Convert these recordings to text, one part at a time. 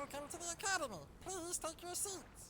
Welcome to the Academy. Please take your seats.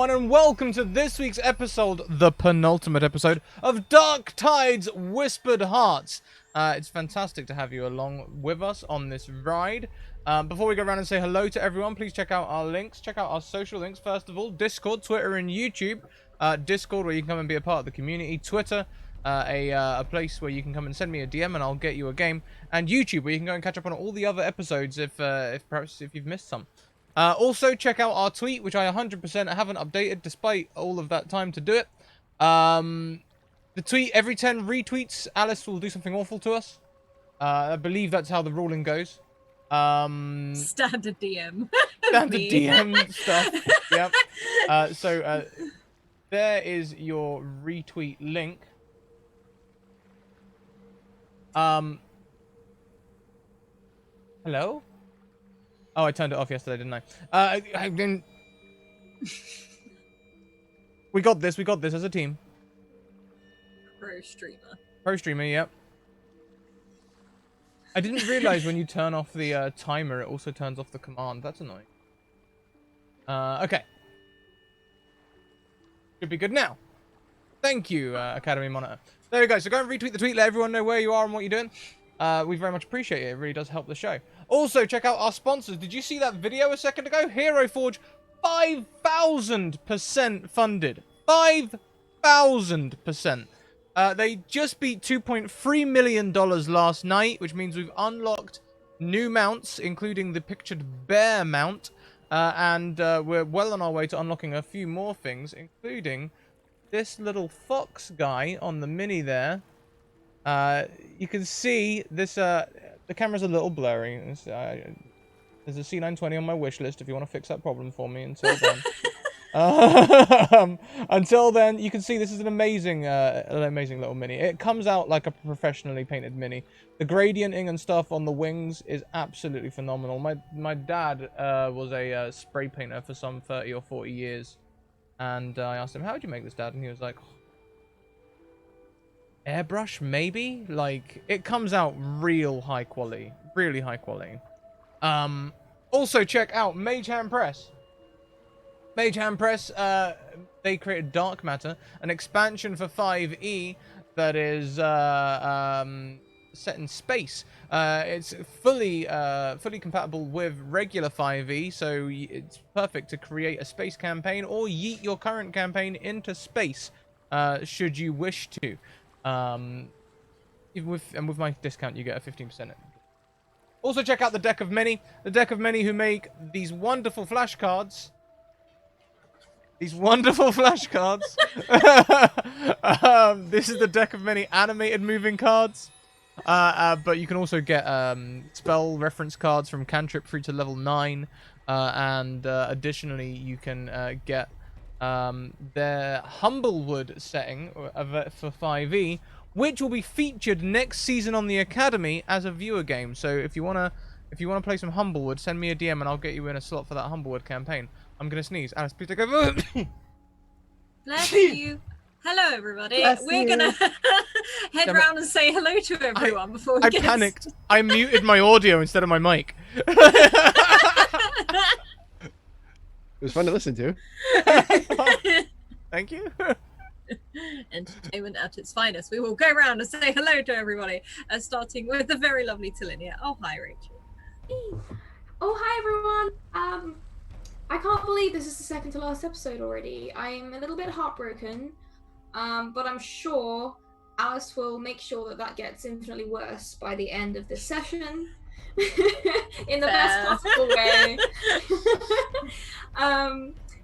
everyone, and welcome to this week's episode, the penultimate episode of Dark Tide's Whispered Hearts. It's fantastic to have you along with us on this ride. Before we go around and say hello to everyone, please check out our links. Check out our social links, first of all. Discord, Twitter, and YouTube. Discord, where you can come and be a part of the community. Twitter, a place where you can come and send me a DM and I'll get you a game. And YouTube, where you can go and catch up on all the other episodes if perhaps you've missed some. Also, check out our tweet, which I 100% haven't updated despite all of that time to do it. The tweet, every 10 retweets, Alice will do something awful to us. I believe that's how the ruling goes. Standard DM. Standard DM stuff. Yep. So there is your retweet link. Hello? Oh, I turned it off yesterday, didn't I? I didn't... We got this as a team. Pro streamer, yep. I didn't realize when you turn off the timer, it also turns off the command. That's annoying. Okay. Should be good now. Thank you, Academy Monitor. There we go. So go and retweet the tweet. Let everyone know where you are and what you're doing. We very much appreciate it. It really does help the show. Also, check out our sponsors. Did you see that video a second ago? Hero Forge, 5,000% funded. 5,000%. They just beat $2.3 million last night, which means we've unlocked new mounts, including the pictured bear mount. And we're well on our way to unlocking a few more things, including this little fox guy on the mini there. You can see this, the camera's a little blurry. There's a C920 on my wish list if you want to fix that problem for me until then. Until then, you can see this is an amazing little mini. It comes out like a professionally painted mini. The gradienting and stuff on the wings is absolutely phenomenal. My dad was a spray painter for some 30 or 40 years. And I asked him, how would you make this, Dad? And he was like, airbrush, maybe? Like, it comes out real high quality. Really high quality. Also, check out Mage Hand Press. Mage Hand Press, they created Dark Matter, an expansion for 5e that is set in space. It's fully compatible with regular 5e, so it's perfect to create a space campaign or yeet your current campaign into space, should you wish to. With my discount, you get a 15%. Also, check out the Deck of Many. The Deck of Many, who make these wonderful flashcards. These wonderful flashcards. This is the Deck of Many animated moving cards. But you can also get spell reference cards from cantrip through to level 9. And additionally, you can get their Humblewood setting for 5e, which will be featured next season on the Academy as a viewer game. So if you wanna play some Humblewood, send me a DM and I'll get you in a slot for that Humblewood campaign. I'm gonna sneeze. Alice, please take over. Bless you. Hello, everybody. We're gonna head round and say hello to everyone before we get... I panicked. I muted my audio instead of my mic. It was fun to listen to. Thank you. Entertainment at its finest. We will go around and say hello to everybody, starting with the very lovely Tilinia. Oh, hi, Rachel. Oh, hi, everyone. I can't believe this is the second to last episode already. I'm a little bit heartbroken, but I'm sure Alice will make sure that gets infinitely worse by the end of this session. In the best possible way.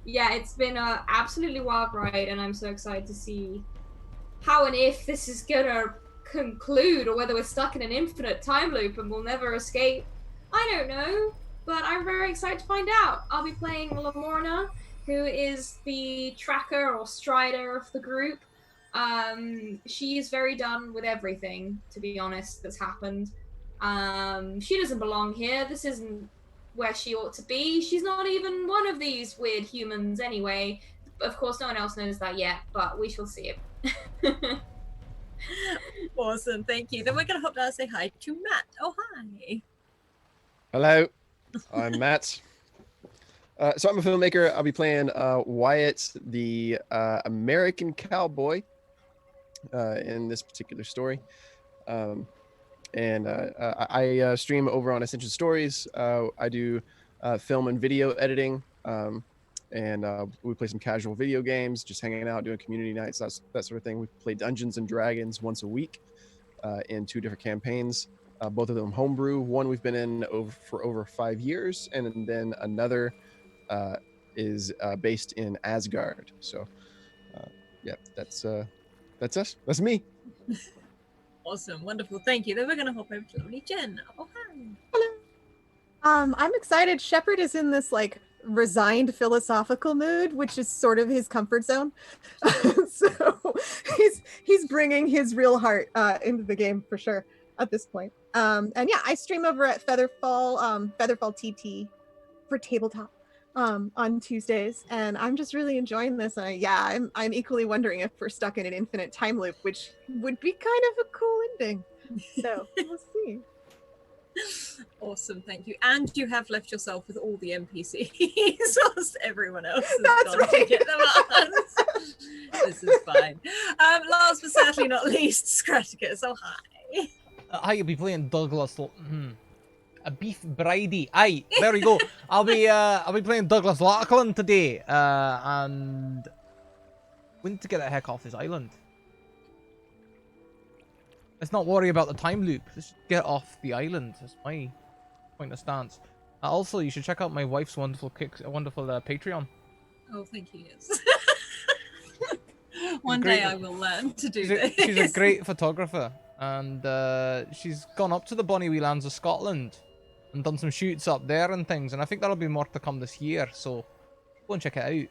Yeah, it's been an absolutely wild ride, and I'm so excited to see how and if this is gonna conclude, or whether we're stuck in an infinite time loop and we'll never escape. I don't know, but I'm very excited to find out. I'll be playing Lamorna, who is the tracker or strider of the group. She is very done with everything, to be honest, that's happened. She doesn't belong here. This isn't where she ought to be. She's not even one of these weird humans anyway. Of course, no one else knows that yet, but we shall see it. Awesome, thank you. Then we're going to hop down and say hi to Matt. Oh, hi. Hello, I'm Matt. So I'm a filmmaker. I'll be playing Wyatt, the American cowboy, in this particular story. And I stream over on Ascension Stories. I do film and video editing, and we play some casual video games, just hanging out, doing community nights, that sort of thing. We play Dungeons and Dragons once a week in 2 different campaigns. Both of them homebrew. One we've been in for over 5 years, and then another is based in Asgard. So, yeah, that's us. That's me. Awesome, wonderful, thank you. Then we're gonna hop over to lovely Jen. Oh hi. I'm excited. Shepard is in this like resigned philosophical mood, which is sort of his comfort zone. So he's bringing his real heart into the game for sure at this point. And yeah, I stream over at Featherfall TT for tabletop on Tuesdays, and I'm just really enjoying this. And I'm equally wondering if we're stuck in an infinite time loop, which would be kind of a cool ending. So we'll see. Awesome, thank you. And you have left yourself with all the NPCs whilst everyone else has That's gone to right. get them answers. This is fine. Last but certainly not least, Scratticus. Oh hi. I'll be playing Douglas. A beef bridie. Aye, there we go. I'll be playing Douglas Lachlan today, and we need to get the heck off this island. Let's not worry about the time loop. Let's get off the island. That's my point of stance. Also, you should check out my wife's wonderful Patreon. Oh, thank you. Yes. One day I will learn to do this. She's a great photographer, and she's gone up to the Bonny Wee Lands of Scotland and done some shoots up there and things. And I think that'll be more to come this year. So go and check it out.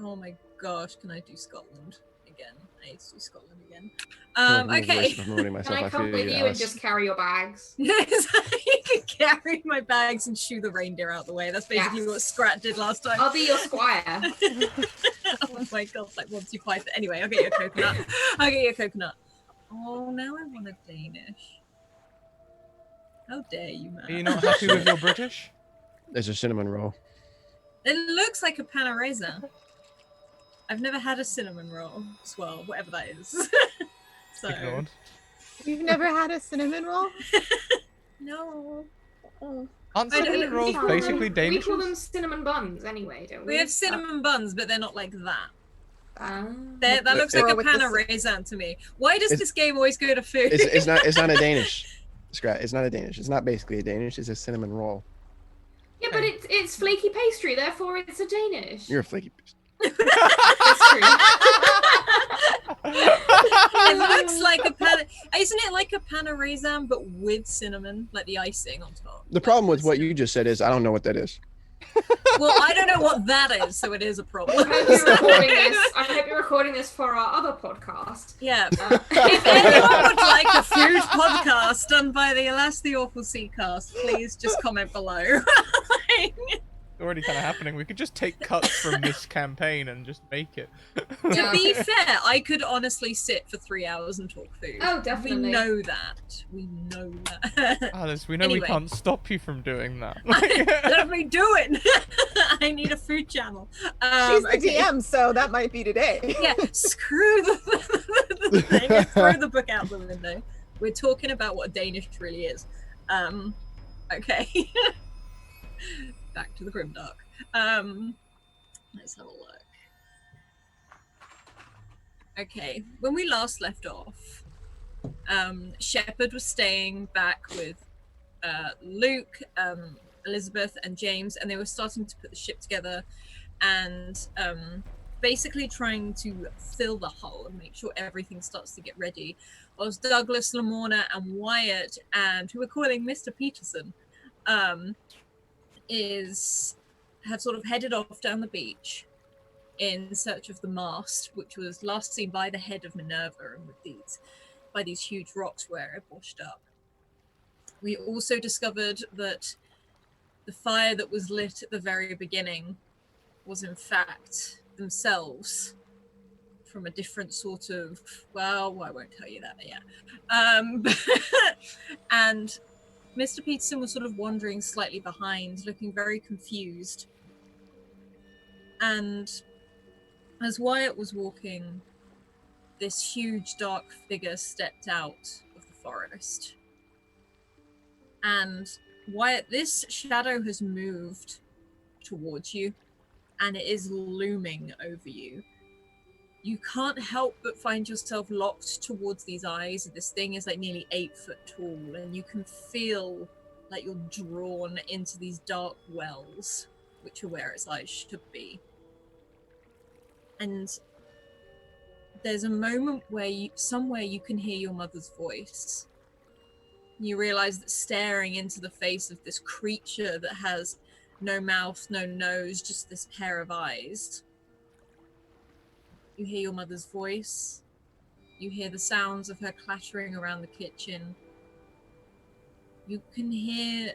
Oh my gosh, can I do Scotland again? I need to do Scotland again. Okay. Can I come with you and just carry your bags? Yes, you can carry my bags and shoo the reindeer out the way. That's basically Yes. what Scrat did last time. I'll be your squire. Oh my god, like once you fight. Anyway, I'll get you a coconut. I'll get you a coconut. Oh, now I want a Danish. How dare you, man? Are you not happy with your British? There's a cinnamon roll. It looks like a panorama. I've never had a cinnamon roll. Swirl, whatever that is. So Ignored. You've never had a cinnamon roll? no. Oh. Aren't I don't cinnamon know. rolls basically We Danish? call them cinnamon buns anyway, don't we? We have cinnamon buns, but they're not like that. Ah. That looks like a With the pan raisin to me. Why does this game always go to food? It's not a Danish. Scrat. It's not a Danish. It's not basically a Danish. It's a cinnamon roll. Yeah, but it's flaky pastry, therefore it's a Danish. You're a flaky piece. That's true. It looks like a pan. Isn't it like a pan raisin but with cinnamon, like the icing on top? The problem with what you just said is I don't know what that is. Well, I don't know what that is, so it is a problem. I hope you're recording this for our other podcast. Yeah. If anyone would like a food podcast done by the Alas the Awful Seacast, please just comment below. It's already kind of happening. We could just take cuts from this campaign and just make it. To be fair, I could honestly sit for 3 hours and talk food. Oh, definitely. We know that. We know that. Alice, we know Anyway. we can't stop you from doing that. Let me do it. I need a food channel. She's the Okay. DM, so that might be today. Yeah, screw the thing. Throw the book out the window. We're talking about what Danish really is. Okay. Back to the Grimdark. Let's have a look. Okay, when we last left off, Shepard was staying back with Luke, Elizabeth, and James, and they were starting to put the ship together and basically trying to fill the hull and make sure everything starts to get ready. Whilst Douglas, Lamorna, and Wyatt, and who we're calling Mr. Peterson, have sort of headed off down the beach in search of the mast, which was last seen by the head of Minerva and with these huge rocks where it washed up. We also discovered that the fire that was lit at the very beginning was in fact themselves from a different sort of, well, I won't tell you that yet. And Mr. Peterson was sort of wandering slightly behind, looking very confused, And as Wyatt was walking, this huge dark figure stepped out of the forest. And Wyatt, this shadow has moved towards you, and it is looming over you. You can't help but find yourself locked towards these eyes. This thing is like nearly 8 foot tall, and you can feel like you're drawn into these dark wells, which are where its eyes should be. And there's a moment where somewhere you can hear your mother's voice. You realize that staring into the face of this creature that has no mouth, no nose, just this pair of eyes. You hear your mother's voice. You hear the sounds of her clattering around the kitchen. You can hear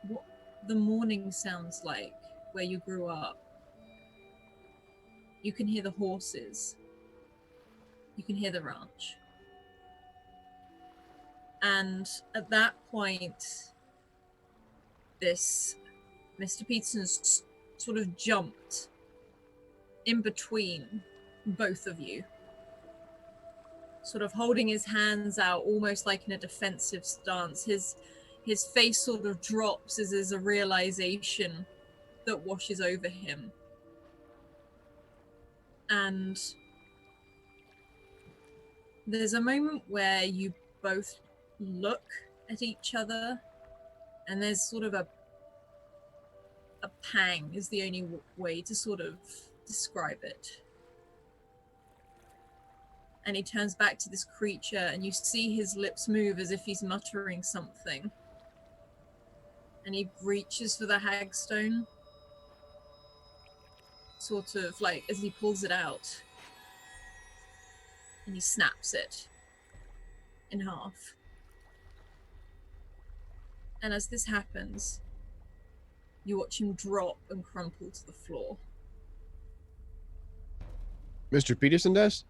what the morning sounds like where you grew up. You can hear the horses. You can hear the ranch. And at that point, this Mr. Peterson's sort of jumped in between both of you, sort of holding his hands out almost like in a defensive stance. His face sort of drops as there's a realization that washes over him. And there's a moment where you both look at each other, and there's sort of a pang is the only way to sort of describe it. And he turns back to this creature, and you see his lips move as if he's muttering something. And he reaches for the hagstone, sort of like as he pulls it out, and he snaps it in half. And as this happens, you watch him drop and crumple to the floor. Mr. Peterson does?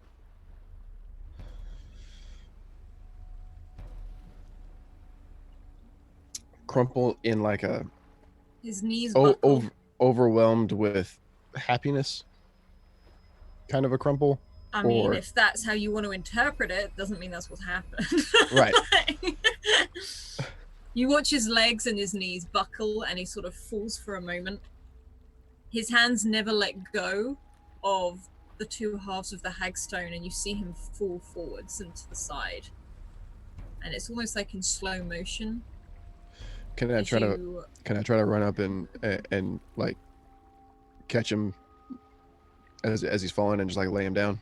Crumple in like a His knees buckle. overwhelmed with happiness kind of a crumple. I mean, if that's how you want to interpret it, doesn't mean that's what's happened. Right. You watch his legs and his knees buckle, and he sort of falls for a moment. His hands never let go of the two halves of the hagstone, and you see him fall forwards and to the side. And it's almost like in slow motion. Can I try to run up and like catch him as he's falling and just like lay him down?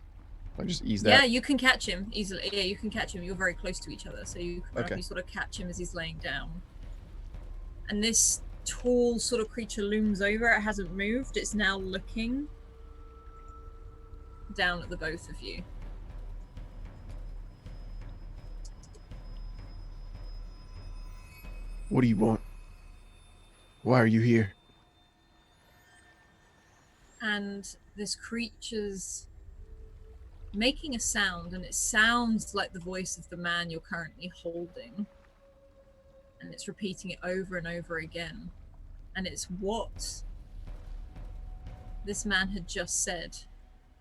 Like just ease that. Yeah, you can catch him easily. Yeah, you can catch him. You're very close to each other, so you can Okay. sort of catch him as he's laying down. And this tall sort of creature looms over. It hasn't moved. It's now looking down at the both of you. What do you want? Why are you here? And this creature's making a sound, and it sounds like the voice of the man you're currently holding. And it's repeating it over and over again. And it's what this man had just said.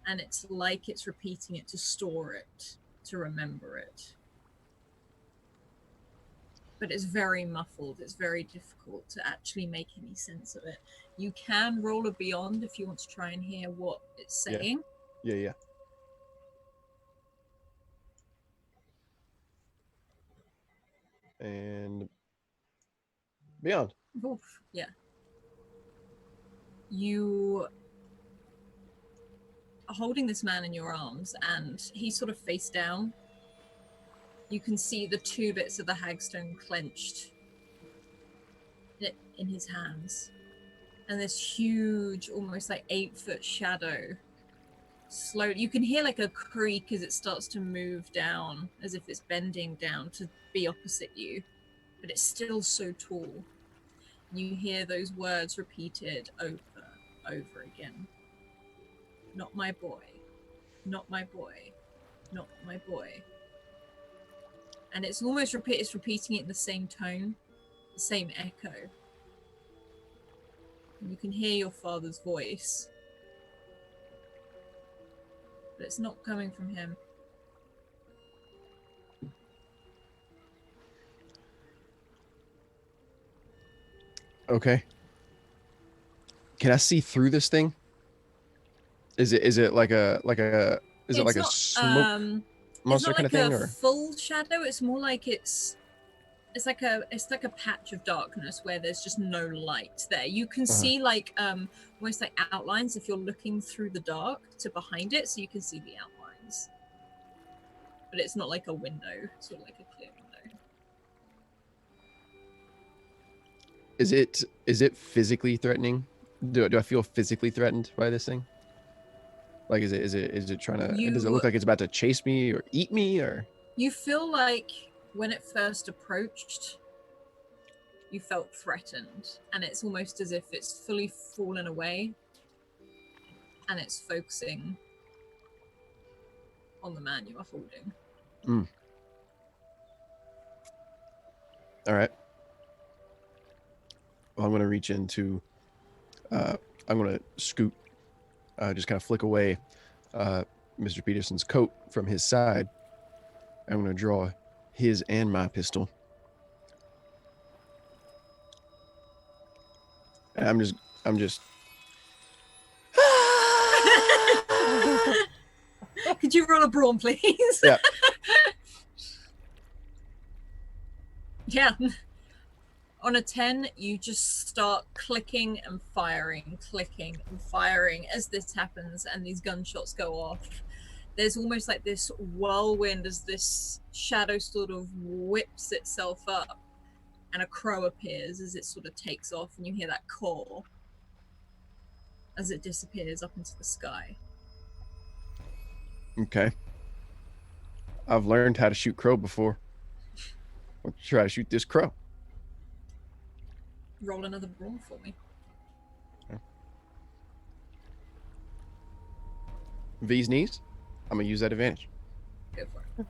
And it's like it's repeating it to store it, to remember it. But it's very muffled. It's very difficult to actually make any sense of it. You can roll a beyond if you want to try and hear what it's saying. Yeah. And beyond. Oof, yeah. You are holding this man in your arms, and he's sort of face down. You can see the two bits of the hagstone clenched in his hands. And this huge, almost like 8-foot shadow slowly, you can hear like a creak as it starts to move down, as if it's bending down to be opposite you, but it's still so tall. You hear those words repeated over again. Not my boy, not my boy, not my boy. And it's almost it's repeating it in the same tone, the same echo. And you can hear your father's voice but it's not coming from him. Okay. Can I see through this thing? Is it like a is it like a smoke monster kind of thing, it's not like or a full shadow. It's more like it's like a patch of darkness where there's just no light there. You can see like almost like outlines if you're looking through the dark to behind it, so you can see the outlines. But it's not like a window, sort of like a clear window. is it physically threatening? Do I feel physically threatened by this thing? Like is it trying to? Does it look like it's about to chase me or eat me or? You feel like when it first approached, you felt threatened, and it's almost as if it's fully fallen away and it's focusing on the man you are holding. All right. Well, I'm gonna reach into. I'm gonna scoot, just kind of flick away Mr. Peterson's coat from his side. I'm gonna draw his and my pistol. And I'm just. Could you roll a brawn, please? Yeah. Yeah. On a 10, you just start clicking and firing as this happens and these gunshots go off. There's almost like this whirlwind as this shadow sort of whips itself up and a crow appears as it sort of takes off, and you hear that caw as it disappears up into the sky. Okay. I've learned how to shoot crow before. I'll try to shoot this crow. Roll another brawn for me. Okay. V's knees. I'm gonna use that advantage. Go for it.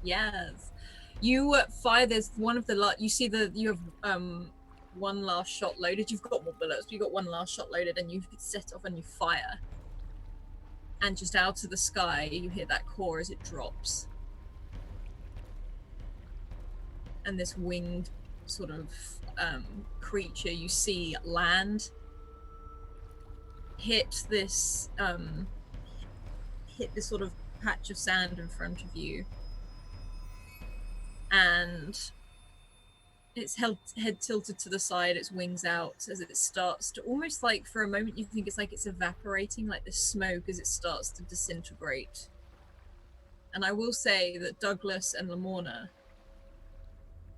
Yes. You fire. There's one of the you see you have one last shot loaded. You've got more bullets, but you got one last shot loaded, and you set off and you fire. And just out of the sky, you hear that caw as it drops. And this winged sort of creature you see land, hit this sort of patch of sand in front of you, and its head tilted to the side, its wings out, as it starts to almost like, for a moment you think it's like it's evaporating, like the smoke as it starts to disintegrate. And I will say that Douglas and Lamorna,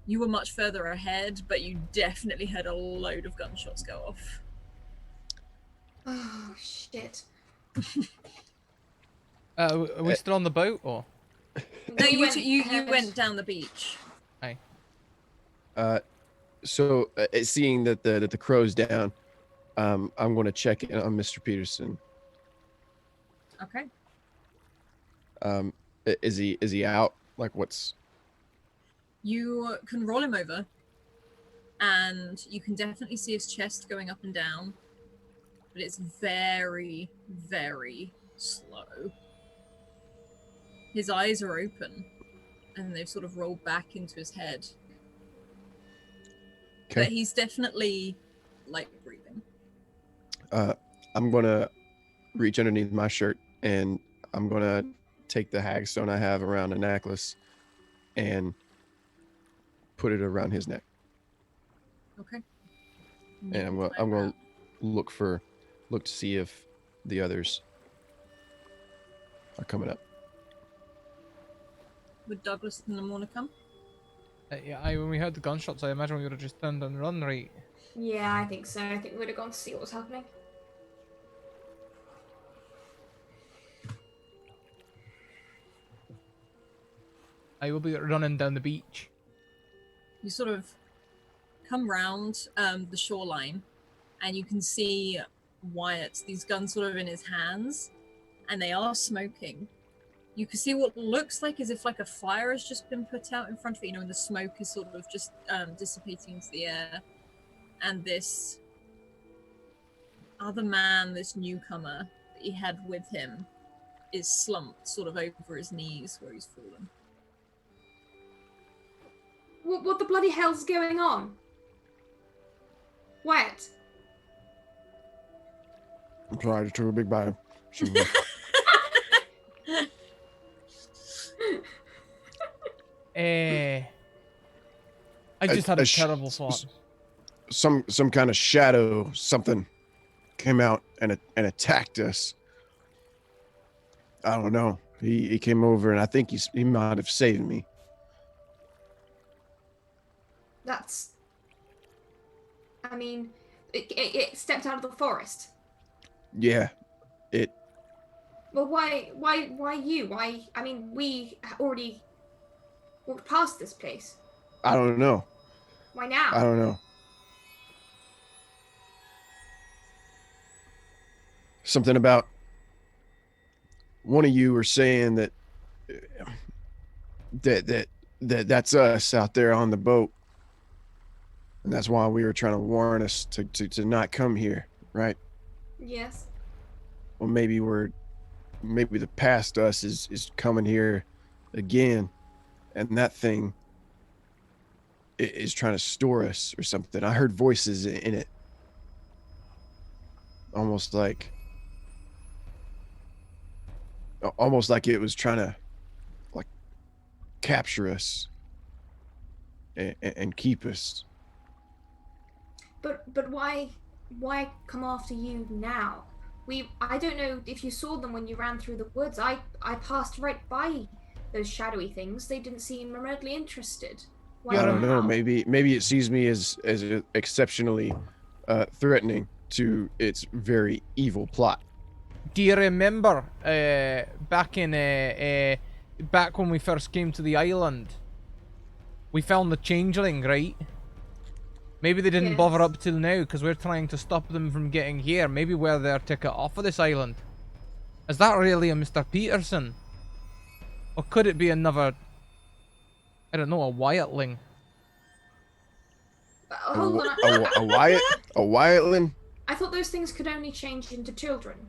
you were much further ahead, but you definitely heard a load of gunshots go off. Oh, shit. Are we still on the boat, or? No, you ahead. went down the beach. Hey. So seeing that the crow's down, I'm going to check in on Mr. Peterson. Okay. Is he out? Like, what's? You can roll him over, and you can definitely see his chest going up and down, but it's very, very slow. His eyes are open, and they've sort of rolled back into his head. Okay. But he's definitely light breathing. I'm going to reach underneath my shirt, and I'm going to take the hagstone I have around a necklace and put it around his neck. Okay. And I'm going to look to see if the others are coming up. Would Douglas and Lamorna come? Yeah, when we heard the gunshots, I imagine we would have just turned and run, right? Yeah, I think so. I think we would have gone to see what was happening. I will be running down the beach. You sort of come round the shoreline, and you can see Wyatt, these guns sort of in his hands, and they are smoking. You can see what looks like as if like a fire has just been put out in front of you, and the smoke is sort of just dissipating into the air. And this other man, this newcomer that he had with him, is slumped sort of over his knees where he's fallen. What the bloody hell's going on? Wyatt? I'm sorry, I just took a big bite. I just had a sh- terrible thought. Some kind of shadow, something came out and attacked us. I don't know. He came over and I think he might have saved me. That's... I mean, it stepped out of the forest. Yeah, it. Well, why you? Why? I mean, we already walked past this place. I don't know. Why now? I don't know. Something about one of you were saying that's us out there on the boat, and that's why we were trying to warn us to not come here, right? Yes. Well, maybe the past us is coming here again, and that thing is trying to store us or something. I heard voices in it, almost like it was trying to like capture us and keep us. But why come after you now? I don't know if you saw them when you ran through the woods. I passed right by those shadowy things. They didn't seem remotely interested. Why I don't know. now? Maybe it sees me as exceptionally threatening to its very evil plot. Do you remember back when we first came to the island? We found the changeling, right? Maybe they didn't bother up till now because we're trying to stop them from getting here. Maybe we're their ticket off of this island. Is that really a Mr. Peterson? Or could it be another, I don't know, a Wyatling? Hold on. A Wyatling? I thought those things could only change into children.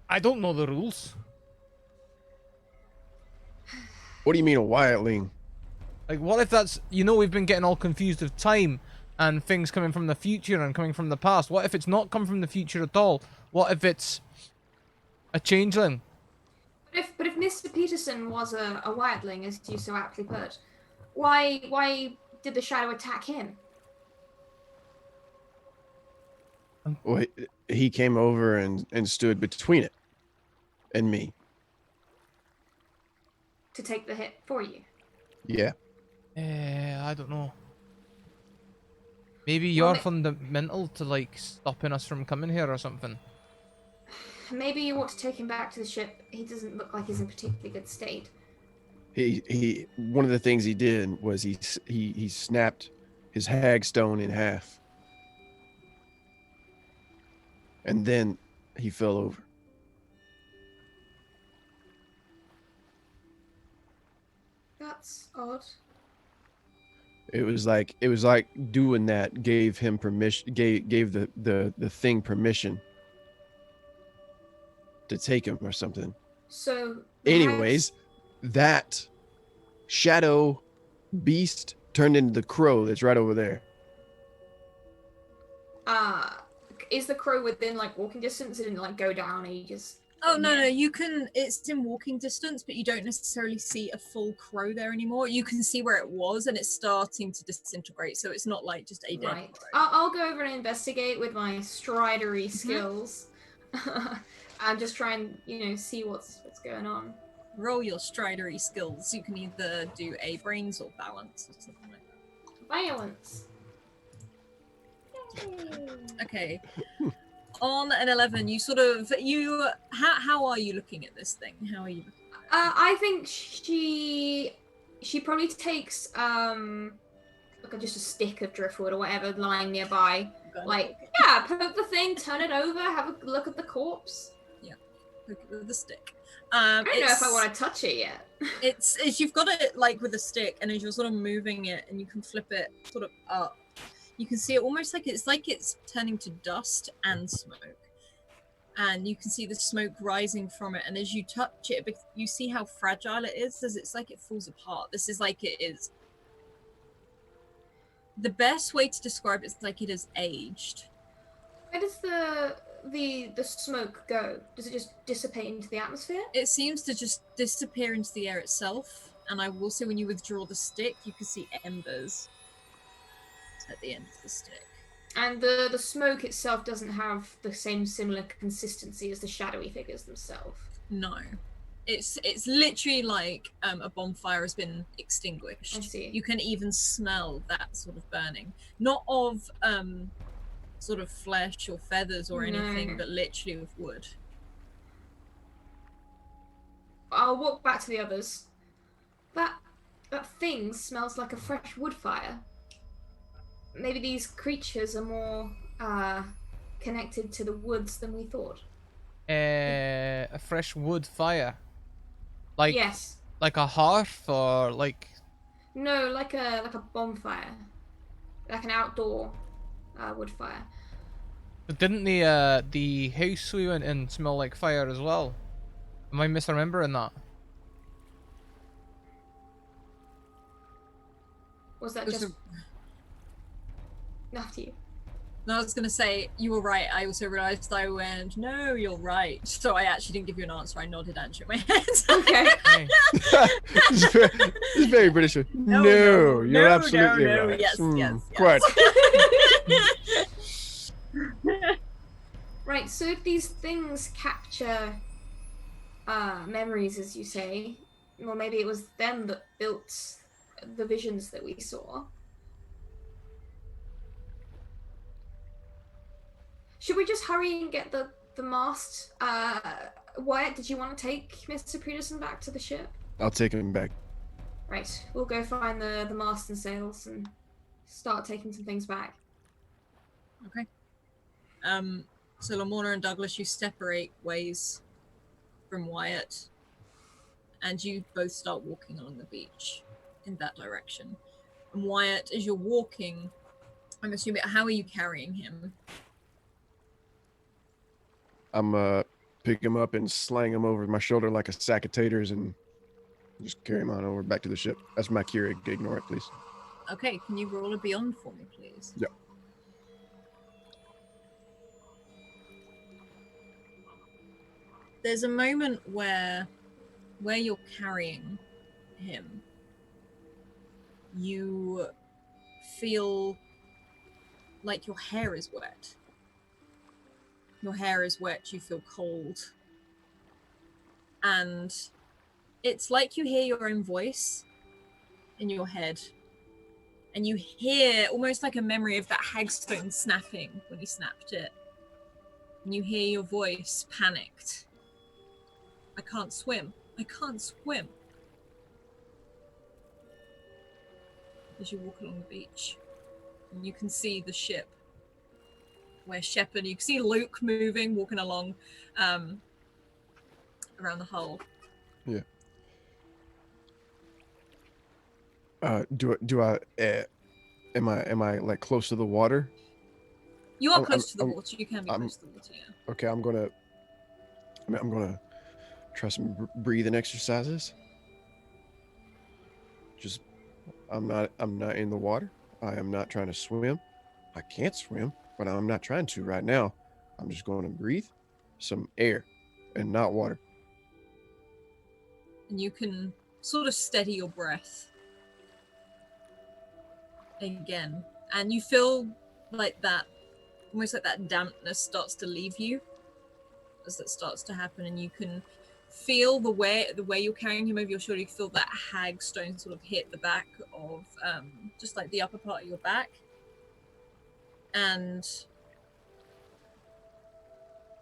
I don't know the rules. What do you mean a Wyatling? Like, what if that's, we've been getting all confused of time and things coming from the future and coming from the past. What if it's not come from the future at all? What if it's a changeling? But if Mr. Peterson was a Wyatling, as you so aptly put, why did the shadow attack him? Well, he came over and stood between it and me. To take the hit for you? Yeah. I don't know. Maybe you're fundamental to, like, stopping us from coming here or something. Maybe you ought to take him back to the ship. He doesn't look like he's in particularly good state. He one of the things he did was he snapped his hagstone in half. And then he fell over. That's odd. It was like doing that gave him permission, gave the thing permission to take him or something. So anyways, that shadow beast turned into the crow that's right over there. Is the crow within like walking distance? It didn't like go down and you just... Oh, no, you can, it's in walking distance, but you don't necessarily see a full crow there anymore. You can see where it was and it's starting to disintegrate, so it's not like just a dead Right. crow. I'll go over and investigate with my stridery skills. And just try and, see what's going on. Roll your stridery skills. You can either do a brains or balance or something like that. Violence. Okay. On an 11, how are you looking at this thing? How are you looking at it? I think she probably takes just a stick of driftwood or whatever lying nearby. Like, yeah, poke the thing, turn it over, have a look at the corpse. Yeah, poke it with the stick. I don't know if I want to touch it yet. it's you've got it like with a stick, and as you're sort of moving it, and you can flip it sort of up. You can see it almost like it's turning to dust and smoke. and you can see the smoke rising from it. And as you touch it, you see how fragile it is. As it's like it falls apart. This is like it is. The best way to describe it is like it is aged. Where does the smoke go? Does it just dissipate into the atmosphere? It seems to just disappear into the air itself. And I will say, when you withdraw the stick, you can see embers at the end of the stick. And the smoke itself doesn't have the same similar consistency as the shadowy figures themselves. No. It's literally like a bonfire has been extinguished. I see. You can even smell that sort of burning. Not of sort of flesh or feathers or anything, but literally of wood. I'll walk back to the others. That thing smells like a fresh wood fire. Maybe these creatures are more connected to the woods than we thought. A fresh wood fire. Like Yes. like a hearth or like. No, like a bonfire, like an outdoor wood fire. But didn't the house we went in smell like fire as well? Am I misremembering that? Was that just after you? No, I was going to say, you were right. I also realised I went, no, you're right. So I actually didn't give you an answer. I nodded and shook my head. Okay. Hey. It's very British. No, you're absolutely right. Yes, yes. Quite. Right, so if these things capture memories, as you say, well, maybe it was them that built the visions that we saw. Should we just hurry and get the mast? Wyatt, did you want to take Mr. Peterson back to the ship? I'll take him back. Right, we'll go find the mast and sails and start taking some things back. Okay. So Lamorna and Douglas, you separate ways from Wyatt, and you both start walking along the beach in that direction. And Wyatt, as you're walking, I'm assuming, how are you carrying him? I'm pick him up and slang him over my shoulder like a sack of taters and just carry him on over back to the ship. That's my Keurig. Ignore it, please. Okay, can you roll a beyond for me, please? Yeah. There's a moment where you're carrying him, you feel like your hair is wet. Your hair is wet, you feel cold. And it's like you hear your own voice in your head. And you hear almost like a memory of that hagstone snapping when you snapped it. And you hear your voice panicked. I can't swim. I can't swim. As you walk along the beach, and you can see the ship where Shepard, you can see Luke moving, walking along around the hull. Yeah. Do I am I like close to the water? You are close to the water. You can be close to the water, yeah. Okay, I'm gonna try some breathing exercises. Just I'm not in the water. I am not trying to swim. I can't swim, but I'm not trying to right now. I'm just going to breathe some air and not water. And you can sort of steady your breath again. And you feel like that, almost like that dampness starts to leave you as that starts to happen. And you can feel the way you're carrying him over your shoulder, you feel that hagstone sort of hit the back of just like the upper part of your back. And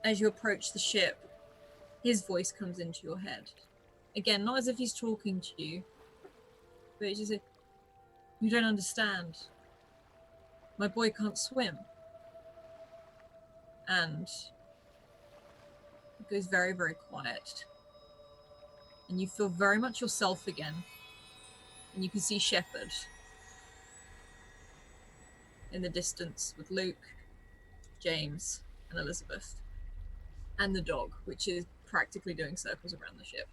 as you approach the ship, his voice comes into your head. Again, not as if he's talking to you, but it's just like, you don't understand. My boy can't swim. And it goes very, very quiet. And you feel very much yourself again. And you can see Shepard in the distance with Luke, James, and Elizabeth. and the dog, which is practically doing circles around the ship.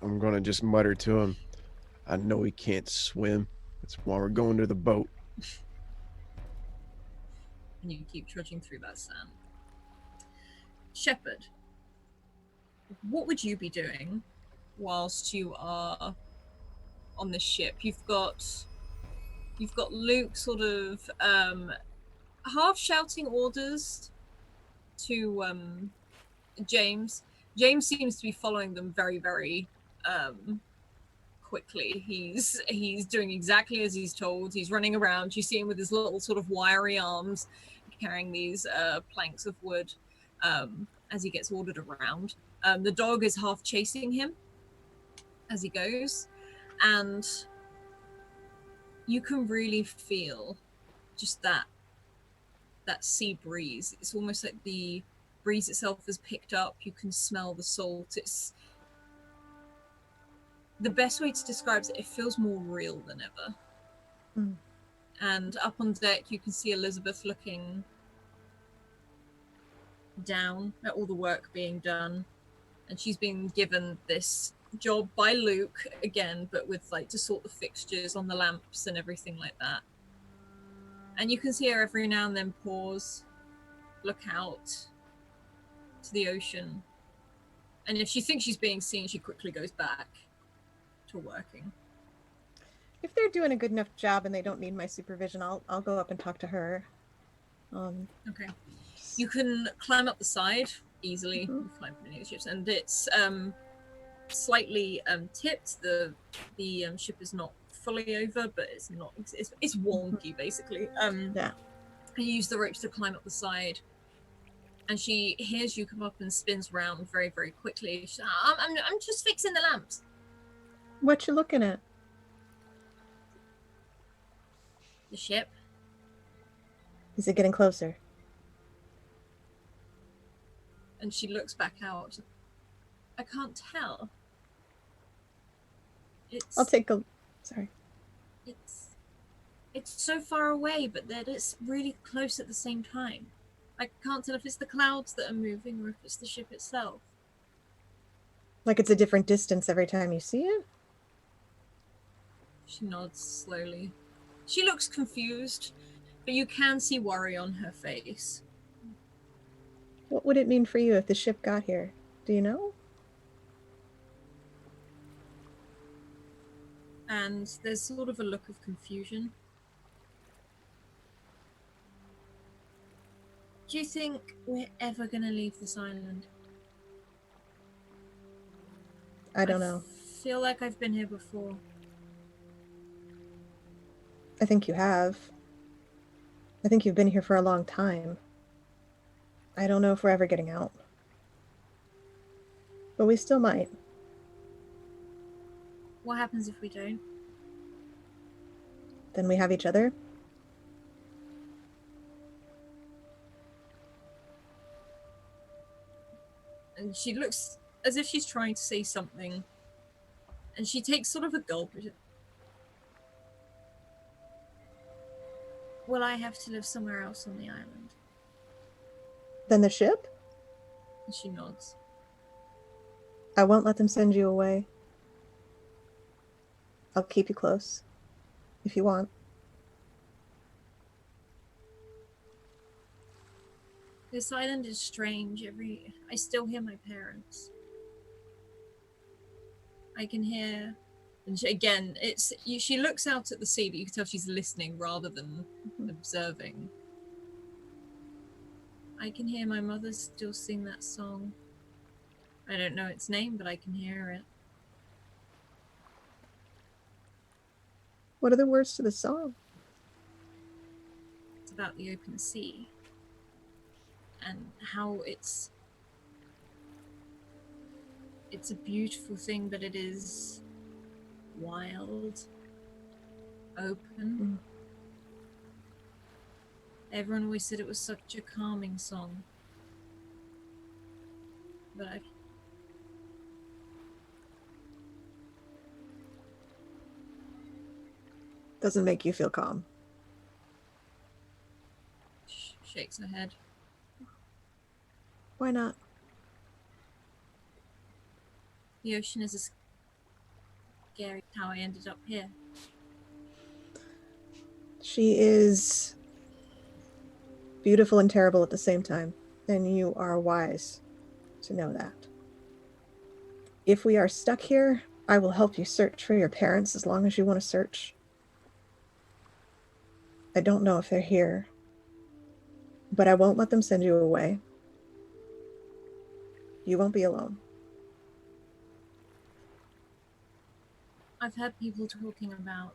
I'm gonna just mutter to him, I know he can't swim. That's why we're going to the boat. And you keep trudging through that sand. Shepherd, what would you be doing whilst you are on this ship? You've got Luke sort of half shouting orders to James. James seems to be following them very, very quickly. He's doing exactly as he's told. He's running around. You see him with his little sort of wiry arms carrying these planks of wood as he gets ordered around. The dog is half chasing him as he goes, and you can really feel just that sea breeze. It's almost like the breeze itself has picked up. You can smell the salt. It's the best way to describe it. It feels more real than ever. And up on deck, you can see Elizabeth looking down at all the work being done, and she's been given this job by Luke again, but with like to sort the fixtures on the lamps and everything like that. And you can see her every now and then pause, look out to the ocean, and if she thinks she's being seen, she quickly goes back to working. If they're doing a good enough job and they don't need my supervision, I'll go up and talk to her. Okay. You can climb up the side easily. You climb from the ships, and it's slightly tipped. The ship is not fully over, but it's not. It's wonky basically. Yeah. You use the ropes to climb up the side, and she hears you come up and spins around very, very quickly. She's, I'm just fixing the lamps. What you looking at? The ship. Is it getting closer? And she looks back out. I can't tell. I'll take a... Sorry. It's so far away, but that it's really close at the same time. I can't tell if it's the clouds that are moving or if it's the ship itself. Like it's a different distance every time you see it? She nods slowly. She looks confused, but you can see worry on her face. What would it mean for you if the ship got here? Do you know? And there's sort of a look of confusion. Do you think we're ever going to leave this island? I don't know. I feel like I've been here before. I think you have. I think you've been here for a long time. I don't know if we're ever getting out. But we still might. What happens if we don't? Then we have each other. And she looks as if she's trying to say something. And she takes sort of a gulp. Will I have to live somewhere else on the island? Then the ship? And she nods. I won't let them send you away. I'll keep you close. If you want. This island is strange. I still hear my parents. I can hear, and she looks out at the sea, but you can tell she's listening rather than observing. I can hear my mother still sing that song. I don't know its name, but I can hear it. What are the words to the song? It's about the open sea. And how it's a beautiful thing, but it is wild, open. Everyone always said it was such a calming song. But Doesn't make you feel calm. shakes her head. Why not? The ocean is a scary how I ended up here. She is beautiful and terrible at the same time, and you are wise to know that. If we are stuck here, I will help you search for your parents as long as you want to search. I don't know if they're here, but I won't let them send you away. You won't be alone. I've heard people talking about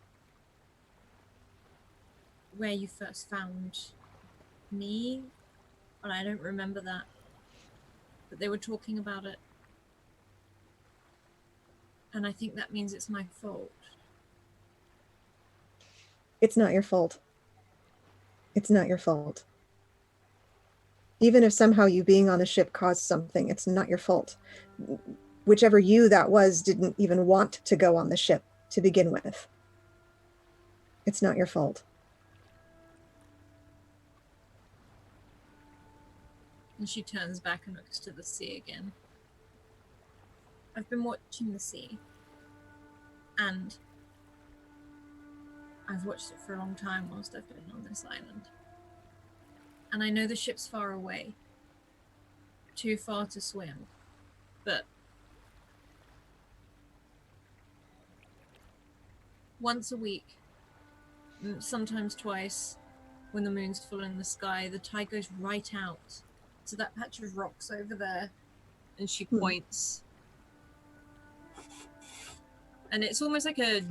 where you first found me, and I don't remember that. But they were talking about it. And I think that means it's my fault. It's not your fault. It's not your fault. Even if somehow you being on the ship caused something, it's not your fault. Whichever you that was didn't even want to go on the ship to begin with. It's not your fault. And she turns back and looks to the sea again. I've been watching the sea. And I've watched it for a long time whilst I've been on this island. And I know the ship's far away. Too far to swim. But once a week, sometimes twice, when the moon's full in the sky, the tide goes right out to that patch of rocks over there. And she points. And it's almost like a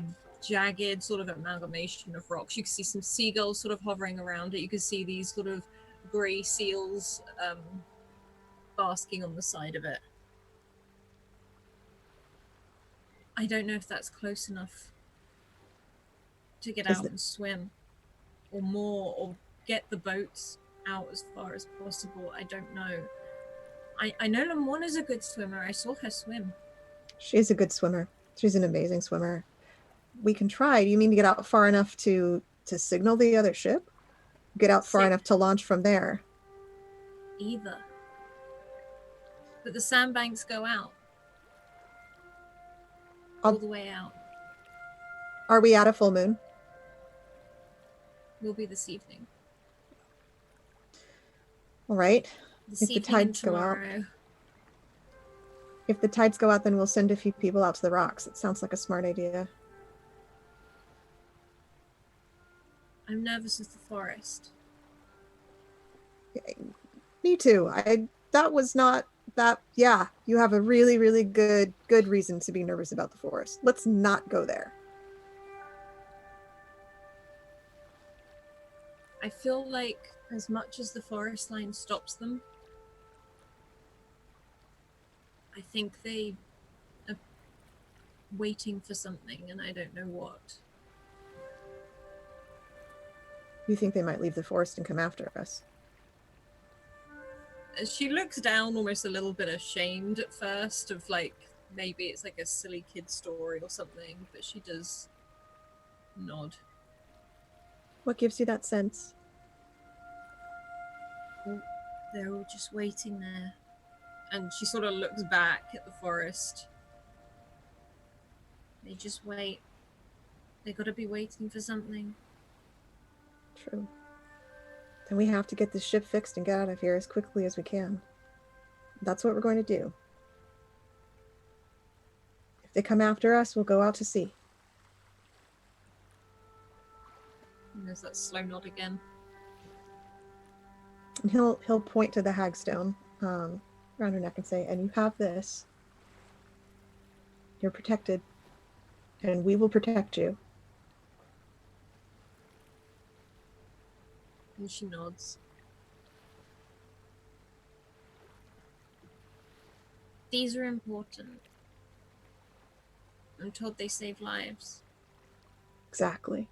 jagged sort of amalgamation of rocks. You can see some seagulls sort of hovering around it. You can see these sort of grey seals basking on the side of it. I don't know if that's close enough to get out and swim, or more, or get the boats out as far as possible. I don't know. I know Lamona's a good swimmer. I saw her swim. She's a good swimmer. She's an amazing swimmer. We can try. Do you mean to get out far enough to signal the other ship? Get out far enough to launch from there? Either. But the sandbanks go out. All the way out. Are we at a full moon? Will be this evening. All right. This If the evening and tides go out. tomorrow. If the tides go out, then we'll send a few people out to the rocks. It sounds like a smart idea. I'm nervous of the forest. Me too. That was not that. Yeah, you have a really, really good reason to be nervous about the forest. Let's not go there. I feel like as much as the forest line stops them, I think they are waiting for something, and I don't know what. You think they might leave the forest and come after us? She looks down almost a little bit ashamed at first of like, maybe it's like a silly kid story or something, but she does nod. What gives you that sense? Well, they're all just waiting there. And she sort of looks back at the forest. They just wait. They gotta be waiting for something. True. Then we have to get this ship fixed and get out of here as quickly as we can. That's what we're going to do. If they come after us, we'll go out to sea. And there's that slow nod again. And he'll point to the hagstone around her neck and say, and you have this. You're protected. And we will protect you. And she nods. These are important. I'm told they save lives. Exactly.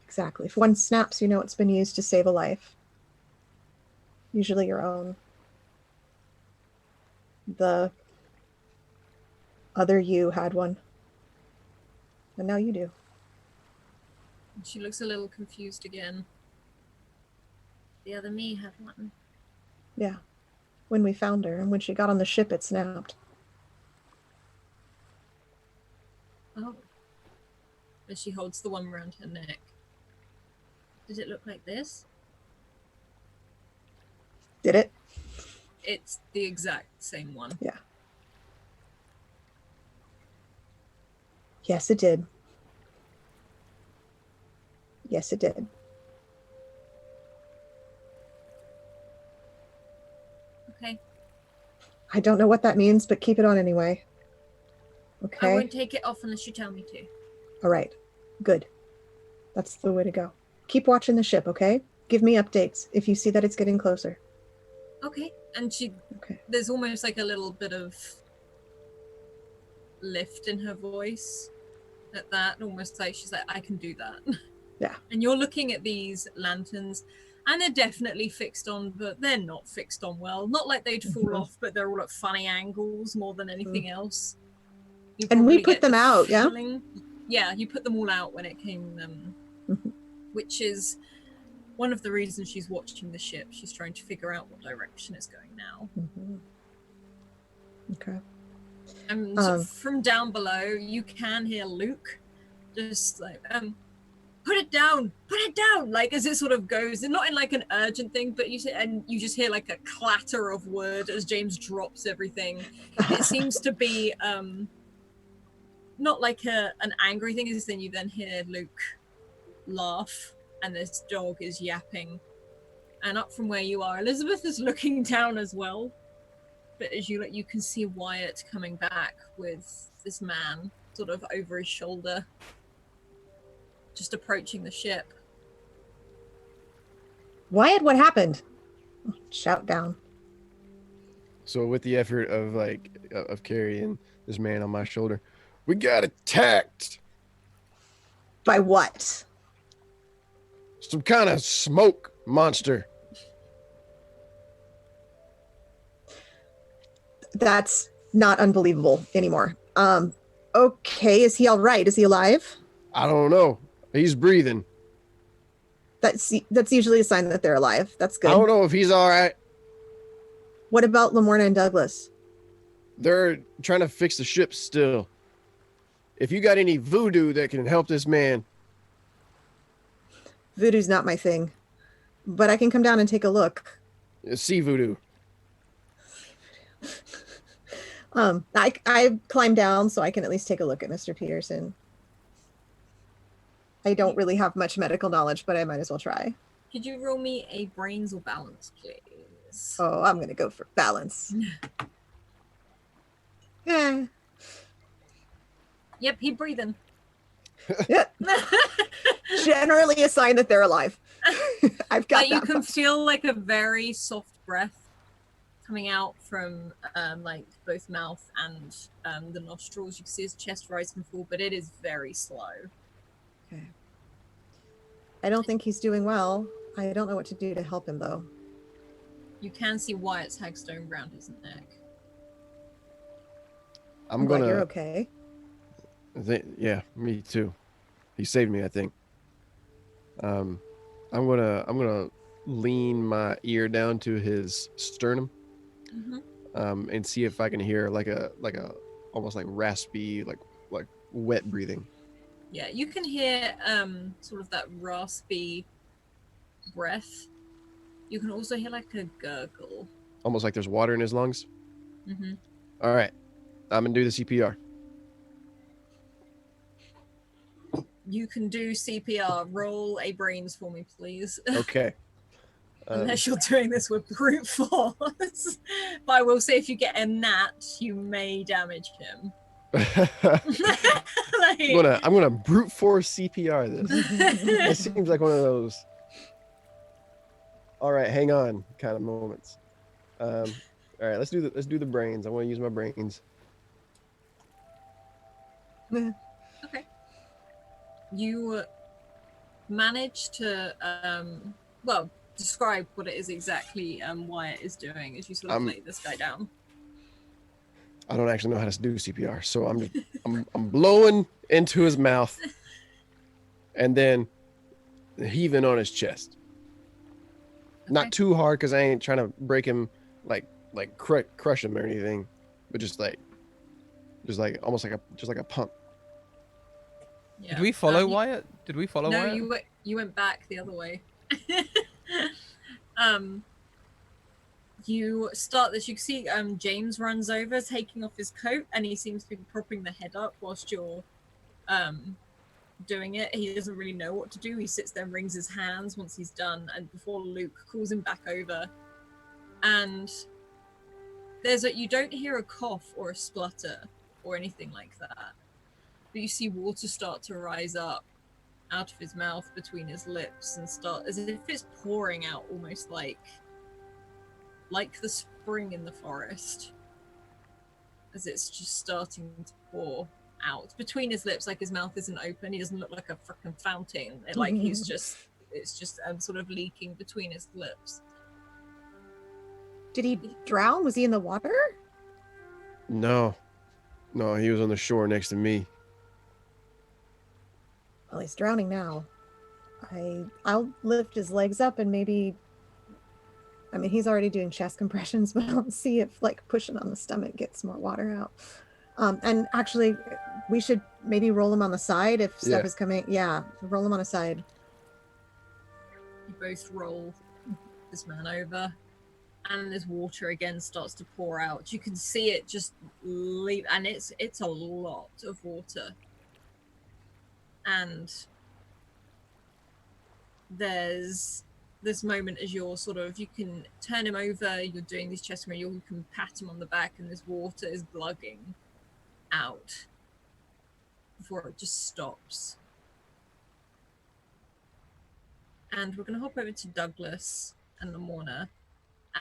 Exactly. If one snaps, you know it's been used to save a life. Usually your own. The other you had one. And now you do. And she looks a little confused again. The other me had one. Yeah. When we found her and when she got on the ship, it snapped. Oh. As she holds the one around her neck. Did it look like this? Did it? It's the exact same one. Yeah. Yes, it did. Yes, it did. Okay. I don't know what that means, but keep it on anyway. I Okay. won't take it off unless you tell me to. All right. Good. That's the way to go. Keep watching the ship, okay? Give me updates if you see that it's getting closer. Okay. And Okay. there's almost like a little bit of lift in her voice at that, almost like she's like, I can do that. Yeah. And you're looking at these lanterns, and they're definitely fixed on, but they're not fixed on well. Not like they'd fall off, but they're all at funny angles more than anything else. You And we probably put get them the out, yeah? feeling- Yeah, you put them all out when it came, which is one of the reasons she's watching the ship. She's trying to figure out what direction it's going now. Okay. And from down below, you can hear Luke just like, put it down, like as it sort of goes, and not in like an urgent thing, but you just hear like a clatter of wood as James drops everything. It seems to be not like an angry thing, is then you then hear Luke laugh, and this dog is yapping. And up from where you are, Elizabeth is looking down as well. But as you look, you can see Wyatt coming back with this man sort of over his shoulder, just approaching the ship. Wyatt, what happened? Shout down. So with the effort of carrying this man on my shoulder, we got attacked. By what? Some kind of smoke monster. That's not unbelievable anymore. Okay, is he all right? Is he alive? I don't know. He's breathing. That's usually a sign that they're alive. That's good. I don't know if he's all right. What about Lamorna and Douglas? They're trying to fix the ship still. If you got any voodoo that can help this man. Voodoo's not my thing, but I can come down and take a look. See voodoo. I climb down so I can at least take a look at Mr. Peterson. I don't really have much medical knowledge, but I might as well try. Could you roll me a brains or balance, please? Oh, I'm gonna go for balance. Yeah. Yep, he's breathing. Yeah. Generally a sign that they're alive. I've got You that. can feel like a very soft breath coming out from like both mouth and the nostrils. You can see his chest rise and fall, but it is very slow. Okay. I don't think he's doing well. I don't know what to do to help him though. You can see Wyatt's hagstone around his neck. I'm glad gonna. you're okay. Yeah, me too. He saved me, I think. I'm gonna lean my ear down to his sternum, and see if I can hear like a almost like raspy, like wet breathing. Yeah, you can hear sort of that raspy breath. You can also hear like a gurgle. Almost like there's water in his lungs. Mm-hmm. All right, I'm gonna do the CPR. You can do CPR. Roll a brains for me, please. Okay. Unless you're doing this with brute force. But I will say if you get a nat, you may damage him. I'm gonna brute force CPR this. It seems like one of those all right, hang on kind of moments. All right, let's do the brains. I want to use my brains. Okay. You manage to describe what it is exactly Wyatt is doing as you sort of lay this guy down. I don't actually know how to do CPR, so I'm blowing into his mouth and then heaving on his chest. Not too hard because I ain't trying to break him, like crush him or anything, but just like almost like a pump. Yeah. Did we follow you- Wyatt? Did we follow No, Wyatt? you went back the other way. um, you start this. You can see James runs over, taking off his coat, and he seems to be propping the head up whilst you're doing it. He doesn't really know what to do. He sits there and wrings his hands once he's done, and before Luke calls him back over. And you don't hear a cough or a splutter or anything like that, but you see water start to rise up out of his mouth between his lips and start as if it's pouring out, almost like the spring in the forest, as it's just starting to pour out between his lips. Like his mouth isn't open, he doesn't look like a freaking fountain, like it's just sort of leaking between his lips. Did he drown? Was he in the water? No, he was on the shore next to me. Well, he's drowning now. I'll lift his legs up and maybe, I mean, he's already doing chest compressions, but I'll see if like pushing on the stomach gets more water out. And actually, we should maybe roll him on the side if stuff is coming. Yeah, roll him on a side. You both roll this man over, and this water again starts to pour out. You can see it just leave, and it's a lot of water. And there's this moment as you're you can turn him over, you're doing these chest compressions, you can pat him on the back, and this water is glugging out before it just stops. And we're going to hop over to Douglas and Lamorna,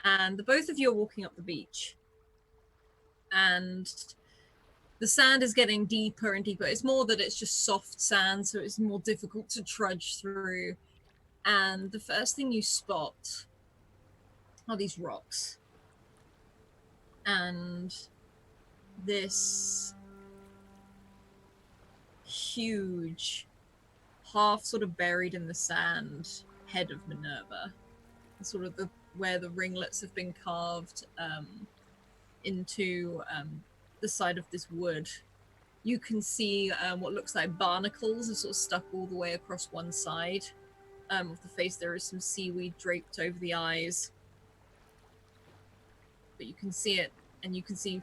and the both of you are walking up the beach, and the sand is getting deeper and deeper. It's more that it's just soft sand, so it's more difficult to trudge through. And the first thing you spot are these rocks. And this huge, half sort of buried in the sand, head of Minerva. Sort of where the ringlets have been carved into the side of this wood. You can see what looks like barnacles are sort of stuck all the way across one side of the face. There is some seaweed draped over the eyes, but you can see it, and you can see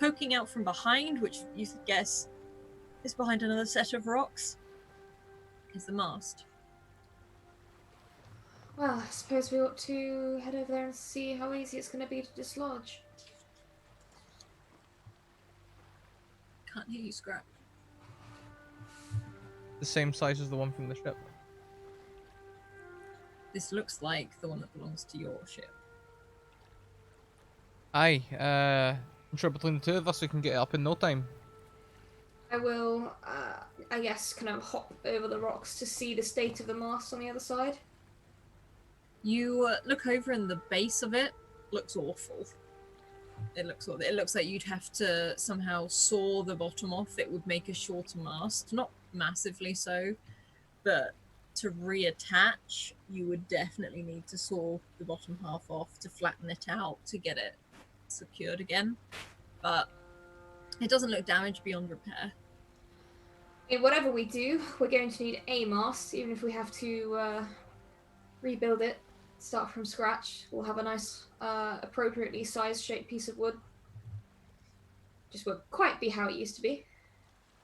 poking out from behind, which you could guess is behind another set of rocks, is the mast. Well, I suppose we ought to head over there and see how easy it's going to be to dislodge. Can't hear you, Scrap. The same size as the one from the ship. This looks like the one that belongs to your ship. Aye, I'm sure between the two of us we can get it up in no time. I will, I guess, kind of hop over the rocks to see the state of the mast on the other side. You look over, and the base of it looks awful. It looks like you'd have to somehow saw the bottom off. It would make a shorter mast, not massively so, but to reattach, you would definitely need to saw the bottom half off to flatten it out to get it secured again. But it doesn't look damaged beyond repair. I mean, whatever we do, we're going to need a mast, even if we have to rebuild it, start from scratch. We'll have a nice, appropriately sized shaped piece of wood. Just won't quite be how it used to be.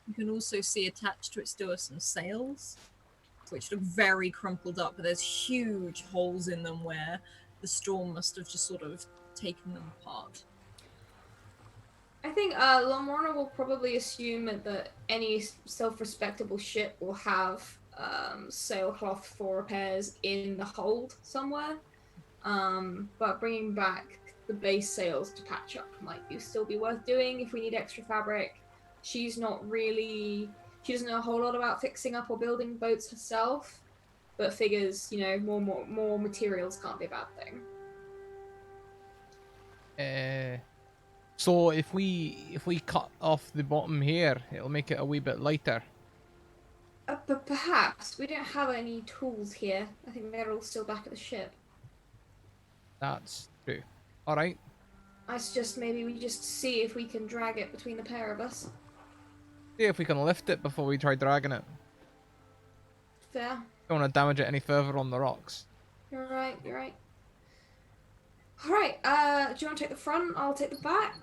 You can also see attached to it still are some sails, which look very crumpled up, but there's huge holes in them where the storm must have just sort of taken them apart. I think Lamorna will probably assume that any self-respectable ship will have sailcloth for repairs in the hold somewhere. But bringing back the base sails to patch up might still be worth doing if we need extra fabric. She doesn't know a whole lot about fixing up or building boats herself, but figures, more materials can't be a bad thing. So if we cut off the bottom here, it'll make it a wee bit lighter. But perhaps we don't have any tools here. I think they're all still back at the ship. That's true. All right. I suggest maybe we just see if we can drag it between the pair of us. See if we can lift it before we try dragging it. Fair. Don't want to damage it any further on the rocks. You're right, you're right. Alright, do you want to take the front? I'll take the back.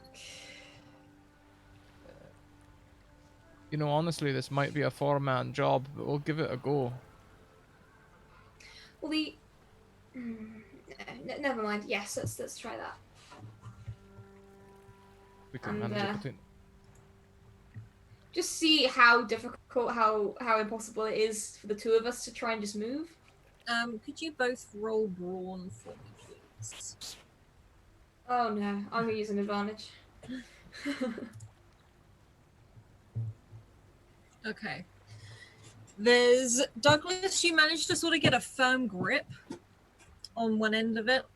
You know, honestly, this might be a 4-man job, but we'll give it a go. Well, never mind. Yes, let's try that. We can And, manage it between. Just see how difficult, how impossible it is for the two of us to try and just move. Could you both roll brawn for me, please? Oh no, I'm gonna use an advantage. Okay. There's Douglas, you managed to sort of get a firm grip on one end of it,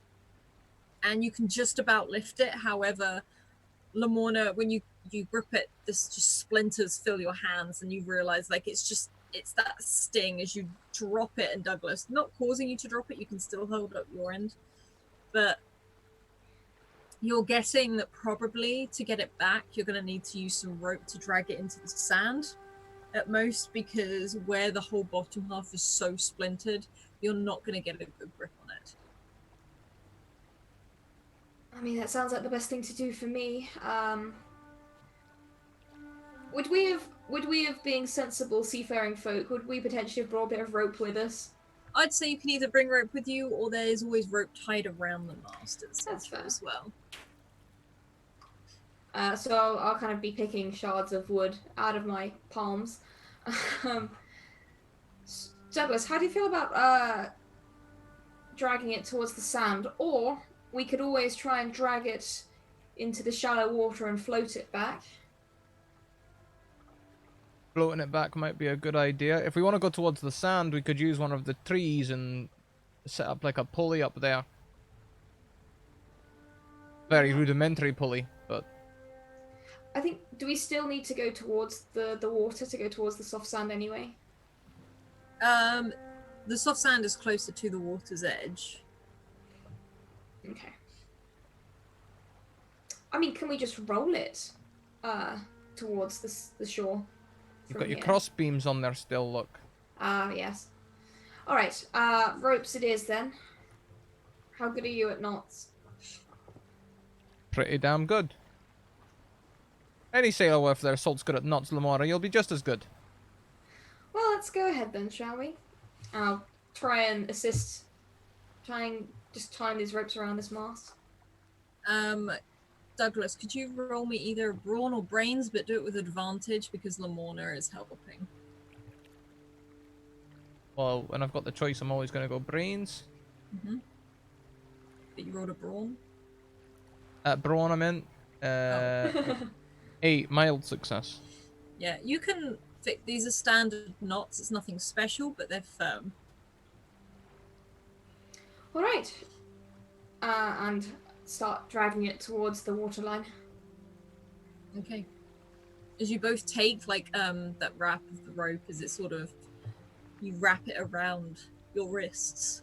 and you can just about lift it. However, Lamorna, when you grip it, this just splinters fill your hands, and you realize like it's that sting as you drop it. And Douglas, not causing you to drop it, you can still hold up your end, but you're guessing that probably to get it back, you're going to need to use some rope to drag it into the sand at most, because where the whole bottom half is so splintered, you're not going to get a good grip on it. I mean, that sounds like the best thing to do for me. Would we have, being sensible seafaring folk, would we potentially have brought a bit of rope with us? I'd say you can either bring rope with you, or there's always rope tied around the mast That's fair. as well. So I'll kind of be picking shards of wood out of my palms. Douglas, how do you feel about dragging it towards the sand? Or we could always try and drag it into the shallow water and float it back. Floating it back might be a good idea. If we want to go towards the sand, we could use one of the trees and set up like a pulley up there. Very rudimentary pulley, but... I think, do we still need to go towards the water to go towards the soft sand anyway? The soft sand is closer to the water's edge. Okay. I mean, can we just roll it towards the shore? You've got your here? cross beams on there still, look. Yes. Alright, ropes it is then. How good are you at knots? Pretty damn good. Any sailor worth their salt's good at knots, Lamora. You'll be just as good. Well, let's go ahead then, shall we? I'll try and assist. Try and just time these ropes around this mast. Douglas, could you roll me either brawn or brains, but do it with advantage because Lamorna is helping. Well, when I've got the choice, I'm always going to go brains. Mm-hmm. But you rolled a brawn? Brawn, I meant. 8, mild success. Yeah, you can fit. These are standard knots. It's nothing special, but they're firm. All right. And start dragging it towards the waterline. Okay. As you both take like that wrap of the rope, as it sort of you wrap it around your wrists.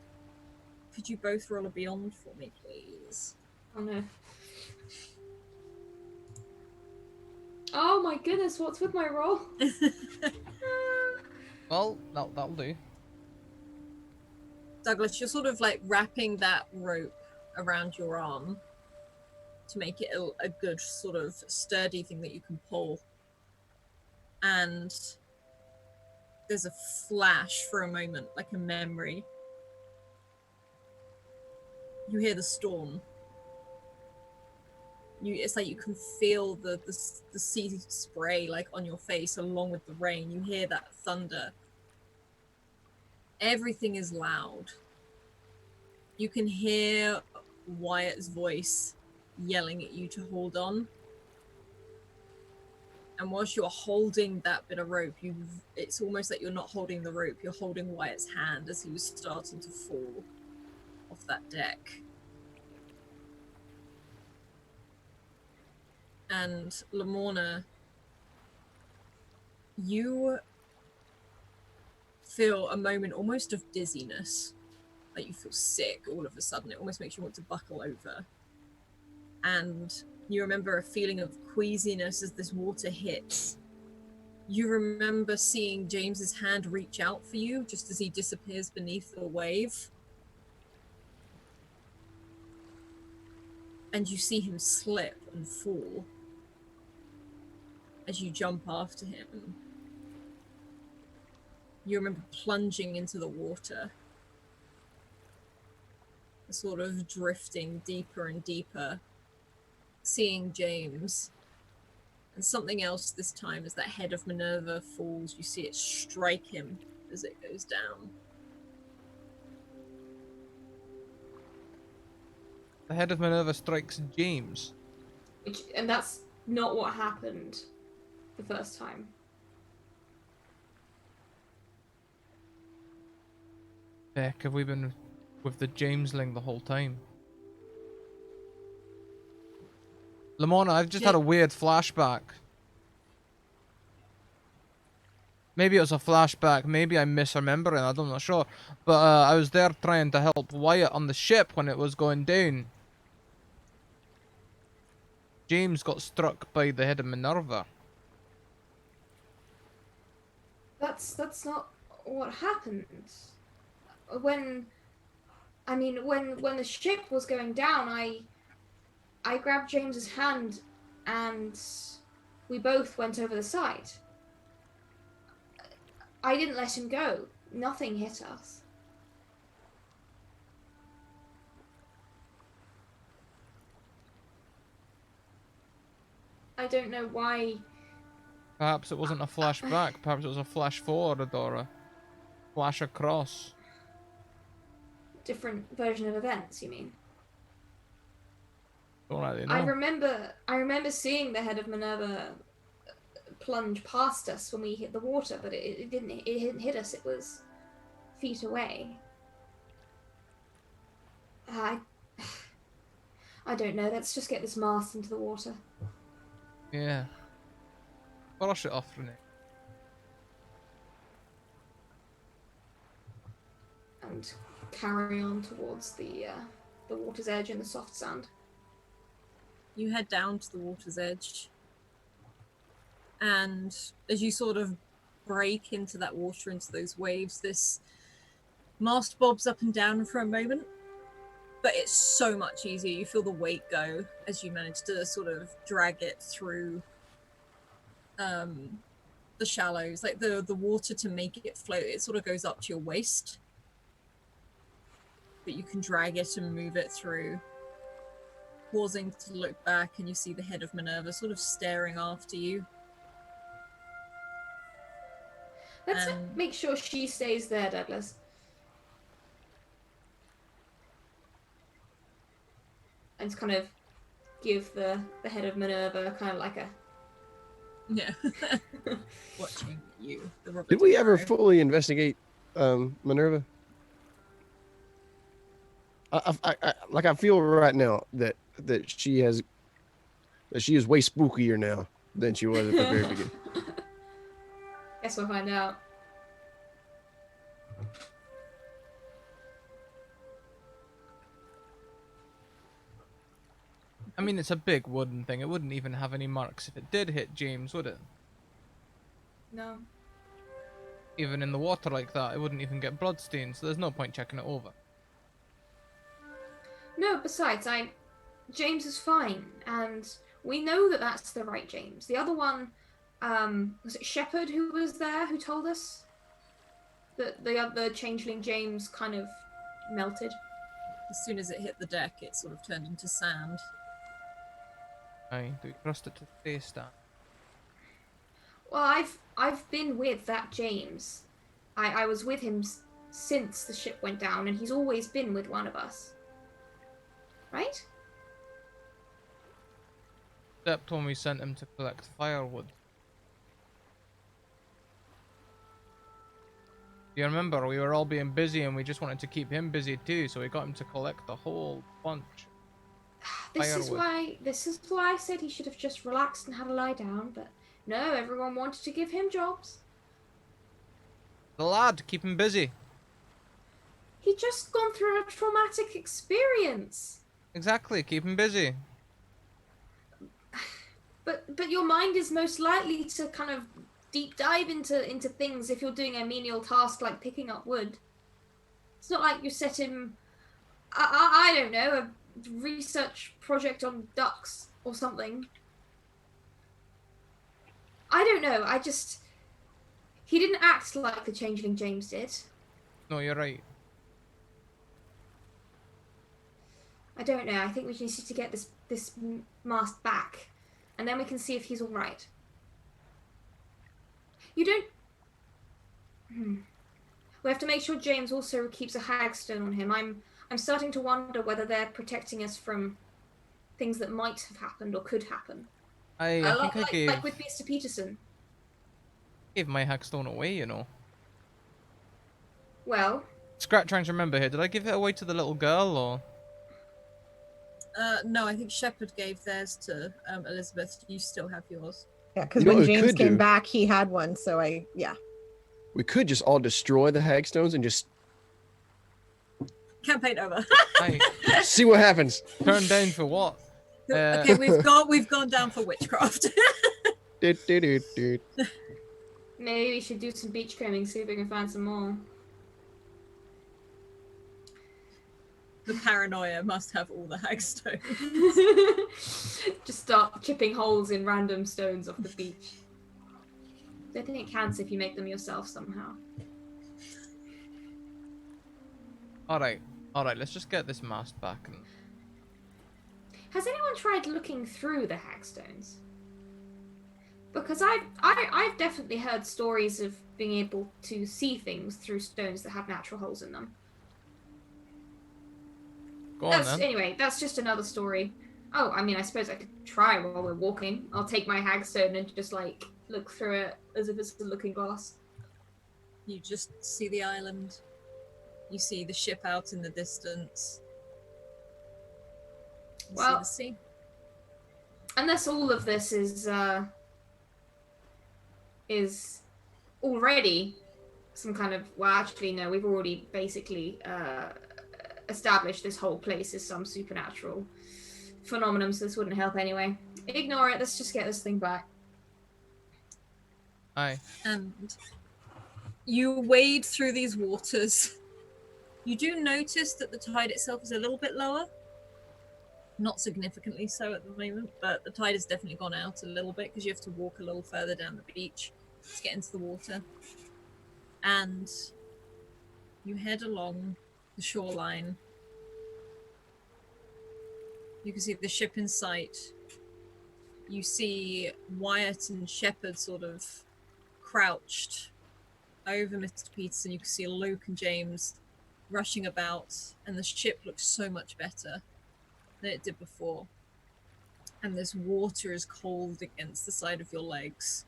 Could you both roll a beyond for me, please? Oh no. Oh my goodness, what's with my roll? Well, that'll do. Douglas, you're sort of like wrapping that rope around your arm to make it a good sort of sturdy thing that you can pull. And there's a flash for a moment, like a memory. You hear the storm. It's like you can feel the sea spray like on your face along with the rain. You hear that thunder. Everything is loud. You can hear Wyatt's voice yelling at you to hold on. And whilst you're holding that bit of rope, it's almost like you're not holding the rope, you're holding Wyatt's hand as he was starting to fall off that deck. And Lamorna, you feel a moment almost of dizziness Like you feel sick all of a sudden. It almost makes you want to buckle over. And you remember a feeling of queasiness as this water hits. You remember seeing James's hand reach out for you just as he disappears beneath the wave. And you see him slip and fall as you jump after him. You remember plunging into the water, sort of drifting deeper and deeper, seeing James. And something else this time, as that head of Minerva falls, you see it strike him as it goes down. The head of Minerva strikes James. And that's not what happened the first time. Heck, have we been with the Jamesling the whole time? Lamona, I've just had a weird flashback. Maybe it was a flashback, maybe I'm misremembering, I'm not sure. But I was there trying to help Wyatt on the ship when it was going down. James got struck by the head of Minerva. That's not what happened. When the ship was going down, I grabbed James's hand and we both went over the side. I didn't let him go. Nothing hit us. I don't know why. Perhaps it wasn't a flashback, perhaps it was a flash forward, Adora. Flash across. Different version of events, you mean? Don't really know. I remember seeing the head of Minerva plunge past us when we hit the water, but it didn't hit us. It was feet away. I don't know. Let's just get this mast into the water. Yeah. Brush it off, Renee. And carry on towards the water's edge and the soft sand. You head down to the water's edge, and as you sort of break into that water, into those waves, this mast bobs up and down for a moment, but it's so much easier. You feel the weight go as you manage to sort of drag it through the shallows. Like the water, to make it float, it sort of goes up to your waist, but you can drag it and move it through. Pausing to look back, and you see the head of Minerva sort of staring after you. Let's make sure she stays there, Douglas. And kind of give the head of Minerva kind of like a... Yeah. Watching you. Did we ever fully investigate Minerva? I feel right now that she is way spookier now than she was at the very beginning. Guess we'll find out. I mean, it's a big wooden thing. It wouldn't even have any marks if it did hit James, would it? No. Even in the water like that, it wouldn't even get bloodstains, so there's no point checking it over. No, besides, James is fine, and we know that that's the right James. The other one, was it Shepard who was there who told us that the other changeling James kind of melted? As soon as it hit the deck, it sort of turned into sand. Aye, do we trust it to stay stand? Well, I've been with that James. I was with him since the ship went down, and he's always been with one of us. Right? Except when we sent him to collect firewood. You remember, we were all being busy and we just wanted to keep him busy too, so we got him to collect the whole bunch. This is why I said he should have just relaxed and had a lie down, but no, everyone wanted to give him jobs. The lad, keep him busy. He just gone through a traumatic experience. Exactly. Keep him busy. But your mind is most likely to kind of deep dive into things if you're doing a menial task like picking up wood. It's not like you set him, I don't know, a research project on ducks or something. I don't know. He didn't act like the changeling James did. No, you're right. I don't know. I think we just need to get this mask back, and then we can see if he's all right. You don't. We have to make sure James also keeps a hagstone on him. I'm starting to wonder whether they're protecting us from things that might have happened or could happen. I think I gave Like with Mr. Peterson. my hackstone away, you know. Well, Scrat trying to remember here. Did I give it away to the little girl or? No, I think Shepard gave theirs to Elizabeth. You still have yours. Yeah, because You know when what we James could came do? back, he had one. So yeah. We could just all destroy the hagstones and just Campaign over. I see what happens. turned down for what? Okay, we've gone down for witchcraft. Do. maybe we should do some beach combing, see if we can find some more. The paranoia must have all the hagstones. Just start chipping holes in random stones off the beach. I don't think it counts if you make them yourself somehow. Alright, let's just get this mask back. And... Has anyone tried looking through the hagstones? Because I've definitely heard stories of being able to see things through stones that have natural holes in them. Go on then. Anyway, that's just another story. Oh, I mean, I suppose I could try while we're walking. I'll take my hagstone and just like look through it as if it's a looking glass. You just see the island. You see the ship out in the distance. You Well, see the sea. Unless all of this is already some kind of, well, actually no, we've already basically established this whole place is some supernatural phenomenon, so this wouldn't help anyway. Ignore it. Let's just get this thing back. Aye. And you wade through these waters. You do notice that the tide itself is a little bit lower. Not significantly so at the moment, but the tide has definitely gone out a little bit because you have to walk a little further down the beach to get into the water. And you head along the shoreline. You can see the ship in sight. You see Wyatt and Shepard sort of crouched over Mr. Peterson. You can see Luke and James rushing about, and the ship looks so much better than it did before. And this water is cold against the side of your legs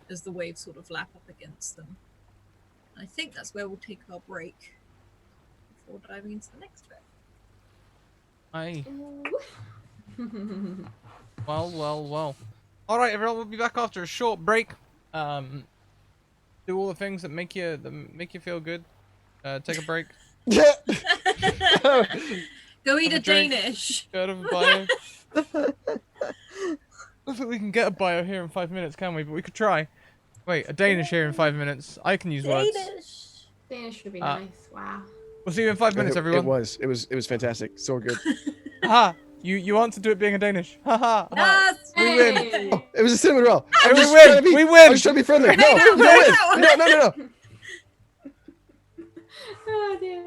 as the waves sort of lap up against them. I think that's where we'll take our break before diving into the next bit. Aye. Well. Alright, everyone, we'll be back after a short break. Do all the things that make you feel good. Take a break. Go eat Have a a drink. Danish. Go to a bio. I don't think we can get a bio here in 5 minutes, can we? But we could try. Wait, a Danish here in 5 minutes. I can use words. Danish would be nice. Wow. We'll see you in 5 minutes, everyone. It was fantastic. So good. Haha. You answered to it being a Danish. Haha. Yes! We win. Hey! Oh, it was a cinnamon roll. I And was we just trying win. to be- We I win. was trying to be friendly. No, No, you don't no. win. No. Oh dear.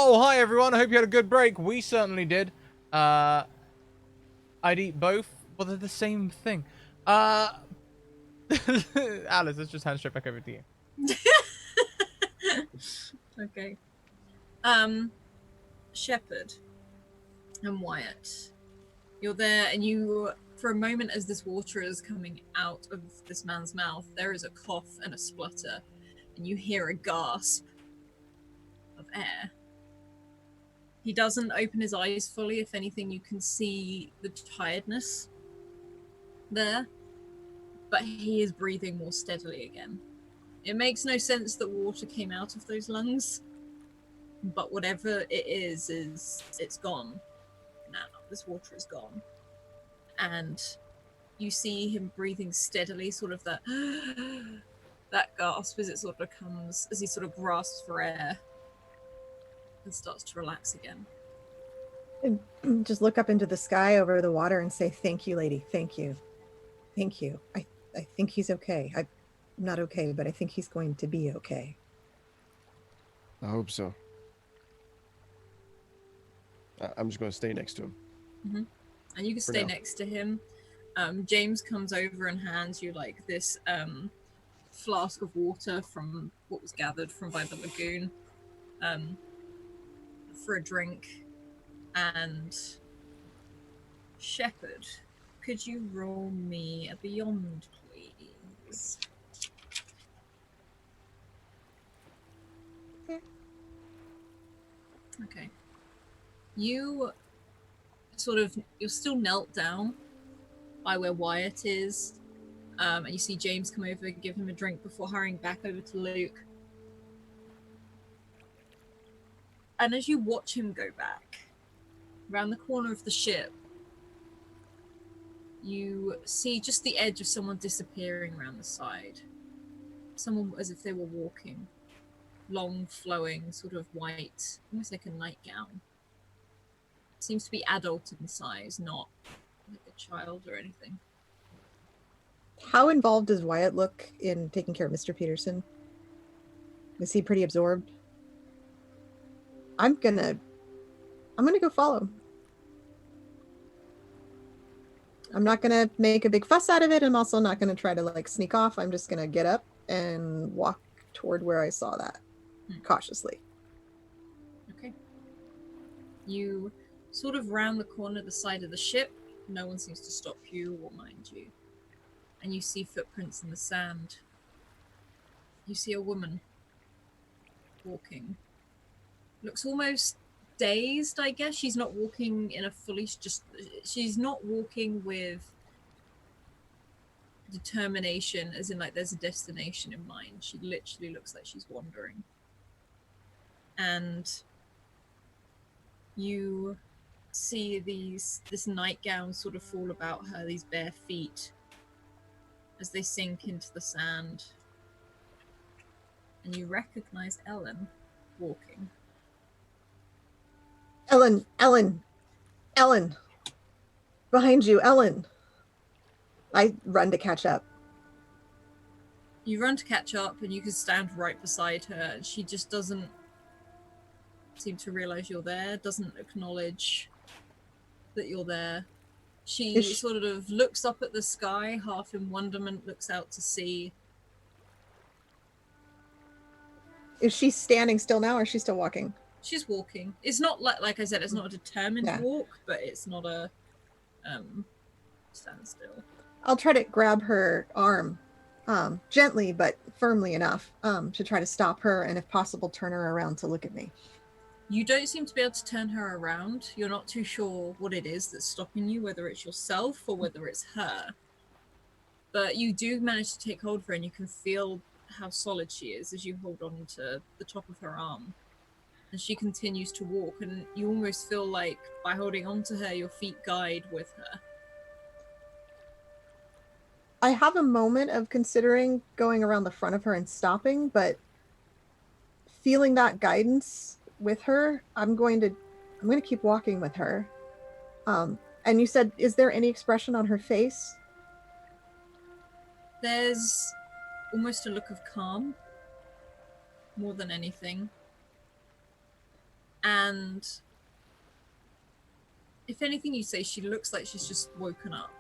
Oh, hi everyone. I hope you had a good break. We certainly did. I'd eat both. Well, they're the same thing. Alice, let's just hand straight back over to you. Okay. Shepherd and Wyatt. You're there, and you, for a moment, as this water is coming out of this man's mouth, there is a cough and a splutter, and you hear a gasp of air. He doesn't open his eyes fully. If anything, you can see the tiredness there, but he is breathing more steadily again. It makes no sense that water came out of those lungs, but whatever it is it's gone now. This water is gone. And you see him breathing steadily, sort of that that gasp as it sort of comes, as he sort of grasps for air and starts to relax again. And just look up into the sky over the water and say, "Thank you, lady. Thank you. Thank you. I think he's okay. I'm not okay, but I think he's going to be okay." I hope so. I'm just going to stay next to him. Mm-hmm. And you can For stay now. next to him. James comes over and hands you like this flask of water from what was gathered from by the lagoon for a drink. And Shepherd, could you roll me a beyond, please? Okay. You're still knelt down by where Wyatt is, and you see James come over and give him a drink before hurrying back over to Luke. And as you watch him go back around the corner of the ship, you see just the edge of someone disappearing around the side. Someone as if they were walking. Long, flowing, sort of white, almost like a nightgown. Seems to be adult in size, not like a child or anything. How involved does Wyatt look in taking care of Mr. Peterson? Is he pretty absorbed? I'm gonna go follow him. I'm not gonna make a big fuss out of it. I'm also not gonna try to like sneak off. I'm just gonna get up and walk toward where I saw that cautiously. Okay. You sort of round the corner of the side of the ship. No one seems to stop you or mind you. And you see footprints in the sand. You see a woman walking. Looks almost dazed, I guess. She's not walking in a fully... she's not walking with determination, as in like there's a destination in mind. She literally looks like she's wandering. And you see this nightgown sort of fall about her, these bare feet, as they sink into the sand. And you recognize Ellen walking. Ellen! Behind you, Ellen! I run to catch up. You run to catch up and you can stand right beside her, and she just doesn't seem to realize you're there, doesn't acknowledge that you're there. She sort of looks up at the sky, half in wonderment, looks out to sea. Is she standing still now, or is she still walking? She's walking. It's not like I said, it's not a determined walk, but it's not a standstill. I'll try to grab her arm, gently but firmly enough, to try to stop her, and if possible, turn her around to look at me. You don't seem to be able to turn her around. You're not too sure what it is that's stopping you, whether it's yourself or whether it's her. But you do manage to take hold of her, and you can feel how solid she is as you hold on to the top of her arm. And she continues to walk, and you almost feel like by holding on to her, your feet guide with her. I have a moment of considering going around the front of her and stopping, but feeling that guidance with her, I'm going to keep walking with her. And you said, is there any expression on her face? There's almost a look of calm, more than anything. And if anything you say, she looks like she's just woken up,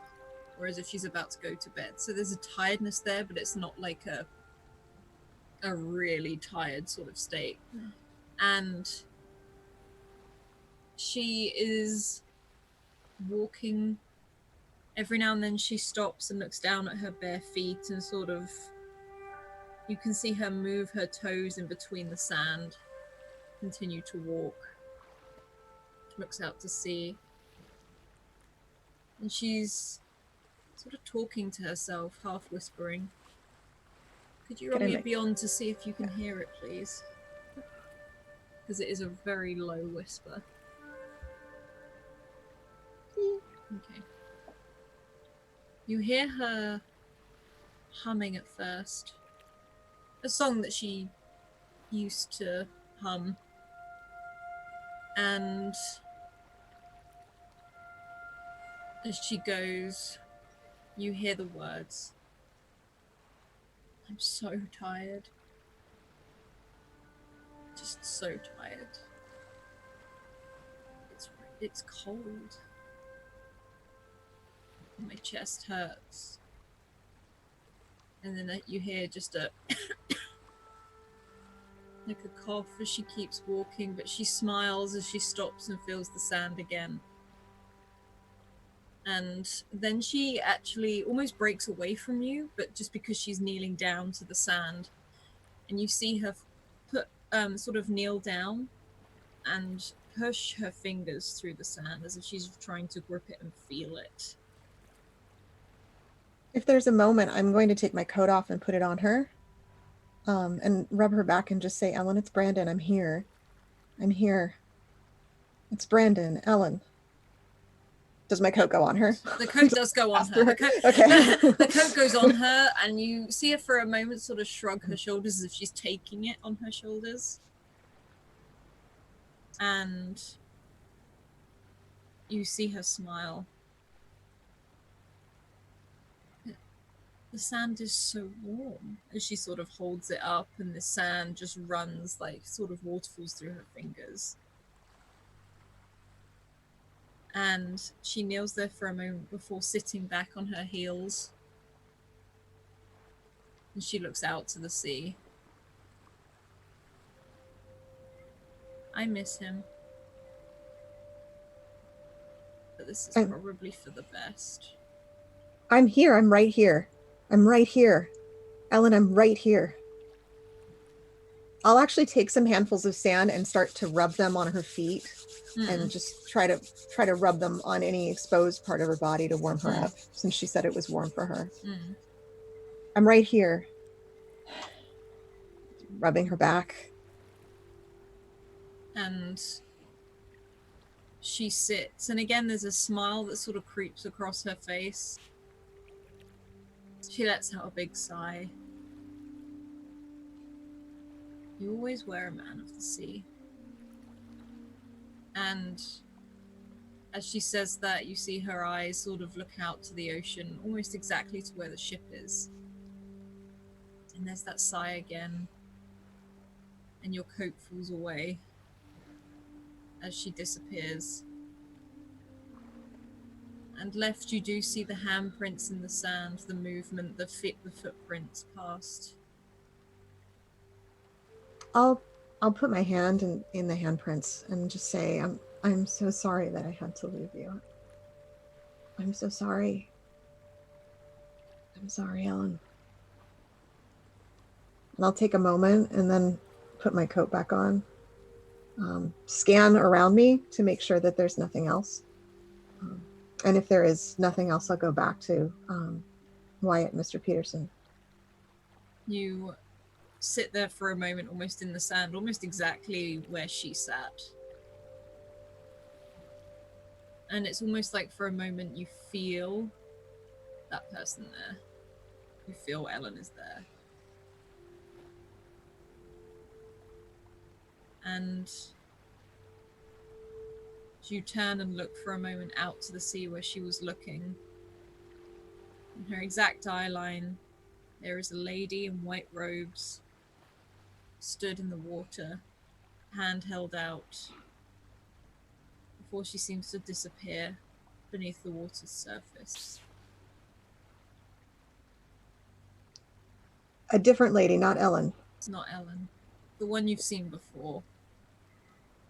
or as if she's about to go to bed. So there's a tiredness there, but it's not like a really tired sort of state. And she is walking. Every now and then she stops and looks down at her bare feet and sort of, you can see her move her toes in between the sand, continue to walk, looks out to sea. And she's sort of talking to herself, half whispering. Could you roll me a beyond to see if you can hear it, please? Because it is a very low whisper. Okay. You hear her humming at first. A song that she used to hum. And as she goes, you hear the words. I'm so tired. Just so tired. It's cold. My chest hurts. And then you hear just a like a cough as she keeps walking, but she smiles as she stops and feels the sand again. And then she actually almost breaks away from you, but just because she's kneeling down to the sand. And you see her put sort of kneel down and push her fingers through the sand as if she's trying to grip it and feel it. If there's a moment, I'm going to take my coat off and put it on her, and rub her back and just say, Ellen, it's Brandon. I'm here. I'm here. It's Brandon. Ellen. Does my coat go on her? The coat does go on her. Okay. The coat goes on her, and you see her for a moment sort of shrug her shoulders as if she's taking it on her shoulders. And you see her smile. The sand is so warm as she sort of holds it up, and the sand just runs like sort of waterfalls through her fingers. And she kneels there for a moment before sitting back on her heels. And she looks out to the sea. I miss him. But this is probably for the best. I'm here. I'm right here. I'm right here. Ellen, I'm right here. I'll actually take some handfuls of sand and start to rub them on her feet and just try to rub them on any exposed part of her body to warm her up, since she said it was warm for her. I'm right here. Rubbing her back. And she sits, and again there's a smile that sort of creeps across her face. She lets out a big sigh. You always were a man of the sea. And as she says that, you see her eyes sort of look out to the ocean, almost exactly to where the ship is. And there's that sigh again. And your coat falls away as she disappears. And left, you do see the handprints in the sand, the movement, the footprints past. I'll put my hand in the handprints and just say, I'm so sorry that I had to leave you. I'm so sorry. I'm sorry, Ellen. And I'll take a moment and then put my coat back on. Scan around me to make sure that there's nothing else. And if there is nothing else, I'll go back to Wyatt, Mr. Peterson. You sit there for a moment, almost in the sand, almost exactly where she sat. And it's almost like for a moment you feel that person there. You feel Ellen is there. And you turn and look for a moment out to the sea where she was looking. In her exact eye line, there is a lady in white robes, stood in the water, hand held out, before she seems to disappear beneath the water's surface. A different lady, not Ellen. It's not Ellen. The one you've seen before.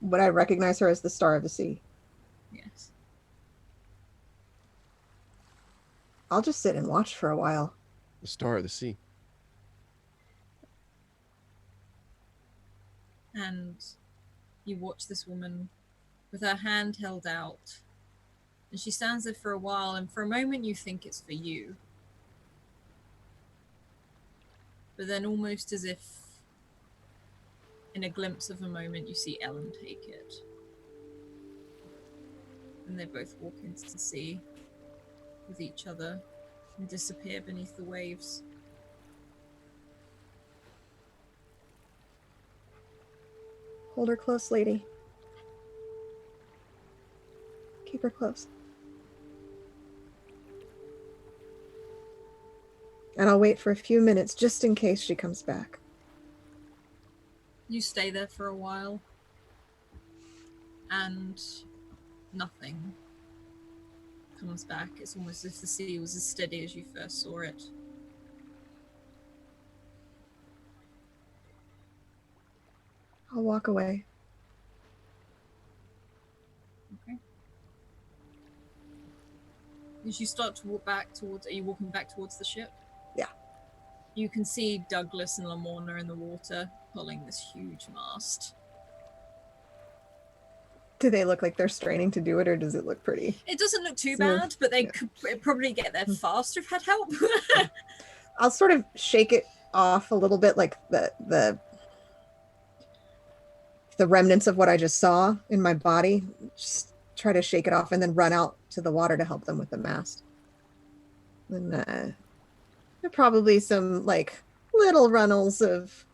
Would I recognize her as the Star of the Sea? Yes. I'll just sit and watch for a while. The Star of the Sea. And you watch this woman with her hand held out. And she stands there for a while, and for a moment you think it's for you. But then almost as if in a glimpse of a moment you see Ellen take it. And they both walk into the sea with each other and disappear beneath the waves. Hold her close, lady. Keep her close. And I'll wait for a few minutes just in case she comes back. You stay there for a while, and nothing comes back. It's almost as if the sea was as steady as you first saw it. I'll walk away. Okay. As you start to walk back towards, are you walking back towards the ship? Yeah. You can see Douglas and Lamorna in the water pulling this huge mast. Do they look like they're straining to do it, or does it look pretty? It doesn't look too Smooth. bad, but they Yeah. could probably get there faster if had help. I'll sort of shake it off a little bit, like the remnants of what I just saw in my body. Just try to shake it off and then run out to the water to help them with the mast. And there are probably some like little runnels of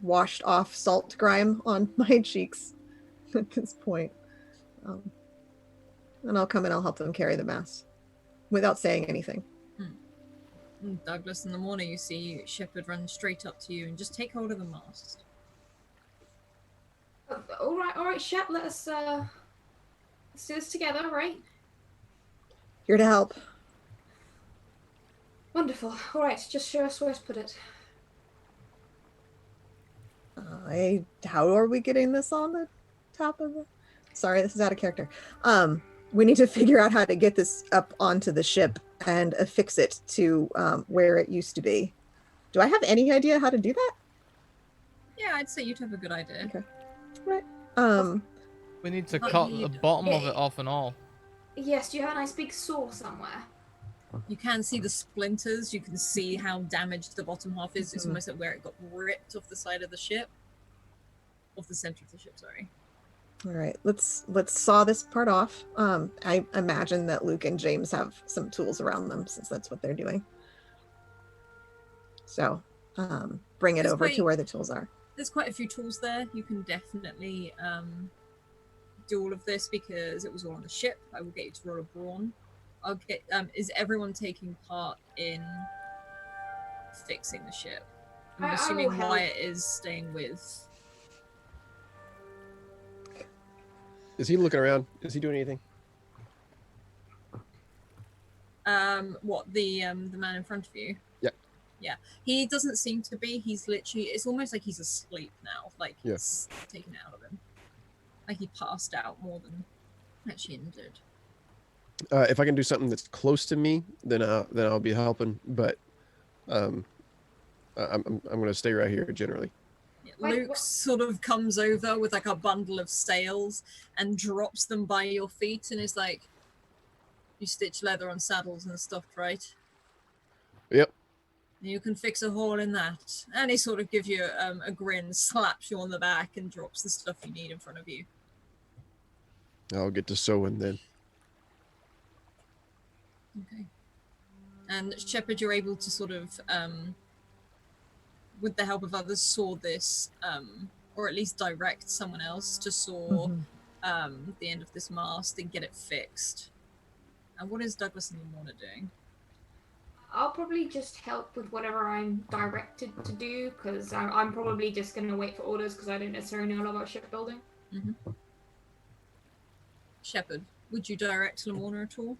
washed off salt grime on my cheeks at this point. And I'll come and I'll help them carry the mast without saying anything. Douglas, in the morning, you see Shepard run straight up to you and just take hold of the mast. All right, Shep. Let's do this together, right? Here to help. Wonderful. All right, just show us where to put it. How are we getting this on the top of the... Sorry, this is out of character. We need to figure out how to get this up onto the ship and affix it to where it used to be. Do I have any idea how to do that? Yeah, I'd say you'd have a good idea. Okay. Right. We need to Not cut need- the bottom of it off and all. Yes, do you have a nice big saw somewhere? You can see the splinters. You can see how damaged the bottom half is. It's almost like where it got ripped off the side of the ship. Off the center of the ship, sorry. All right, let's saw this part off. I imagine that Luke and James have some tools around them since that's what they're doing. So bring it It's over quite- to where the tools are. There's quite a few tools there. You can definitely do all of this because it was all on the ship. I will get you to roll a brawn. I'll get. Is everyone taking part in fixing the ship? I'm I will assuming help. Wyatt is staying with. Is he looking around? Is he doing anything? What the man in front of you? Yeah. Yeah, he doesn't seem to be. He's literally. It's almost like he's asleep now. Like Yeah. it's taken it out of him. Like he passed out more than actually injured. If I can do something that's close to me, then I'll be helping. But I'm gonna stay right here generally. Yeah, Wait, Luke what- sort of comes over with like a bundle of sails and drops them by your feet and is like, "You stitch leather on saddles and stuff, right? Yep. You can fix a hole in that." And he sort of gives you a grin, slaps you on the back, and drops the stuff you need in front of you. I'll get to sewing then. Okay. And Shepard, you're able to sort of, with the help of others, saw this, or at least direct someone else to saw the end of this mast and get it fixed. And what is Douglas and Lamorna doing? I'll probably just help with whatever I'm directed to do, because I'm probably just going to wait for orders because I don't necessarily know a lot about shipbuilding. Shepard, would you direct Lamorna at all?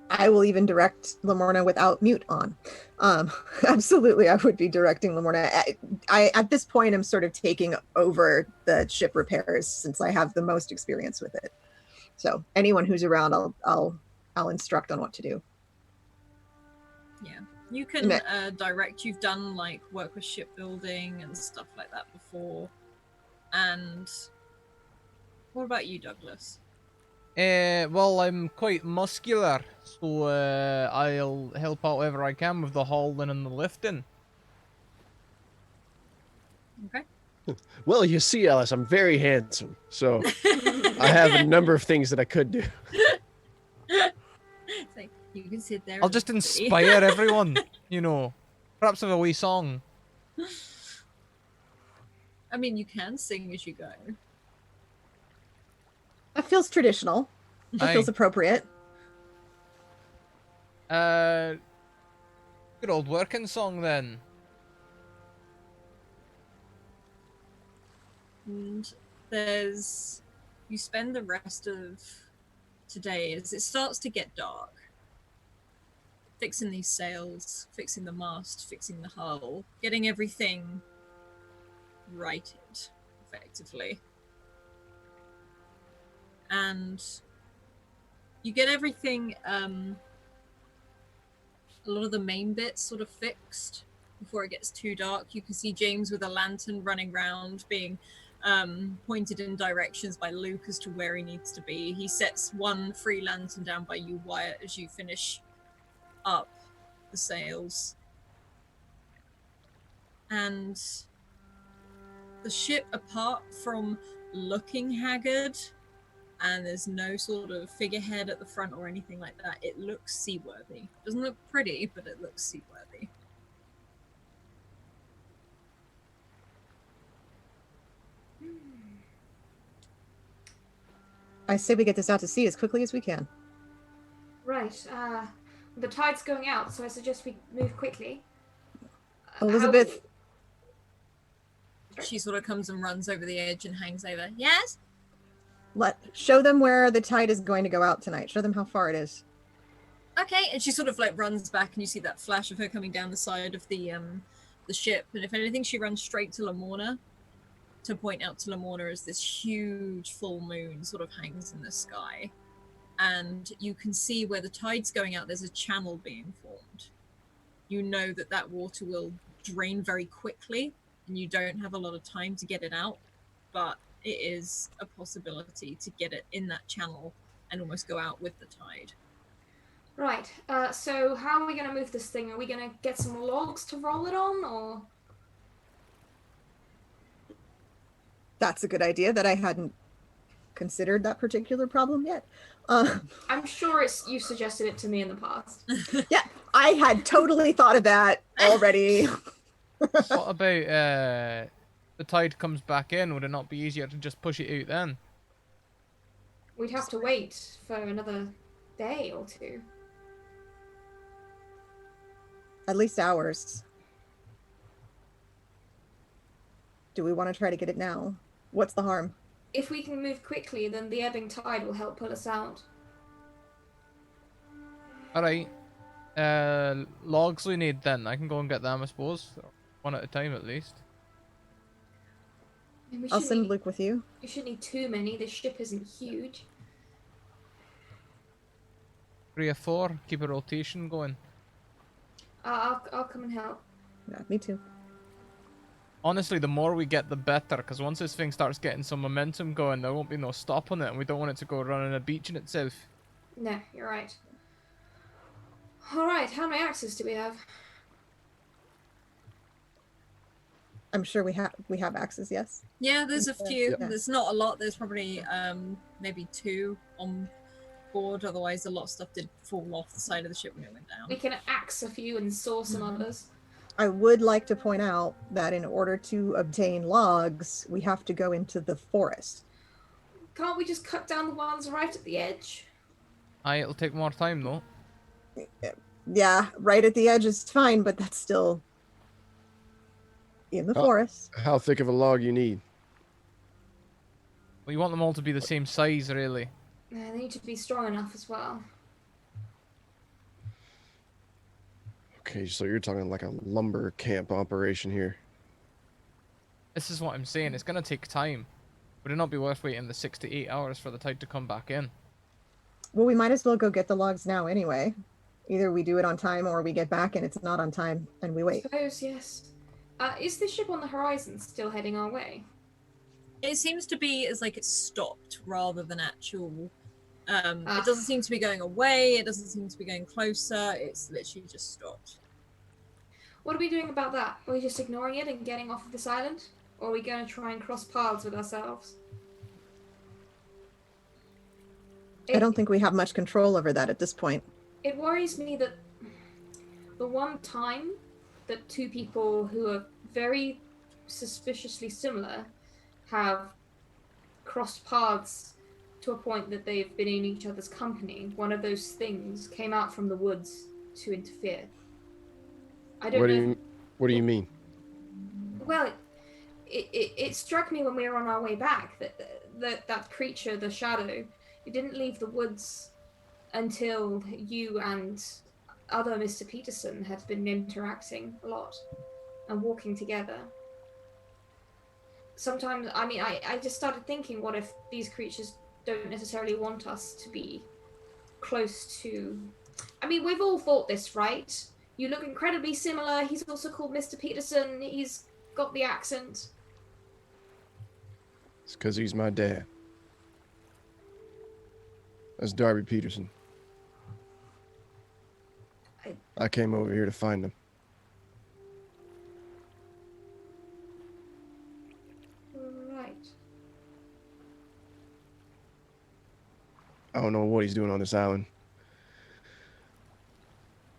I will even direct Lamorna without mute on. Absolutely, I would be directing Lamorna. I at this point am sort of taking over the ship repairs since I have the most experience with it. So anyone who's around, I'll instruct on what to do. Yeah, you can direct. You've done like work with shipbuilding and stuff like that before. And what about you, Douglas? Well, I'm quite muscular, so I'll help out wherever I can with the hauling and the lifting. Okay. Well, you see, Alice, I'm very handsome, so I have a number of things that I could do. It's like, you can sit there. I'll and just look pretty. inspire everyone, you know. Perhaps with a wee song. I mean, you can sing as you go. That feels traditional. That feels appropriate. Good old working song then. And you spend the rest of today as it starts to get dark, fixing these sails, fixing the mast, fixing the hull, getting everything righted, effectively. And you get everything, a lot of the main bits sort of fixed before it gets too dark. You can see James with a lantern running around, being pointed in directions by Luke as to where he needs to be. He sets one free lantern down by you, Wyatt, as you finish up the sails. And the ship, apart from looking haggard, and there's no sort of figurehead at the front or anything like that, it looks seaworthy. Doesn't look pretty, but it looks seaworthy. I say we get this out to sea as quickly as we can. Right. The tide's going out, so I suggest we move quickly. Elizabeth, She sort of comes and runs over the edge and hangs over. Yes? show them where the tide is going to go out tonight. Show them how far it is. Okay. And she sort of like runs back, and you see that flash of her coming down the side of the ship. And if anything, she runs straight to Lamorna to point out to Lamorna as this huge full moon sort of hangs in the sky. And you can see where the tide's going out, there's a channel being formed. You know that that water will drain very quickly, and you don't have a lot of time to get it out, but it is a possibility to get it in that channel and almost go out with the tide. Right. So how are we going to move this thing? Are we going to get some logs to roll it on, or? That's a good idea that I hadn't considered that particular problem yet. I'm sure you suggested it to me in the past. Yeah, I had totally thought of that already. What about the tide comes back in? Would it not be easier to just push it out then? We'd have to wait for another day or two. At least hours. Do we want to try to get it now? What's the harm? If we can move quickly, then the ebbing tide will help pull us out. Alright. Logs we need then. I can go and get them, I suppose. One at a time at least. And we I'll shouldn't send need- Luke with you. We shouldn't need too many. This ship isn't huge. 3 or 4. Keep a rotation going. I'll come and help. Yeah, me too. Honestly, the more we get, the better. Because once this thing starts getting some momentum going, there won't be no stopping it. And we don't want it to go running a beach in itself. No, you're right. All right, how many axes do we have? I'm sure we have axes, yes. Yeah, there's a few. Yeah. There's not a lot. There's probably maybe 2 on board. Otherwise, a lot of stuff did fall off the side of the ship when it went down. We can axe a few and saw some others. I would like to point out that in order to obtain logs, we have to go into the forest. Can't we just cut down the ones right at the edge? Aye, it'll take more time though. Yeah, right at the edge is fine, but that's still in the forest. How thick of a log you need? Well, you want them all to be the same size, really. Yeah, they need to be strong enough as well. Okay, so you're talking like a lumber camp operation here. This is what I'm saying. It's going to take time. Would it not be worth waiting the 6 to 8 hours for the tide to come back in? Well, we might as well go get the logs now anyway. Either we do it on time or we get back and it's not on time and we I wait. suppose, yes. Is the ship on the horizon still heading our way? It seems to be as like it's stopped rather than actual. It Ah. doesn't seem to be going away. It doesn't seem to be going closer. It's literally just stopped. What are we doing about that? Are we just ignoring it and getting off of this island? Or are we going to try and cross paths with ourselves? I don't think we have much control over that at this point. It worries me that the one time that two people who are very suspiciously similar have crossed paths to a point that they've been in each other's company, one of those things came out from the woods to interfere. I don't know. What do you mean? Well, it struck me when we were on our way back that creature, the shadow, it didn't leave the woods until you and other Mr. Peterson had been interacting a lot and walking together. Sometimes, I mean, I just started thinking, what if these creatures don't necessarily want us to be close to... I mean, we've all thought this, right? You look incredibly similar. He's also called Mr. Peterson. He's got the accent. It's because he's my dad. That's Darby Peterson. I came over here to find him. Right. I don't know what he's doing on this island.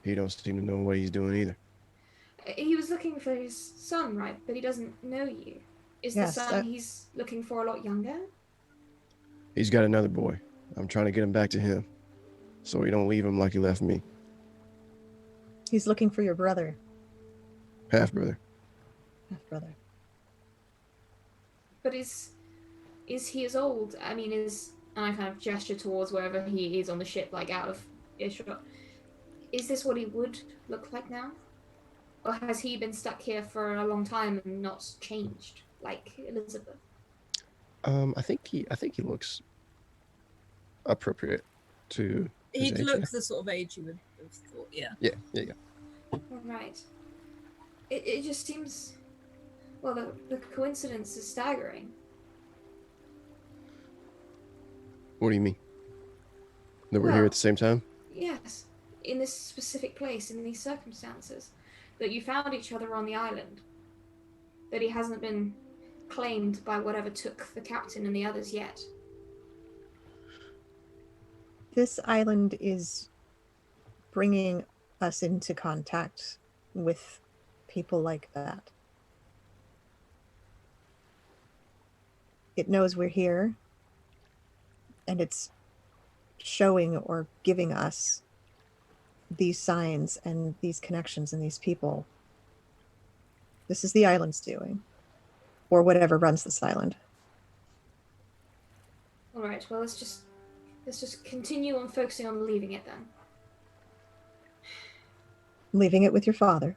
He don't seem to know what he's doing either. He was looking for his son, right? But he doesn't know you. Is Yes, the son he's looking for a lot younger? He's got another boy. I'm trying to get him back to him, so he don't leave him like he left me. He's looking for your brother. Half brother. Half-brother. But is he as old? I mean, and I kind of gesture towards wherever he is on the ship, like out of earshot. Is this what he would look like now? Or has he been stuck here for a long time and not changed, like Elizabeth? I think he looks appropriate to his He'd age, look yeah. the sort of age you would have thought, yeah. Yeah. All right. It just seems... Well, the coincidence is staggering. What do you mean? That we're here at the same time? Yes, in this specific place, in these circumstances, that you found each other on the island, that he hasn't been claimed by whatever took the captain and the others yet. This island is bringing us into contact with people like that. It knows we're here, and it's showing or giving us these signs and these connections and these people. This is the island's doing, or whatever runs this island. All right. Well, let's just continue on focusing on leaving it then. Leaving it with your father.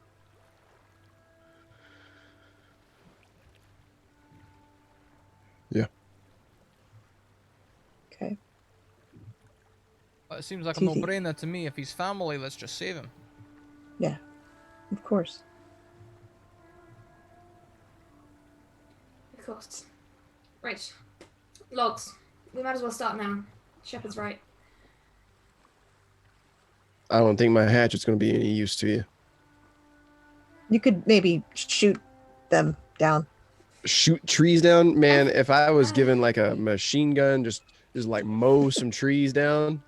Yeah. Okay. Well, it seems like a Do you think- no-brainer to me. If he's family, let's just save him. Yeah, of course. Of course. Right. Logs. We might as well start now. Shepard's right. I don't think my hatchet's going to be any use to you. You could maybe shoot them down. Shoot trees down? Man, if I was given like a machine gun, just like mow some trees down.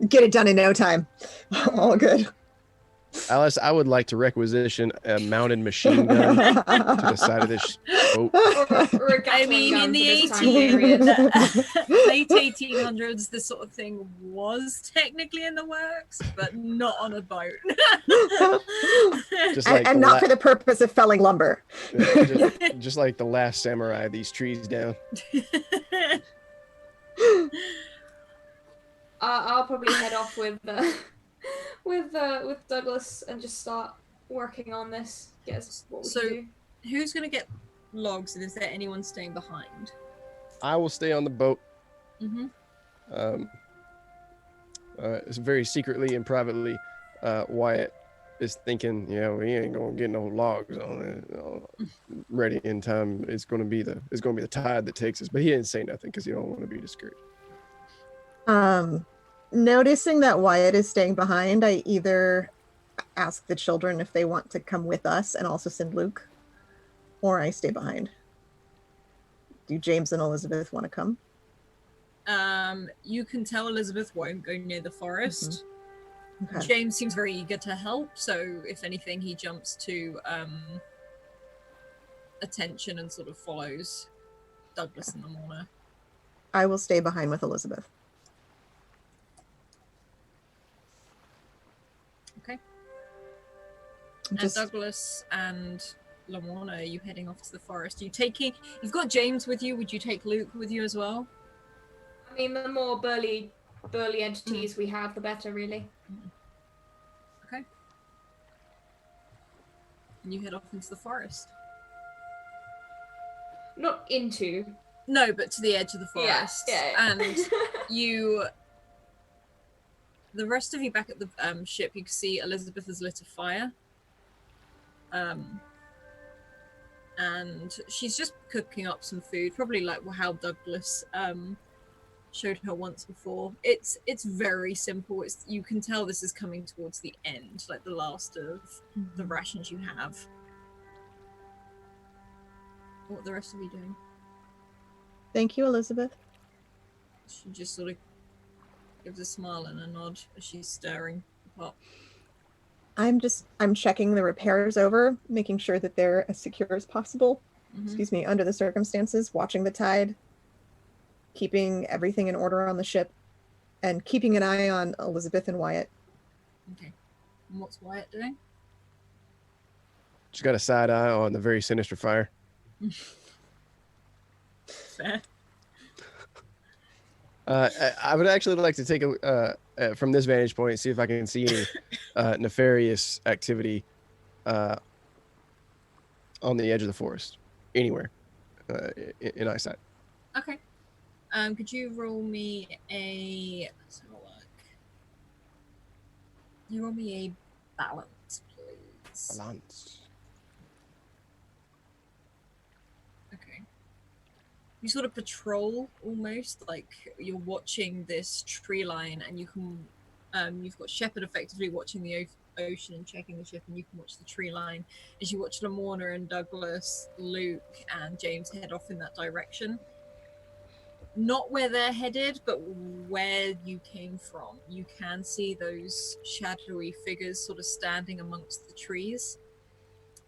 Get it done in no time. All good. Alice, I would like to requisition a mounted machine gun to the side of this boat. Or a I Gatling mean, gun in for the this tiny period. late 1800s, this sort of thing was technically in the works, but not on a boat. Just like and the not for the purpose of felling lumber. just like the last samurai, these trees down. I'll probably head off with with Douglas and just start working on this. Guess what we So- can do. Who's going to get logs, and is there anyone staying behind? I will stay on the boat. Mm-hmm. It's very secretly and privately. Wyatt is thinking, we ain't gonna get no logs on it ready in time. It's gonna be the tide that takes us. But he didn't say nothing because he don't want to be discouraged. Noticing that Wyatt is staying behind, I either ask the children if they want to come with us and also send Luke, or I stay behind. Do James and Elizabeth want to come? You can tell Elizabeth won't go near the forest. Okay. James seems very eager to help, so if anything, he jumps to attention and sort of follows Douglas and Lamorna. I will stay behind with Elizabeth. Okay. Just, And Douglas and Lamorna, are you heading off to the forest? You've got James with you. Would you take Luke with you as well? I mean, the more burly entities we have, the better, really. Okay. And you head off into the forest. Not into. No, but to the edge of the Yeah, forest. yeah. And the rest of you back at the ship, you can see Elizabeth has lit a fire. And she's just cooking up some food, probably like how Douglas showed her once before. It's very simple. You can tell this is coming towards the end, like the last of the rations you have. What are the rest of you doing? thank you, Elizabeth. She just sort of gives a smile and a nod as she's stirring the pot. I'm checking the repairs over, making sure that they're as secure as possible. Mhm. Excuse me, under the circumstances, watching the tide, keeping everything in order on the ship, and keeping an eye on Elizabeth and Wyatt. Okay. And what's Wyatt doing? Just got a side eye on the very sinister fire. Fair. I would actually like to take from this vantage point, see if I can see any nefarious activity on the edge of the forest, anywhere in eyesight. Okay. Could you roll me a... Let's have a look. You roll me a balance, please. Balance. Okay. You sort of patrol almost, like you're watching this tree line, and you can, you've got Shepard effectively watching the ocean and checking the ship, and you can watch the tree line as you watch Lamorna and Douglas, Luke, and James head off in that direction. Not where they're headed, but where you came from. You can see those shadowy figures sort of standing amongst the trees.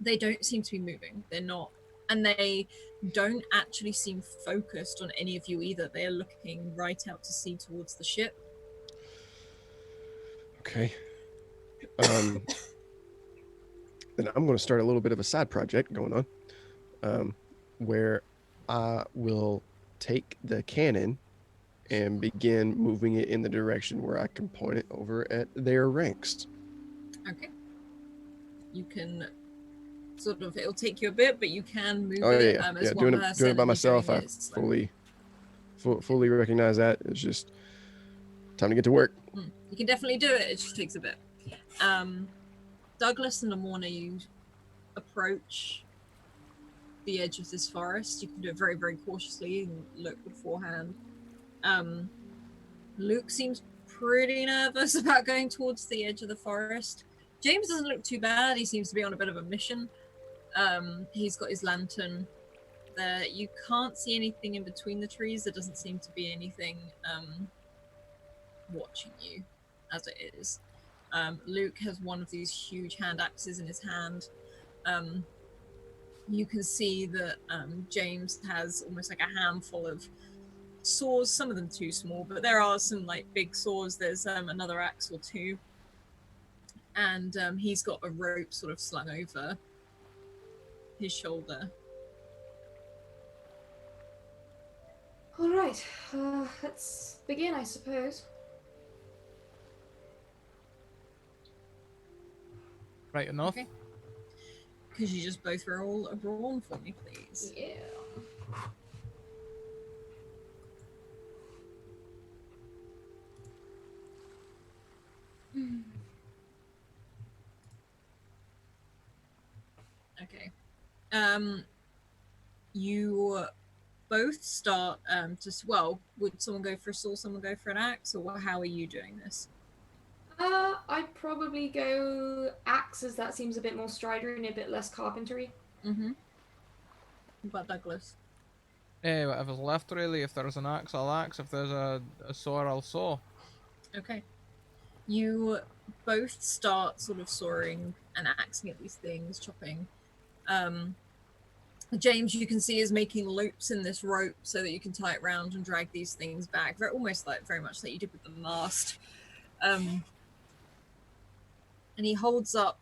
They don't seem to be moving. They're not. And they don't actually seem focused on any of you either. They are looking right out to sea towards the ship. Okay. Then I'm going to start a little bit of a side project going on, where I will take the cannon and begin moving it in the direction where I can point it over at their ranks. Okay. You can sort of, it'll take you a bit, but you can move Oh it yeah, as doing one person. it by and you're myself. doing I this, so- fully recognize that. It's just time to get to work. You can definitely do it. It just takes a bit. Douglas and Lamorna, you approach the edge of this forest. You can do it very, very cautiously and look beforehand. Luke seems pretty nervous about going towards the edge of the forest. James doesn't look too bad. He seems to be on a bit of a mission. He's got his lantern there. You can't see anything in between the trees. There doesn't seem to be anything watching you as it is. Luke has one of these huge hand axes in his hand. You can see that James has almost like a handful of saws, some of them too small, but there are some like big saws. There's another axe or two. And he's got a rope sort of slung over his shoulder. All right, let's begin, I suppose. Right enough. Okay. Could you just both roll a brawn for me, please? Yeah. Okay. You both start would someone go for a saw, someone go for an axe, or how are you doing this? I'd probably go axe, as that seems a bit more stridery and a bit less carpentry. Mm-hmm. What about Douglas? Whatever's left, really. If there's an axe, I'll axe. If there's a saw, I'll saw. Okay. You both start sort of sawing and axing at these things, chopping. James, you can see, is making loops in this rope so that you can tie it round and drag these things back. They're almost very much like you did with the mast. And he holds up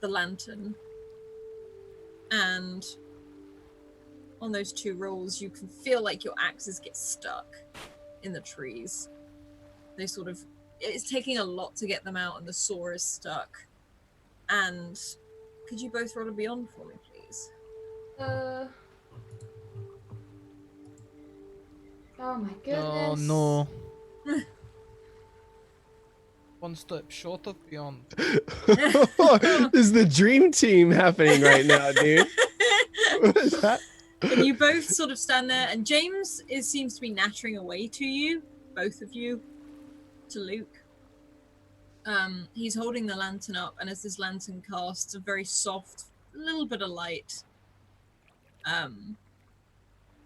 the lantern, and on those two rolls, you can feel like your axes get stuck in the trees. They sort of, it's taking a lot to get them out, and the saw is stuck. And could you both roll a beyond for me, please? Oh my goodness. Oh no. One step short of beyond. This is the dream team happening right now, dude. What is that? And you both sort of stand there, and James seems to be nattering away to you, both of you, to Luke. He's holding the lantern up, and as this lantern casts a very soft, little bit of light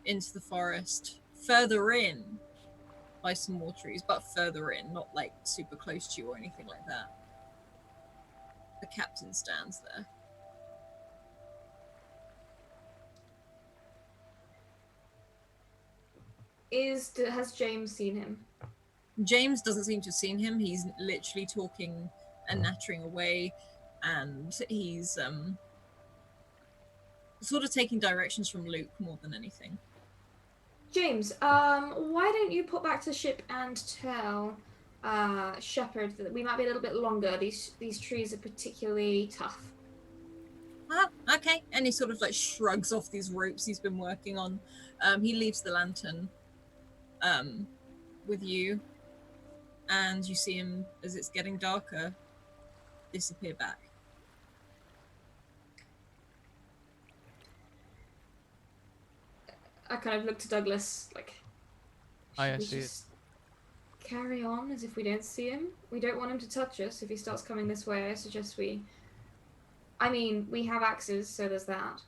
into the forest, further in by some more trees, but further in, not like super close to you or anything like that. The captain stands there. Has James seen him? James doesn't seem to have seen him. He's literally talking and nattering away, and he's sort of taking directions from Luke more than anything. James, why don't you put back to the ship and tell Shepard that we might be a little bit longer. These trees are particularly tough. Oh, okay. And he sort of like shrugs off these ropes he's been working on. He leaves the lantern with you, and you see him, as it's getting darker, disappear back. I kind of look to Douglas like, I we see it. just carry on as if we don't see him? We don't want him to touch us. If he starts coming this way, I suggest we have axes, so there's that.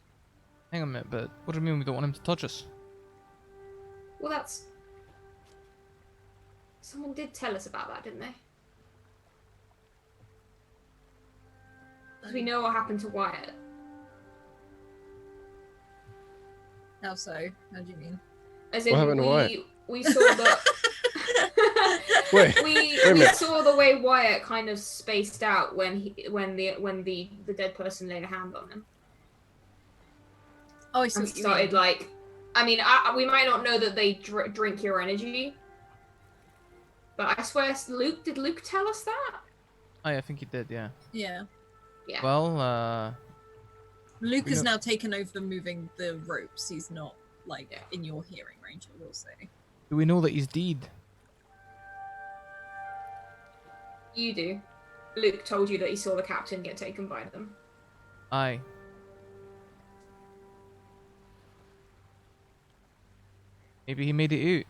Hang on a minute, but what do you mean we don't want him to touch us? Well, that's... Someone did tell us about that, didn't they? Because we know what happened to Wyatt. How so? How do you mean? As What in, happened to Wyatt? we saw the... Wait, we a minute. saw the way Wyatt kind of spaced out when the dead person laid a hand on him. Oh, I see And what you started mean. like... I mean, we might not know that they drink your energy. But I swear, did Luke tell us that? Oh, yeah, I think he did, yeah. Yeah. Yeah. Well, Luke We has know- now taken over moving the ropes. He's not, like, in your hearing range, I will say. do we know that he's dead? You do. Luke told you that he saw the captain get taken by them. Aye. Maybe he made it out.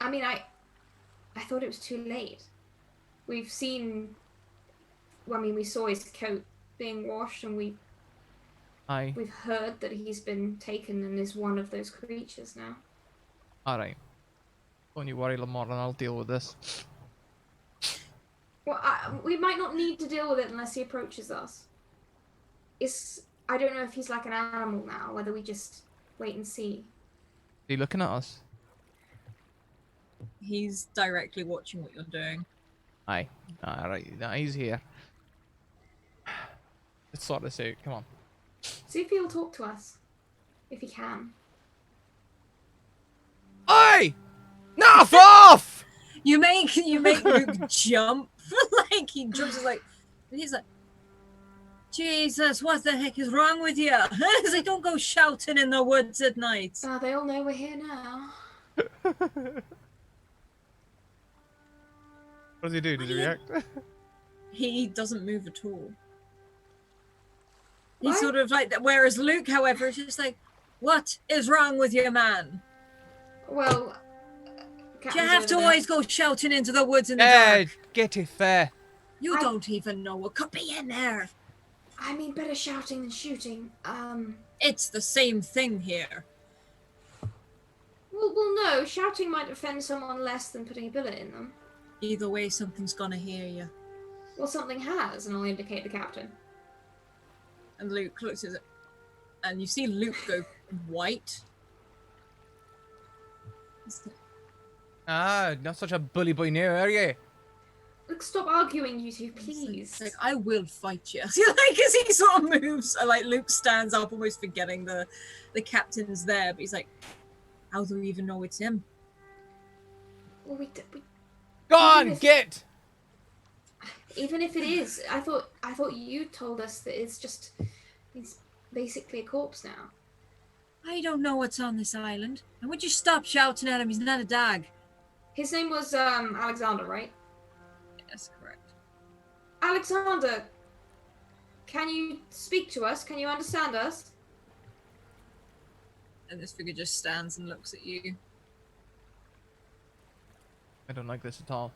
I mean, I thought it was too late. We've seen... I mean, we saw his coat being washed, and we've Aye. heard that he's been taken and is one of those creatures now. Alright. Don't you worry, Lamar, and I'll deal with this. Well, we might not need to deal with it unless he approaches us. I don't know if he's like an animal now, whether we just wait and see. Are you looking at us? He's directly watching what you're doing. Aye. Alright, nah, he's here. Let's sort this out. Come on. See if he'll talk to us. If he can. Oi! Knock off! You make Luke jump. Like he jumps, he's like, Jesus, what the heck is wrong with you? He's like, don't go shouting in the woods at night. They all know we're here now. What does he do? Does he react? He doesn't move at all. What? He's sort of like that. Whereas Luke, however, is just like, what is wrong with you, man? Well, Do you have to always go shouting into the woods in the dark? Get it fair. You don't even know what could be in there. I mean, better shouting than shooting. It's the same thing here. Well, no. Shouting might offend someone less than putting a bullet in them. Either way, something's gonna hear you. Well, something has, and I'll indicate the captain. And Luke looks at it, and you see Luke go white. Not such a bully boy now, are you? Look, stop arguing, you two, please. Like, I will fight you. Like, as he sort of moves, like Luke stands up, almost forgetting the captain's there. But he's like, "How do we even know it's him?" Well, we Go on, get! even if it is, I thought you told us that he's basically a corpse now. I don't know what's on this island. And would you stop shouting at him? He's not a dog. His name was Alexander, right? Yes, correct. Alexander, can you speak to us? Can you understand us? And this figure just stands and looks at you. I don't like this at all.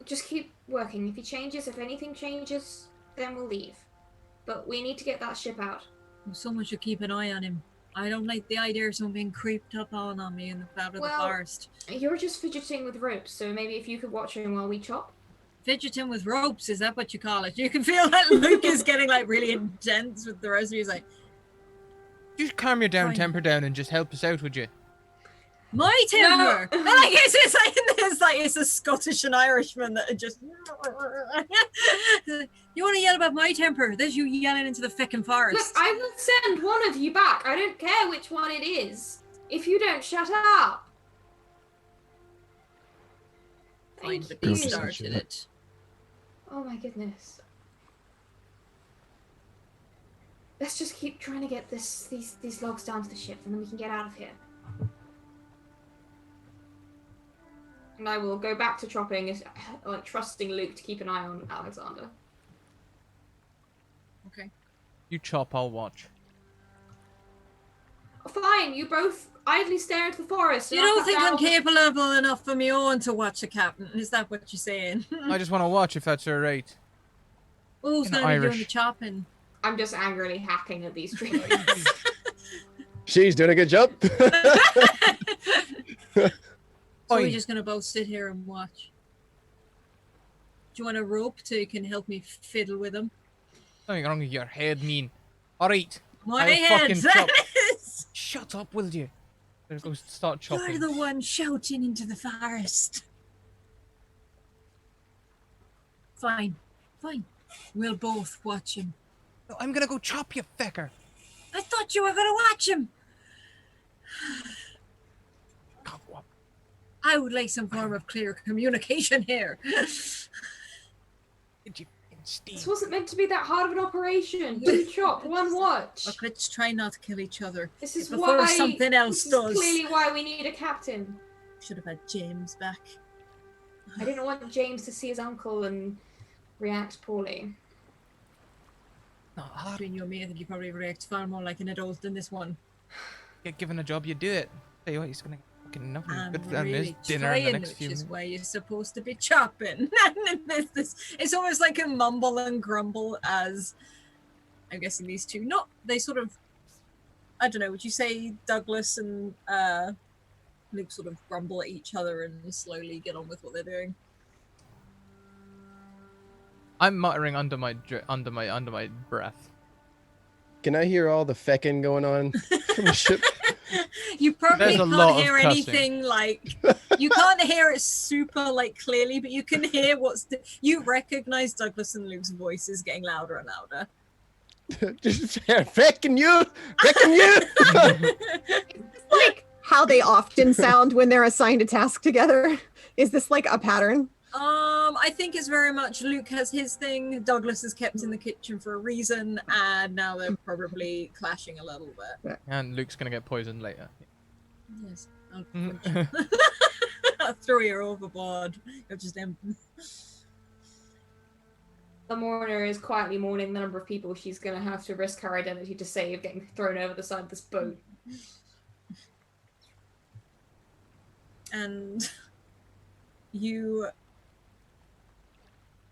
Just keep working. If he changes, if anything changes, then we'll leave. But we need to get that ship out. Someone should keep an eye on him. I don't like the idea of someone being creeped up on me in the out of the forest. You're just fidgeting with ropes, so maybe if you could watch him while we chop. Fidgeting with ropes, is that what you call it? You can feel that Luke is getting like really intense with the rest of you. He's like, Just calm your Fine. temper down and just help us out, would you? my temper. No. And I guess it's a Scottish and Irishman that are just. You want to yell about my temper? There's you yelling into the feckin' Look, forest. I will send one of you back. I don't care which one it is. If you don't shut up. Fine, Thank but he you. started it. Oh my goodness. Let's just keep trying to get these logs down to the ship, and then we can get out of here. And I will go back to chopping, like trusting Luke to keep an eye on Alexander. Okay. You chop, I'll watch. Fine, you both idly stare into the forest. You and I'll don't cut think I'm down- capable enough for me own to watch a captain? Is that what you're saying? I just want to watch if that's alright. Who's In going to be doing Irish. the chopping? I'm just angrily hacking at these trees. She's doing a good job. So we're Oi. just going to both sit here and watch. Do you want a rope so you can help me fiddle with them? Something wrong with your head, mean. Alright. My I'll head, fucking that chop. is! Shut up, will you? There goes start chopping. You're the one shouting into the forest. Fine, fine. We'll both watch him. No, I'm gonna go chop you, fecker. I thought you were going to watch him. God, what? I would like some form of clear communication here. Did you fucking steam? This wasn't meant to be that hard of an operation. Two chop, one watch. Look, let's try not to kill each other. This is before why something else this is does. clearly why we need a captain. Should have had James back. I didn't want James to see his uncle and react poorly. Not hard. Between you and me, I think you probably react far more like an adult than this one. Get given a job, you do it. Tell you what, he's gonna get fucking nothing I'm good for his really dinner in the trying, next few which is minutes. why you're supposed to be chopping. It's almost like a mumble and grumble as I'm guessing these two. Not they sort of. I don't know. Would you say Douglas and Luke sort of grumble at each other and slowly get on with what they're doing. I'm muttering under my breath. Can I hear all the fecking going on from the ship? You probably There's a can't lot of hear cussing. anything like you can't hear it super like clearly, but you can hear you recognize Douglas and Luke's voices getting louder and louder. Just fecking you, fecking you. It's like how they often sound when they're assigned a task together. Is this like a pattern? I think it's very much Luke has his thing, Douglas is kept in the kitchen for a reason, and now they're probably clashing a little bit. And Luke's gonna get poisoned later. Yes. I'll throw you overboard. You're just empty. The mourner is quietly mourning the number of people she's going to have to risk her identity to save getting thrown over the side of this boat. And you...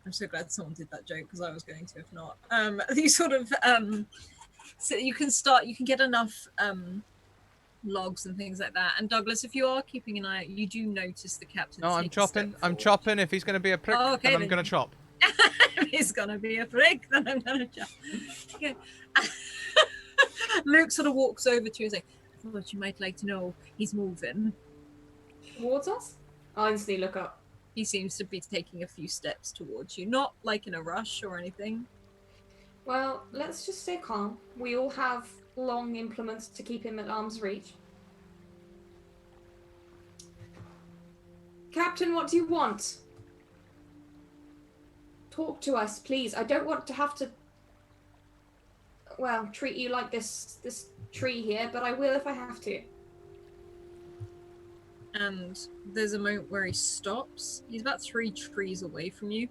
I'm so glad someone did that joke, because I was going to if not. You sort of... so you can get enough logs and things like that. And Douglas, if you are keeping an eye out, you do notice the captain. No, I'm chopping. If he's gonna be a prick, okay, then I'm gonna chop. If he's gonna be a prick, then I'm gonna chop. Okay. Luke sort of walks over to you and says, I thought you might like to know he's moving. Towards us? I'll instantly look up. He seems to be taking a few steps towards you, not like in a rush or anything. Well, let's just stay calm. We all have long implements to keep him at arm's reach. Captain, what do you want? Talk to us, please. I don't want to have to, well, treat you like this tree here, but I will if I have to. And there's a moment where he stops. He's about 3 trees away from you.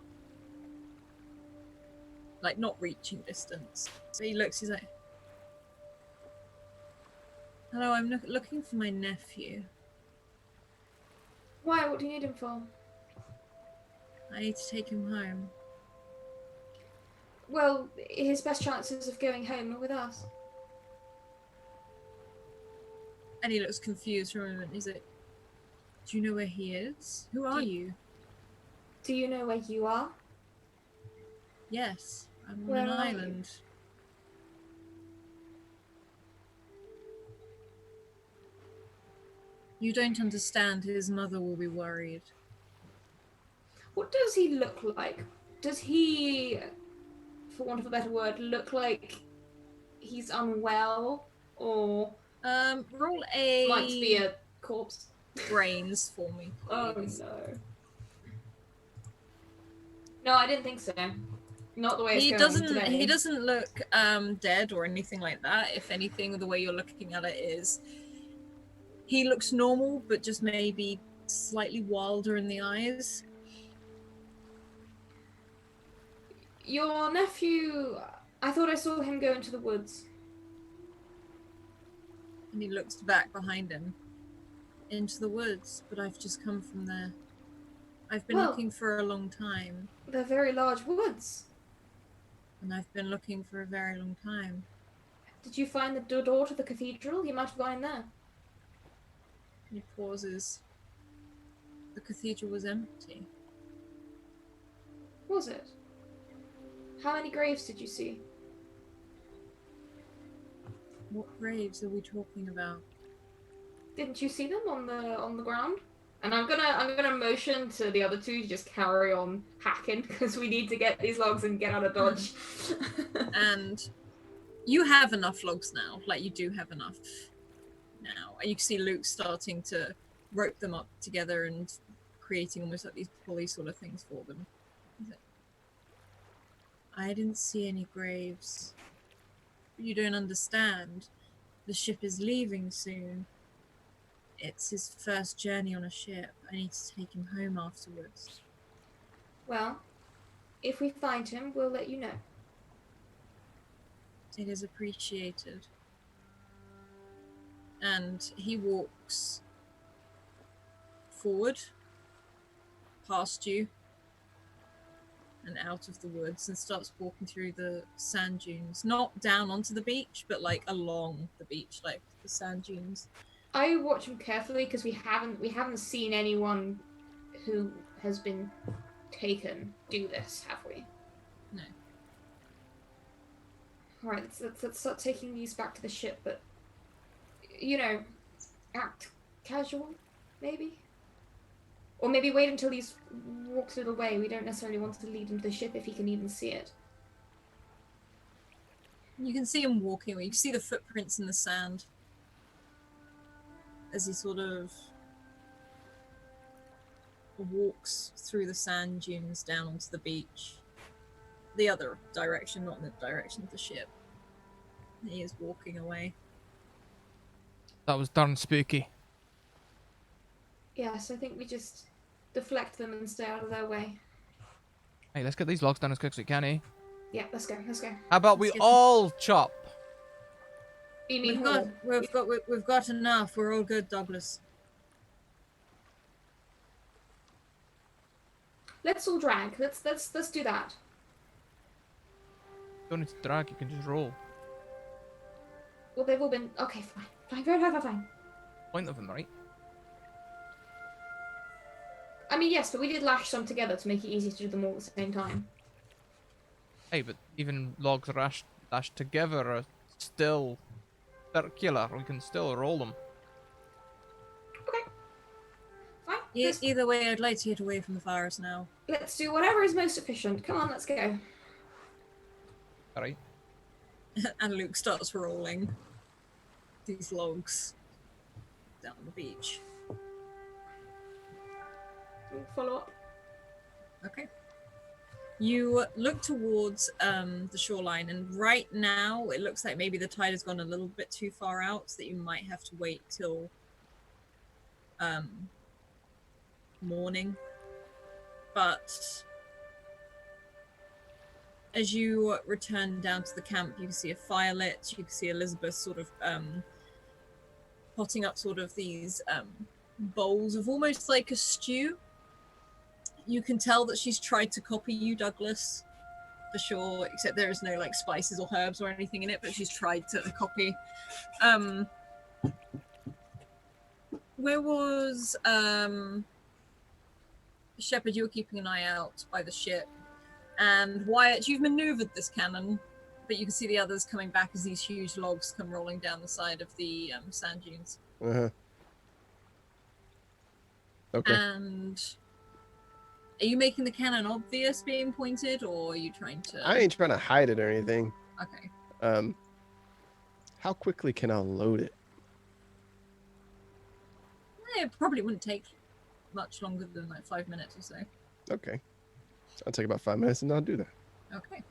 Like, not reaching distance. So he looks, he's like, hello, I'm looking for my nephew. Why? What do you need him for? I need to take him home. Well, his best chances of going home are with us. And he looks confused for a moment. He's like, do you know where he is? Who are you? Do you know where you are? Yes, I'm on Where an are you? island. You don't understand. His mother will be worried. What does he look like? Does he, for want of a better word, look like he's unwell or Roll a might be a corpse? brains for me. Oh please. no. No, I didn't think so. Not the way it's He going doesn't. today. He doesn't look dead or anything like that. If anything, the way you're looking at it is, he looks normal, but just maybe slightly wilder in the eyes. Your nephew, I thought I saw him go into the woods. And he looks back behind him into the woods, but I've just come from there. I've been Well- looking for a long time, They're very large woods. and I've been looking for a very long time. Did you find the door to the cathedral? He might have gone in there. And he pauses. The cathedral was empty. Was it? How many graves did you see? What graves are we talking about? Didn't you see them on the ground? And I'm gonna motion to the other two to just carry on hacking because we need to get these logs and get out of Dodge. And you have enough logs now. Like, you do have enough now. You can see Luke starting to rope them up together and creating almost like these pulley sort of things for them. I didn't see any graves. You don't understand. The ship is leaving soon. It's his first journey on a ship. I need to take him home afterwards. Well, if we find him, we'll let you know. It is appreciated. And he walks forward, past you, and out of the woods, and starts walking through the sand dunes. Not down onto the beach, but like along the beach, like the sand dunes. I watch them carefully because we haven't seen anyone who has been taken do this, have we? No. All right, let's start taking these back to the ship, but act casual, maybe, or maybe wait until he's walked it away. We don't necessarily want to lead him to the ship if he can even see it. You can see him walking. You can see the footprints in the sand as he sort of walks through the sand dunes down onto the beach. The other direction, not in the direction of the ship. He is walking away. That was darn spooky. Yes, I think we just deflect them and stay out of their way. Hey, let's get these logs done as quick as we can, eh? Yeah, let's go. How about we Let's get all chop? You mean We've got enough. We're all good, Douglas. Let's all drag. Let's do that. Don't need to drag, you can just roll. Well, they've all been okay. Fine. Point of them, right? I mean, yes, but we did lash some together to make it easy to do them all at the same time. Hey, but even logs lashed together are still circular. We can still roll them. Okay. Fine. Either way, I'd like to get away from the fires now. Let's do whatever is most efficient. Come on, let's go. Alright. And Luke starts rolling these logs down the beach. We'll follow up. Okay. You look towards the shoreline, and right now it looks like maybe the tide has gone a little bit too far out, so that you might have to wait till morning. But as you return down to the camp, you can see a fire lit. You can see Elizabeth sort of potting up sort of these bowls of almost like a stew. You can tell that she's tried to copy you, Douglas, for sure, except there is no like spices or herbs or anything in it, but she's tried to copy. Where was Shepard? You were keeping an eye out by the ship. And Wyatt, you've maneuvered this cannon, but you can see the others coming back as these huge logs come rolling down the side of the sand dunes. Uh-huh. Okay. And are you making the cannon obvious being pointed, or are you trying to... I ain't trying to hide it or anything. Okay. How quickly can I load it? It probably wouldn't take much longer than like 5 minutes or so. Okay. I'll take about 5 minutes and I'll do that. Okay.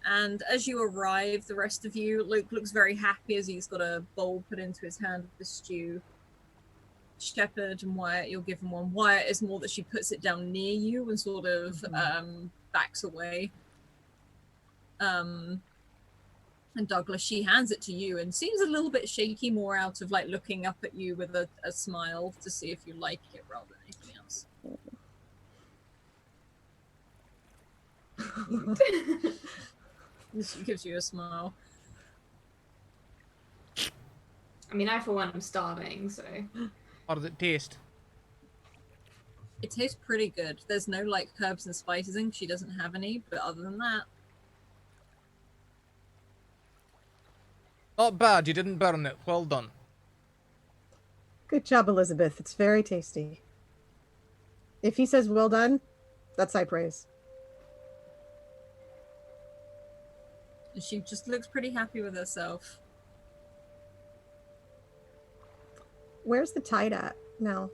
And as you arrive, the rest of you, Luke looks very happy as he's got a bowl put into his hand with the stew. Shepard and Wyatt, you'll give him one. Wyatt is more that she puts it down near you and sort of backs away. And Douglas, she hands it to you and seems a little bit shaky, more out of like looking up at you with a smile to see if you like it rather than anything else. She gives you a smile. I mean, I for one am starving, so. How does it taste? It tastes pretty good. There's no like herbs and spices in. She doesn't have any, but other than that, Not bad, you didn't burn it. Well done. Good job, Elizabeth. It's very tasty. If he says well done, that's high praise. she just looks pretty happy with herself. Where's the tide at now?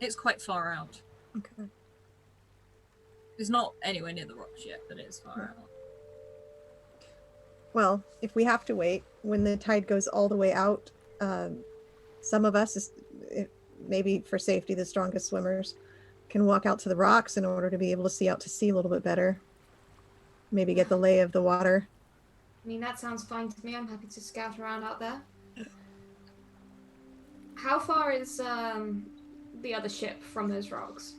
It's quite far out. Okay. It's not anywhere near the rocks yet, but it is far out. Well, if we have to wait, when the tide goes all the way out, some of us, maybe for safety, the strongest swimmers, can walk out to the rocks in order to be able to see out to sea a little bit better. Maybe get the lay of the water. I mean, that sounds fine to me. I'm happy to scout around out there. How far is the other ship from those rocks?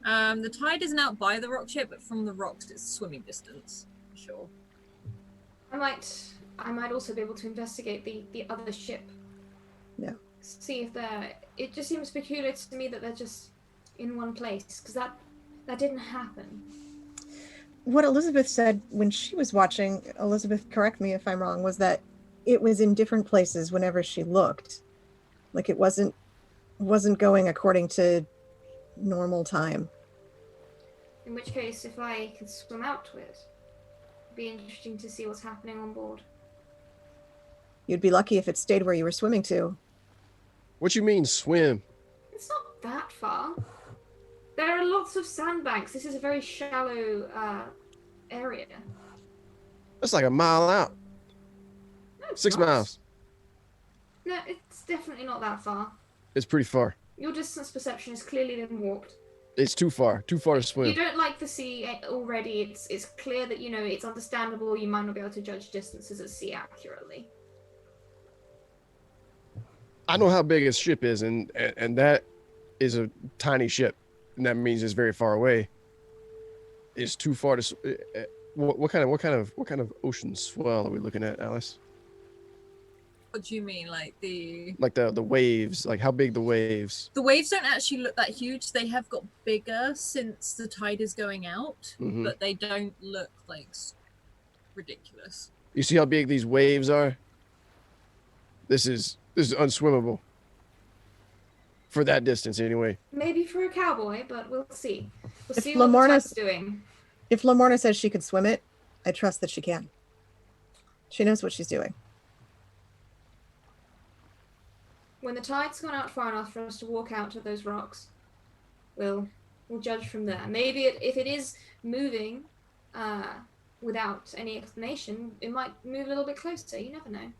The tide isn't out by the rock ship, but from the rocks it's swimming distance, for sure. I I might also be able to investigate the other ship. Yeah. See if they're. It just seems peculiar to me that they're just in one place, because that didn't happen. What Elizabeth said when she was watching, Elizabeth, correct me if I'm wrong, was that it was in different places whenever she looked. Like it wasn't going according to normal time. In which case, if I could swim out to it, it'd be interesting to see what's happening on board. You'd be lucky if it stayed where you were swimming to. What you mean swim? It's not that far. There are lots of sandbanks. This is a very shallow area. That's like a mile out. No, it's 6 not. miles. No, it's definitely not that far. It's pretty far. Your distance perception is clearly been warped. It's too far. Too far to swim. You don't like the sea already. It's clear that, it's understandable you might not be able to judge distances at sea accurately. I know how big a ship is, and that is a tiny ship, and that means it's very far away. It's too far to. What kind of ocean swell are we looking at, Alice? What do you mean, like the waves? Like how big the waves? The waves don't actually look that huge. They have got bigger since the tide is going out, Mhm. but they don't look like ridiculous. You see how big these waves are? This is unswimmable. For that distance, anyway. Maybe for a cowboy, but we'll see. We'll If see what the Lamorna's- tide's doing. If Lamorna says she could swim it, I trust that she can. She knows what she's doing. When the tide's gone out far enough for us to walk out to those rocks, we'll judge from there. Maybe if it is moving without any explanation, it might move a little bit closer. You never know.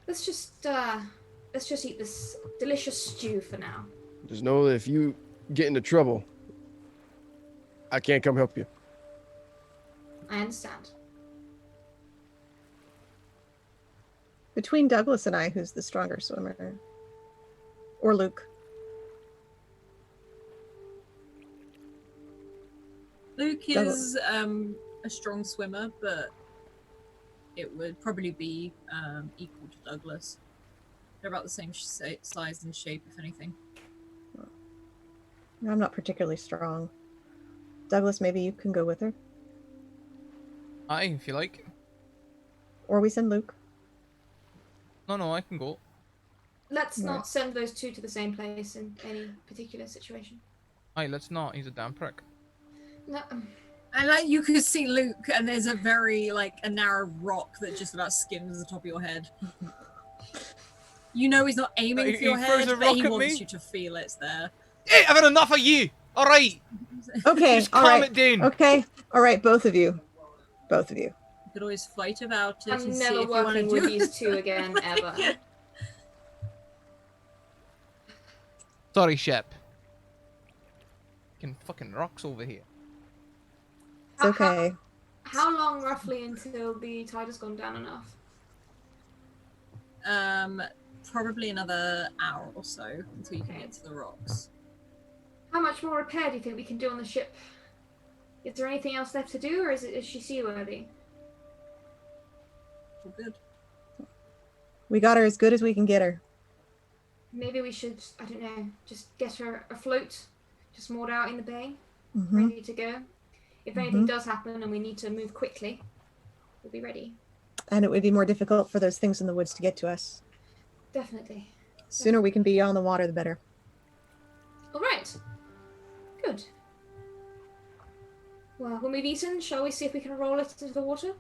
Let's just eat this delicious stew for now. Just know that if you get into trouble, I can't come help you. I understand. Between Douglas and I, who's the stronger swimmer? Or Luke? Luke Douglas. is a strong swimmer, but it would probably be equal to Douglas. They're about the same size and shape, if anything. I'm not particularly strong. Douglas, maybe you can go with her? Aye, if you like. Or we send Luke? No, I can go. Let's Right. not send those two to the same place in any particular situation. Aye, let's not. He's a damn prick. No, And like you could see Luke, and there's a very a narrow rock that just about skims the top of your head. You know he's not aiming He for your throws head, a but rock he at wants me? you to feel it's there. Hey, I've had enough of you. All right, Okay, just all calm right. it down. Okay, all right, both of you. Both of you. You could always fight about it I'm and see never if you want to working do with it. these two again, ever. Sorry, Shep. Fucking rocks over here. It's okay. How long roughly until the tide has gone down enough? Probably another hour or so until you can get to the rocks. How much more repair do you think we can do on the ship? Is there anything else left to do, or is she seaworthy? All good. We got her as good as we can get her. Maybe we should, I don't know, just get her afloat, just moored out in the bay, Mm-hmm. ready to go. If anything does happen and we need to move quickly, we'll be ready. And it would be more difficult for those things in the woods to get to us. Definitely. Sooner we can be on the water, the better. All right. Good. Well, when we've eaten, shall we see if we can roll it into the water?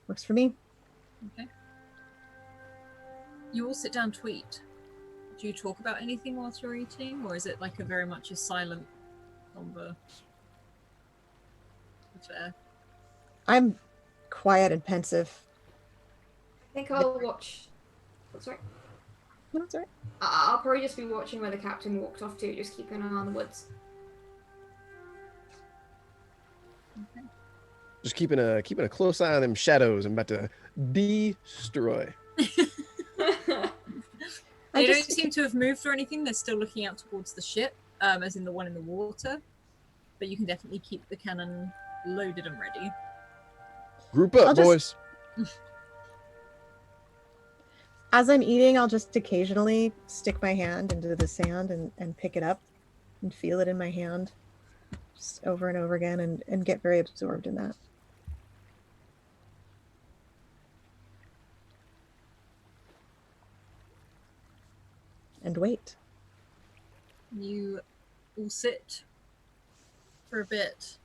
Works for me. Okay. You all sit down to eat. Do you talk about anything whilst you're eating, or is it like a very much a silent convo? Fair. I'm quiet and pensive. I think I'll watch. Oh, sorry. No, it's all right. I'll probably just be watching where the captain walked off to, just keeping an eye on the woods. Just keeping a close eye on them shadows. I'm about to destroy. They just- don't seem to have moved or anything. They're still looking out towards the ship, as in the one in the water. but you can definitely keep the cannon loaded and ready. Group up, I'll just- boys. As I'm eating, I'll just occasionally stick my hand into the sand and pick it up and feel it in my hand just over and over again and get very absorbed in that. And wait. You will sit for a bit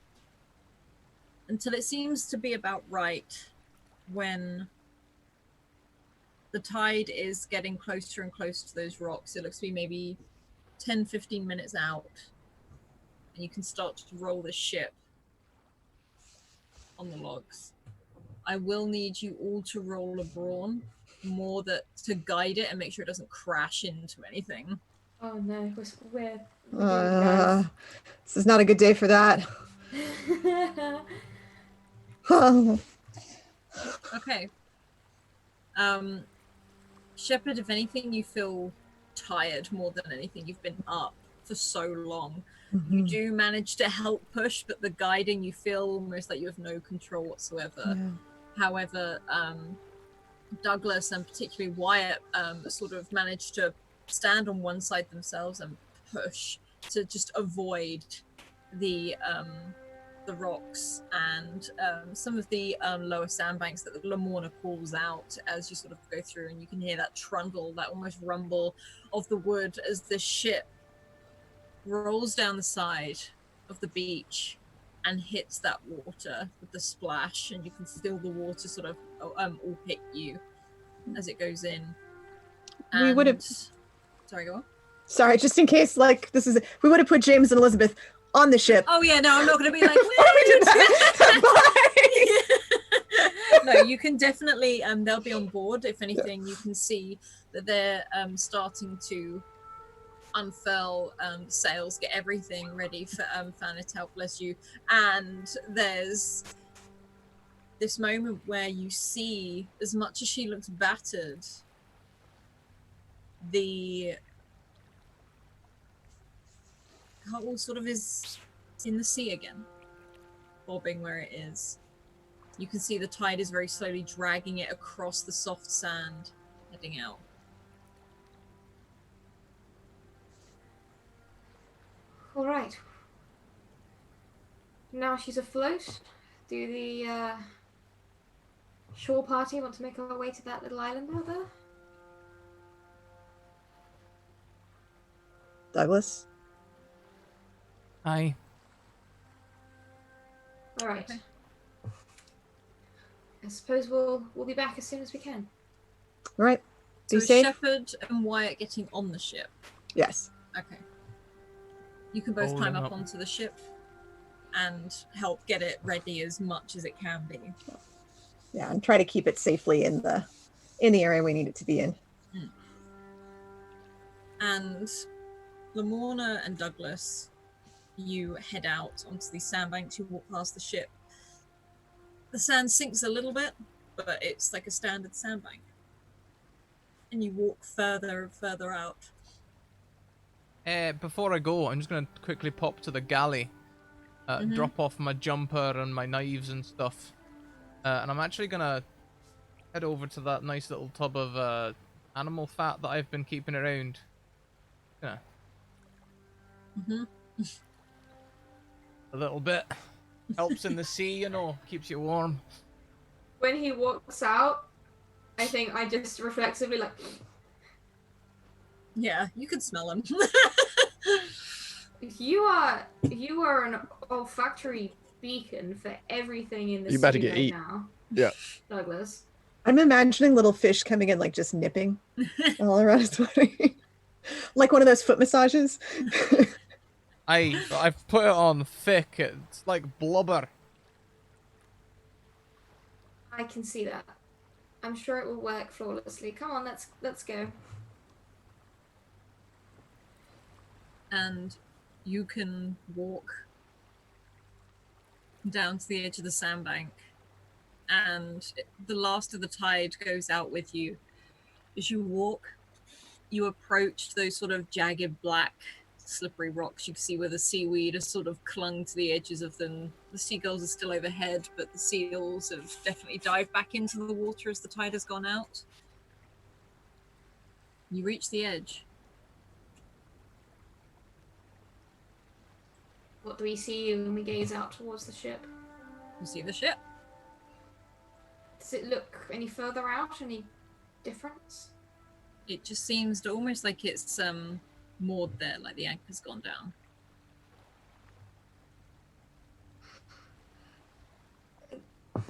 until it seems to be about right when the tide is getting closer and closer to those rocks. It looks to be maybe 10-15 minutes out, and you can start to roll the ship on the logs. I will need you all to roll a brawn, more that to guide it and make sure it doesn't crash into anything. Oh no, we're doomed, guys. This is not a good day for that. Okay. Shepard, if anything, you feel tired more than anything. You've been up for so long. You do manage to help push, but the guiding, you feel almost like you have no control whatsoever. Yeah. However, Douglas and particularly Wyatt sort of managed to stand on one side themselves and push to just avoid the rocks and some of the lower sandbanks that Lamorna calls out as you sort of go through, and you can hear that trundle, that almost rumble of the wood as the ship rolls down the side of the beach and hits that water with the splash, and you can feel the water sort of all hit you as it goes in. We would have. And- Sorry, go on. Sorry, just in case, like, this is. We would have put James and Elizabeth on the ship. Oh yeah, no, I'm not going to be like. Before we did that. Bye. No, you can definitely. They'll be on board. If anything, you can see that they're starting to unfurl sails, get everything ready for Fanitel, bless you. And there's this moment where you see, as much as she looks battered, the Cutwall sort of is in the sea again, bobbing where it is. You can see the tide is very slowly dragging it across the soft sand, heading out. All right. Now she's afloat. Do the shore party want to make our way to that little island out there? Douglas. Aye. All right. Okay. I suppose we'll be back as soon as we can. All right. So Be safe. Shepard and Wyatt getting on the ship. Yes. Okay. You can both Rolling climb up up. onto the ship and help get it ready as much as it can be. Yeah, and try to keep it safely in the area we need it to be in. And Lamorna and Douglas, you head out onto these sandbanks. You walk past the ship. The sand sinks a little bit, but it's like a standard sandbank. And you walk further and further out. Before I go, I'm just going to quickly pop to the galley, drop off my jumper and my knives and stuff. And I'm actually going to head over to that nice little tub of animal fat that I've been keeping around. Yeah. A little bit. Helps in the sea, you know, keeps you warm. When he walks out, I think I just reflexively like. Yeah, you can smell them. You are an olfactory beacon for everything in the You're about to sea get right eat. now. Yeah. Douglas. I'm imagining little fish coming in, like just nipping all around his body. Like one of those foot massages. I've put it on thick. It's like blubber. I can see that. I'm sure it will work flawlessly. Come on, let's go. And you can walk down to the edge of the sandbank, and the last of the tide goes out with you. As you walk, you approach those sort of jagged black slippery rocks. You can see where the seaweed has sort of clung to the edges of them. The seagulls are still overhead, but the seals have definitely dived back into the water as the tide has gone out. You reach the edge. What do we see when we gaze out towards the ship? You see the ship. Does it look any further out? Any difference? It just seems almost like it's moored there, like the anchor's gone down.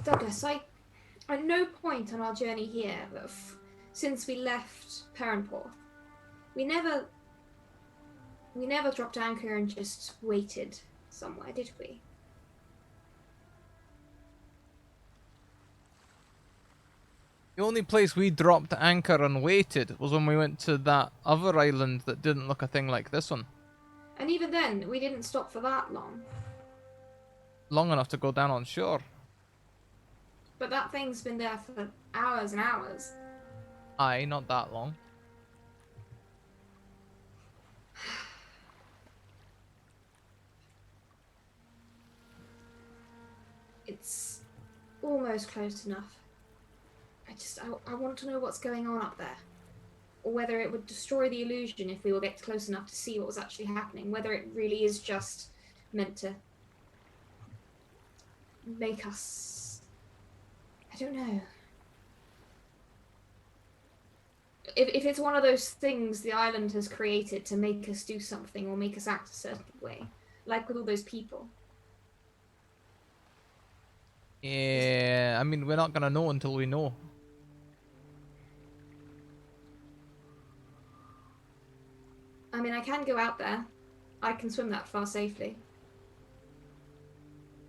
Douglas, at no point on our journey here, since we left Perranporth, we never dropped anchor and just waited somewhere, did we? The only place we dropped anchor and waited was when we went to that other island that didn't look a thing like this one. And even then, we didn't stop for that long. Long enough to go down on shore. But that thing's been there for hours and hours. Aye, not that long. It's almost close enough. I want to know what's going on up there. Or whether it would destroy the illusion if we will get close enough to see what was actually happening. Whether it really is just meant to make us... I don't know. If it's one of those things the island has created to make us do something or make us act a certain way. Like with all those people. Yeah, I mean, we're not gonna know until we know. I mean, I can go out there. I can swim that far safely.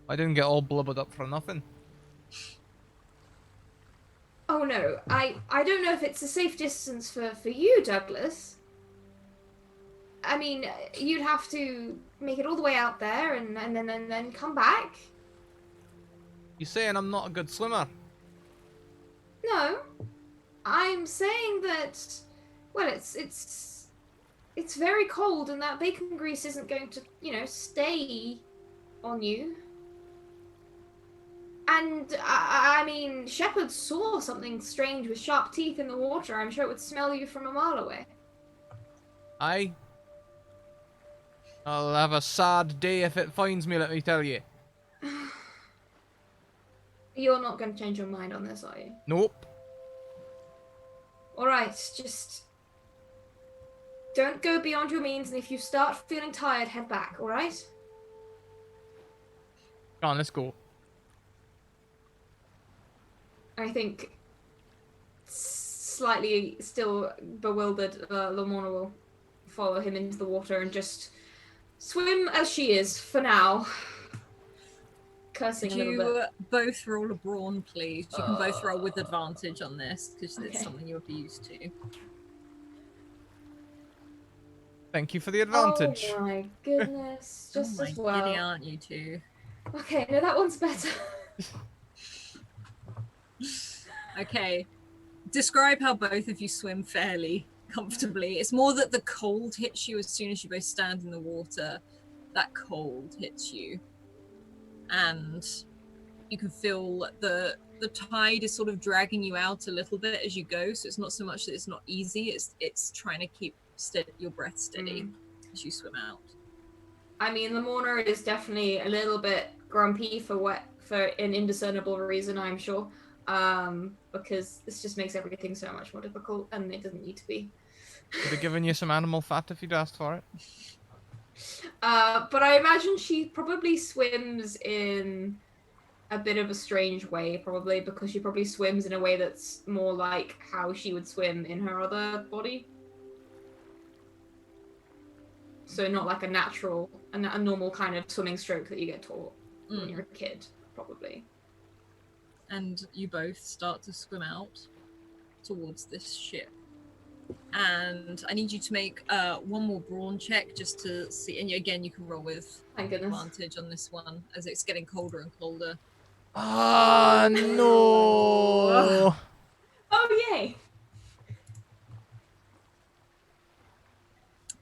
I didn't get all blubbered up for nothing. Oh no, I don't know if it's a safe distance for you, Douglas. I mean, you'd have to make it all the way out there and then come back. You saying I'm not a good swimmer? No, I'm saying that. Well, it's very cold, and that bacon grease isn't going to, stay on you. And I mean, Shepard saw something strange with sharp teeth in the water. I'm sure it would smell you from a mile away. Aye. I'll have a sad day if it finds me, let me tell you. You're not going to change your mind on this, are you? Nope. Alright, just don't go beyond your means, and if you start feeling tired, head back, alright? Come on, let's go. I think, slightly still bewildered, Lamorna will follow him into the water and just swim as she is for now. Cursing Could a little you bit. both roll a brawn, please? You can both roll with advantage on this, because it's Okay. something you would be used to. Thank you for the advantage. Oh my goodness, just oh my as well. giddy, aren't you two? Okay, no, that one's better. Okay. Describe how both of you swim fairly comfortably. It's more that the cold hits you as soon as you both stand in the water. That cold hits you. And you can feel the tide is sort of dragging you out a little bit as you go. So it's not so much that it's not easy, it's trying to keep your breath steady as you swim out. I mean, Lamorna is definitely a little bit grumpy for an indiscernible reason, I'm sure. Because this just makes everything so much more difficult, and it doesn't need to be. Could have given you some animal fat if you'd asked for it. But I imagine she probably swims in a bit of a strange way, probably, because she probably swims in a way that's more like how she would swim in her other body. So not like a normal kind of swimming stroke that you get taught when you're a kid, probably. And you both start to swim out towards this ship. And I need you to make one more brawn check just to see. And again, you can roll with Thank goodness. advantage on this one as it's getting colder and colder. Ah, no. Oh, yay!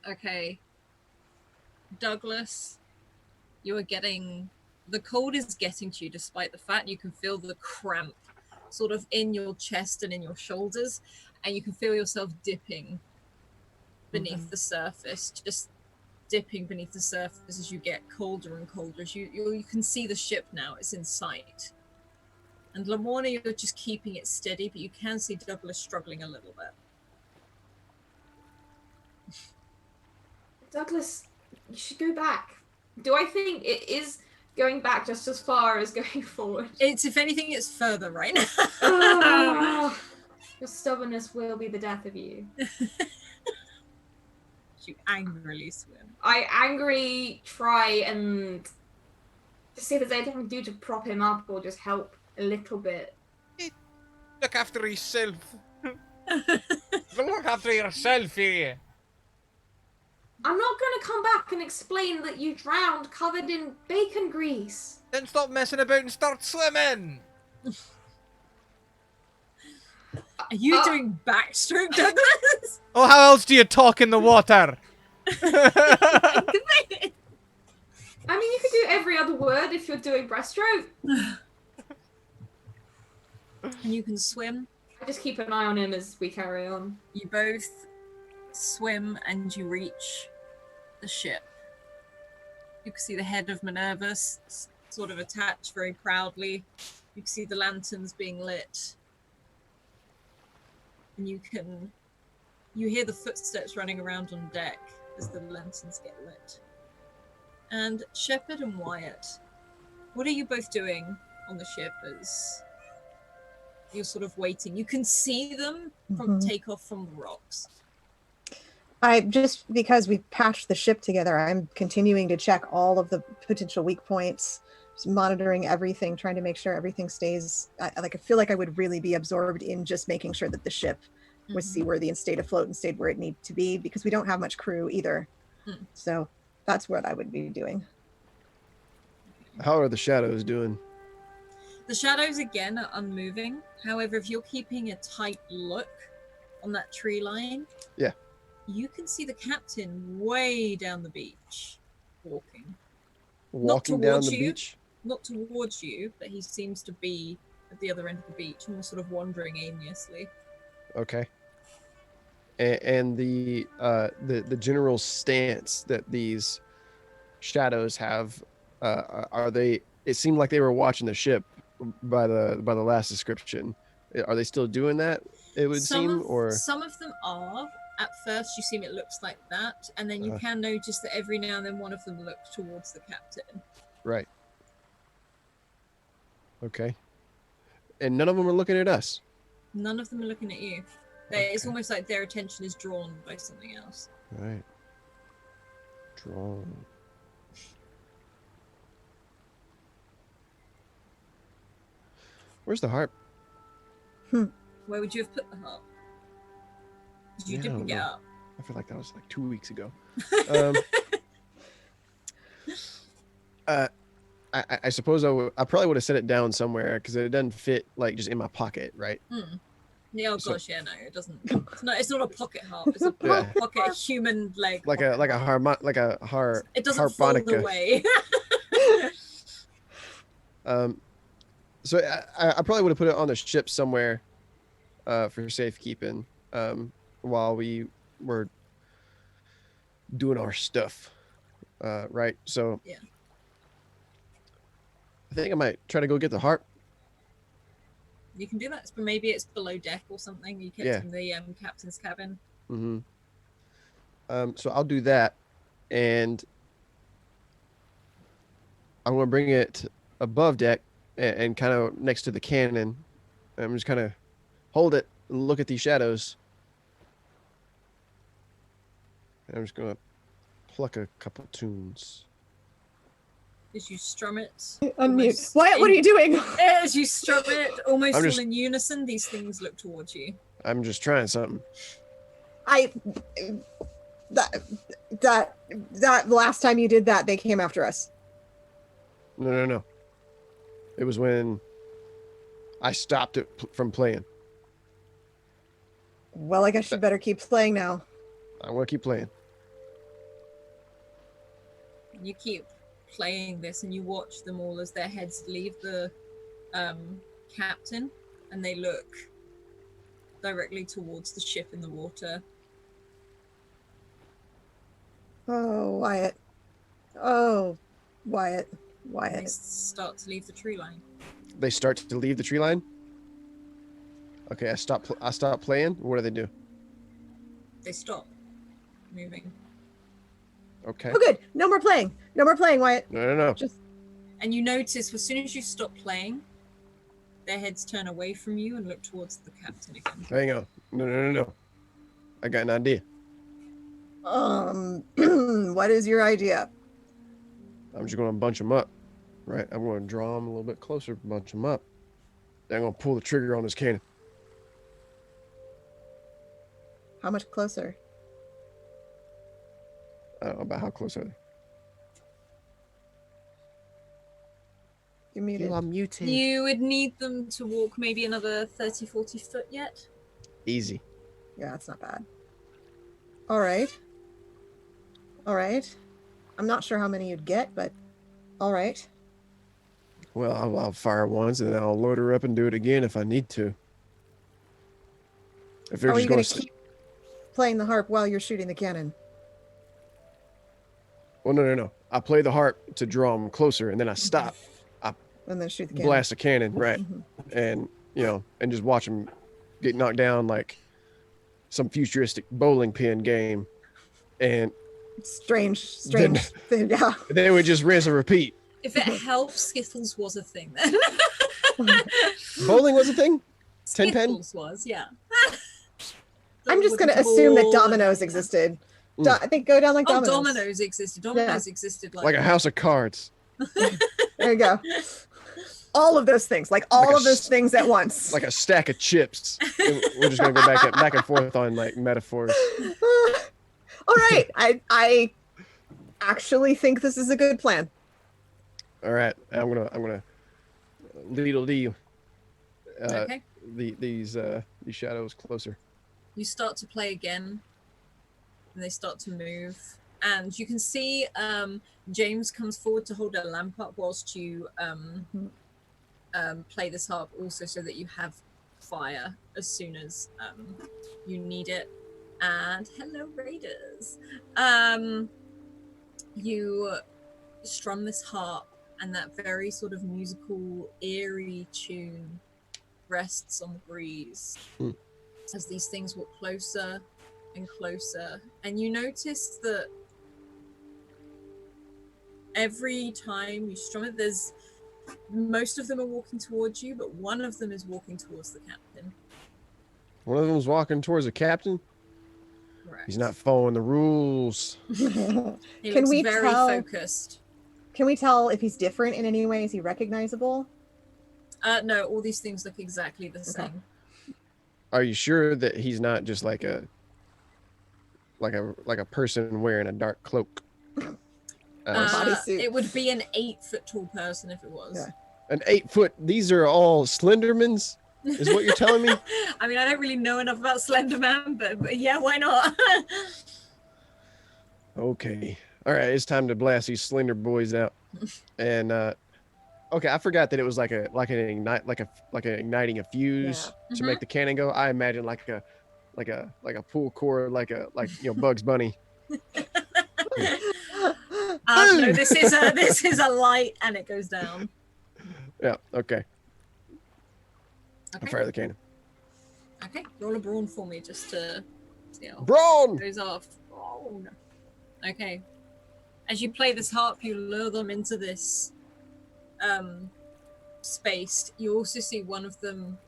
Okay. Douglas, you are getting... The cold is getting to you despite the fact you can feel the cramp sort of in your chest and in your shoulders, and you can feel yourself dipping beneath the surface, just dipping beneath the surface as you get colder and colder. As you can see the ship now, it's in sight. And Lamorna, you're just keeping it steady, but you can see Douglas struggling a little bit. Douglas, you should go back. Do I think it is going back just as far as going forward? It's, if anything, it's further right now. Your stubbornness will be the death of you. You angrily swim. I angrily try and see if there's anything I can do to prop him up or just help a little bit. Look after yourself. Look after yourself here. I'm not going to come back and explain that you drowned covered in bacon grease. Then stop messing about and start swimming. Are you doing backstroke, Douglas? Oh, how else do you talk in the water? I mean, you could do every other word if you're doing breaststroke. And you can swim. I just keep an eye on him as we carry on. You both swim and you reach the ship. You can see the head of Minerva sort of attached very proudly. You can see the lanterns being lit. And you hear the footsteps running around on deck as the lanterns get lit. And Shepard and Wyatt, what are you both doing on the ship as you're sort of waiting? You can see them from takeoff from the rocks. I just, because we patched the ship together, I'm continuing to check all of the potential weak points, just monitoring everything, trying to make sure everything stays. I feel like I would really be absorbed in just making sure that the ship was seaworthy and stayed afloat and stayed where it needed to be, because we don't have much crew either. So that's what I would be doing. How are the shadows doing? The shadows again are unmoving. However, if you're keeping a tight look on that tree line, yeah, you can see the captain way down the beach, walking. Walking down the beach? Not towards you, but he seems to be at the other end of the beach and sort of wandering aimlessly. Okay. And the general stance that these shadows have, are they? It seemed like they were watching the ship by the last description. Are they still doing that? It would seem, or some of them are. At first, you seem it looks like that, and then you can notice that every now and then one of them looks towards the captain. Right. Okay. And none of them are looking at us. None of them are looking at you. It's almost like their attention is drawn by something else. Right. Drawn. Where's the harp? Where would you have put the harp? Did you didn't get up? I feel like that was like 2 weeks ago. I suppose I probably would have set it down somewhere because it doesn't fit like just in my pocket, right? Yeah, oh gosh, yeah, no, it doesn't. It's not a pocket harp. It's a pocket human leg. Like a harp. It doesn't fold away. So I probably would have put it on the ship somewhere, for safekeeping, while we were doing our stuff, right? So yeah. I think I might try to go get the harp. You can do that, but maybe it's below deck or something. You kept it in the captain's cabin. So I'll do that, and I'm gonna bring it above deck and kind of next to the cannon. I'm just kind of hold it and look at these shadows. And I'm just gonna pluck a couple tunes. As you strum it. Unmute. What are you doing? As you strum it, almost all in unison, these things look towards you. I'm just trying something. That last time you did that, they came after us. No. It was when I stopped it from playing. Well, I guess you better keep playing now. I want to keep playing. You keep playing this, and you watch them all as their heads leave the captain, and they look directly towards the ship in the water. Oh, Wyatt. Oh, Wyatt. And they Wyatt. start to leave the tree line. They start to leave the tree line. Okay, I stop playing. What do they do? They stop moving. Okay. Oh, good. No more playing. No more playing, Wyatt. No. Just And you notice as soon as you stop playing, their heads turn away from you and look towards the captain again. Hang on. No. I got an idea. what is your idea? I'm just going to bunch them up, right? I'm going to draw them a little bit closer, bunch them up. Then I'm going to pull the trigger on this cannon. How much closer? I don't know about how close are they. You're muted. I'm muted. You would need them to walk maybe another 30, 40 foot yet. Easy. Yeah, that's not bad. All right. I'm not sure how many you'd get, but all right. Well, I'll fire once and then I'll load her up and do it again if I need to. If they're Are just you going going to keep playing the harp while you're shooting the cannon? Well, no. I play the harp to draw them closer and then I stop. And then shoot the cannon. Blast a cannon, right? Mhm. And and just watch them get knocked down like some futuristic bowling pin game, and Strange thing. Yeah. they would just rinse and repeat. If it helps, Skittles was a thing then. Bowling was a thing. 10 pen? Skittles was, yeah. I'm just going to assume that dominoes existed. I think go down like dominoes. Dominoes existed. Dominoes existed Like a house of cards. There you go. All of those things, like all of those things at once. Like a stack of chips. And we're just gonna go back and forth on like metaphors. All right, I actually think this is a good plan. All right, I'm gonna lead Okay. these shadows closer. You start to play again, and they start to move. And you can see James comes forward to hold a lamp up whilst you play this harp also, so that you have fire as soon as you need it. And hello, Raiders. You strum this harp, and that very sort of musical, eerie tune rests on the breeze as these things walk closer and closer. And you notice that every time you strum it, most of them are walking towards you, but one of them is walking towards the captain. One of them's walking towards the captain. Correct. He's not following the rules. He Can looks we very tell? focused. Can we tell if he's different in any way? Is he recognizable? No, all these things look exactly the same. Are you sure that he's not just like a person wearing a dark cloak? Bodysuit. It would be an 8-foot tall person if it was. Yeah. An 8-foot. These are all Slendermans, is what you're telling me? I mean, I don't really know enough about Slender Man, but yeah, why not? Okay. All right, it's time to blast these Slender boys out. And okay, I forgot that it was like an igniting a fuse to make the cannon go. I imagine like a pull cord, like Bugs Bunny. No, this is a light, and it goes down. Yeah. Okay. I Okay. fire the cannon. Okay. Roll a brawn for me, just to see how Brawn. it goes off. Brawn. Okay. As you play this harp, you lure them into this space. You also see one of them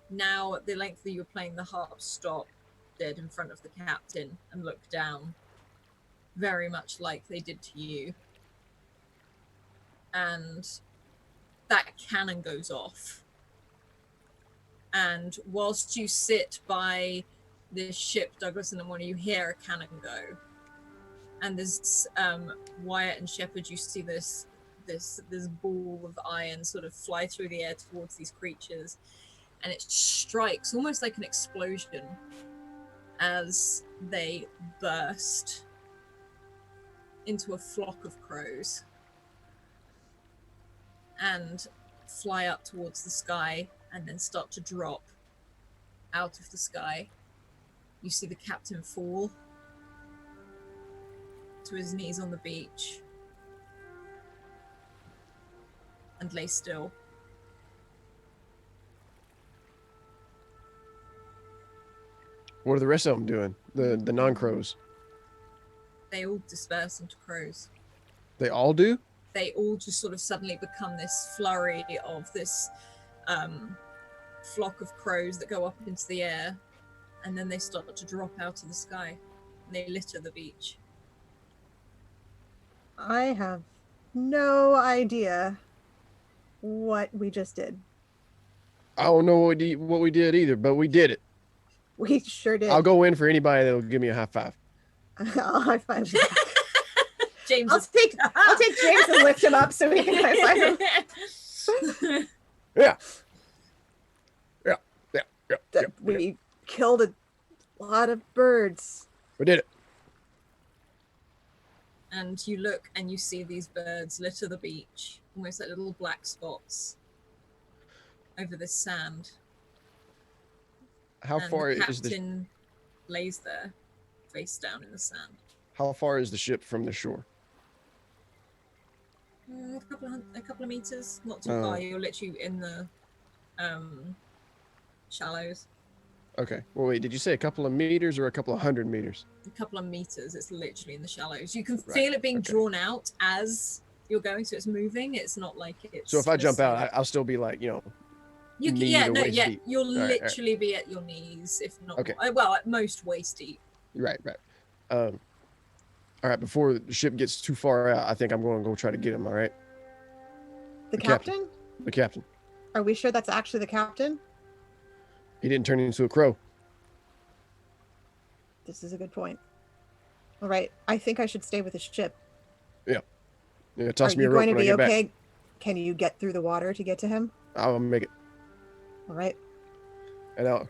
now, at the length that you're playing the harp, stop dead in front of the captain and look down, very much like they did to you. And that cannon goes off. And whilst you sit by this ship, Douglas and Amoni, you hear a cannon go. And there's Wyatt and Shepard, you see this ball of iron sort of fly through the air towards these creatures, and it strikes almost like an explosion as they burst into a flock of crows and fly up towards the sky and then start to drop out of the sky. You see the captain fall to his knees on the beach and lay still. What are the rest of them doing? The non-crows. They all disperse into crows. They all do? They all just sort of suddenly become this flurry of this flock of crows that go up into the air, and then they start to drop out of the sky and they litter the beach. I have no idea what we just did. I don't know what we did either, but we did it. We sure did. I'll go in for anybody that'll give me a high five. I'll high five you. James, I'll take James and lift him up so we can high five him. Yeah. We killed a lot of birds. We did it. And you look and you see these birds litter the beach, almost like little black spots over this sand. How And far the is the captain lays there, face down in the sand. How far is the ship from the shore? A couple of meters, not too Oh. far. You're literally in the shallows. Okay. Well, wait. Did you say a couple of meters or a couple of 100 meters? A couple of meters. It's literally in the shallows. You can Right, feel it being okay. drawn out as you're going, so it's moving. It's not like it's. So if I just jump out, like- I'll still be like, you can, knee yeah, to no, waist yeah, deep. you'll All right. literally be at your knees, if not. Okay. Well, at most waist deep. right. All right. Before the ship gets too far out, I think I'm going to go try to get him. All right. The The captain. captain? The captain. Are we sure that's actually the captain? He didn't turn into a crow. This is a good point. All right. I think I should stay with the ship. Yeah. Toss Are me you a rope going to when I be get back. okay? Can you get through the water to get to him? I'll make it, All right. and I'll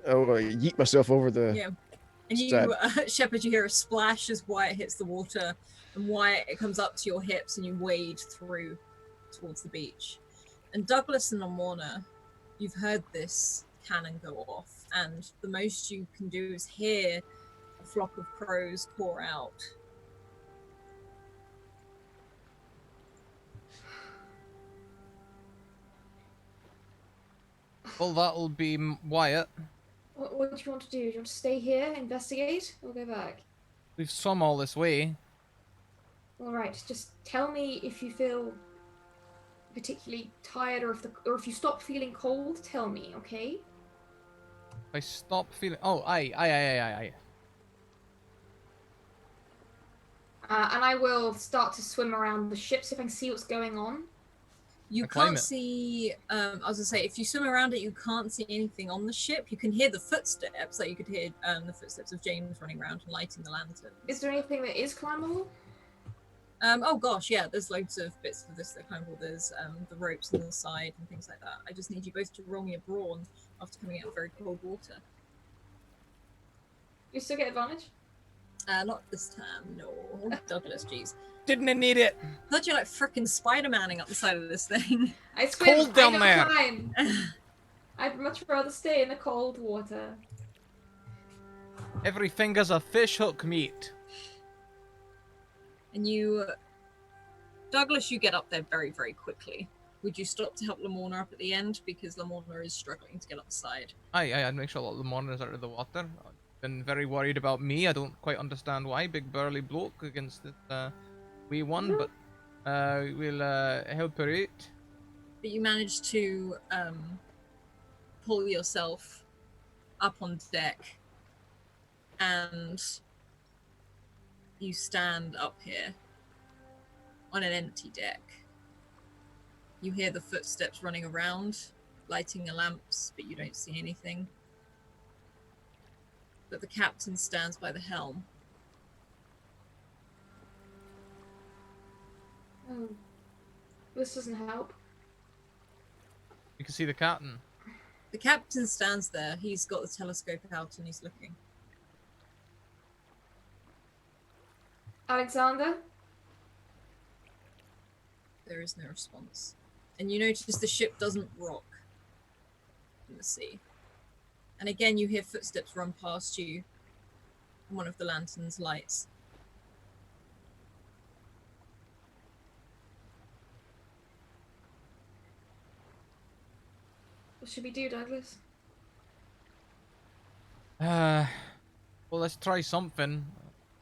yeet myself over the. Yeah. And you, Shepard, you hear a splash as Wyatt hits the water, and Wyatt, it comes up to your hips, and you wade through towards the beach. And Douglas and Lamorna, you've heard this cannon go off, and the most you can do is hear a flock of crows pour out. Well, that'll be Wyatt. What do you want to do? Do you want to stay here, investigate, or go back? We've swum all this way. All right, just tell me if you feel particularly tired, or if you stop feeling cold. Tell me, okay? If I stop feeling... Oh, aye. And I will start to swim around the ship so if I can see what's going on. You I climb can't it. see, I was gonna say, if you swim around it, you can't see anything on the ship. You can hear the footsteps, like you could hear the footsteps of James running around and lighting the lantern. Is there anything that is climbable? Oh gosh, yeah, there's loads of bits of this that are climbable. There's the ropes on the side and things like that. I just need you both to roll me a brawn after coming out of very cold water. You still get advantage? Not this time, no. Douglas, jeez. Didn't need it. I thought you're like frickin' Spider-Manning up the side of this thing. I swim. cold down I there. don't climb. I'd much rather stay in the cold water. Every finger's a fish hook meat. And you, Douglas, you get up there very, very quickly. Would you stop to help Lamorna up at the end? Because Lamorna is struggling to get up the side. I'd make sure all the monitors out of the water. I've been very worried about me. I don't quite understand why. Big burly bloke against this wee one, but we'll help her out. But you manage to pull yourself up on deck, and you stand up here on an empty deck. You hear the footsteps running around, lighting the lamps, but you don't see anything. But the captain stands by the helm. Oh, this doesn't help. You can see the captain. The captain stands there. He's got the telescope out and he's looking. Alexander? There is no response. And you notice the ship doesn't rock in the sea. And again, you hear footsteps run past you. And one of the lantern's lights. What should we do, Douglas? Well, let's try something.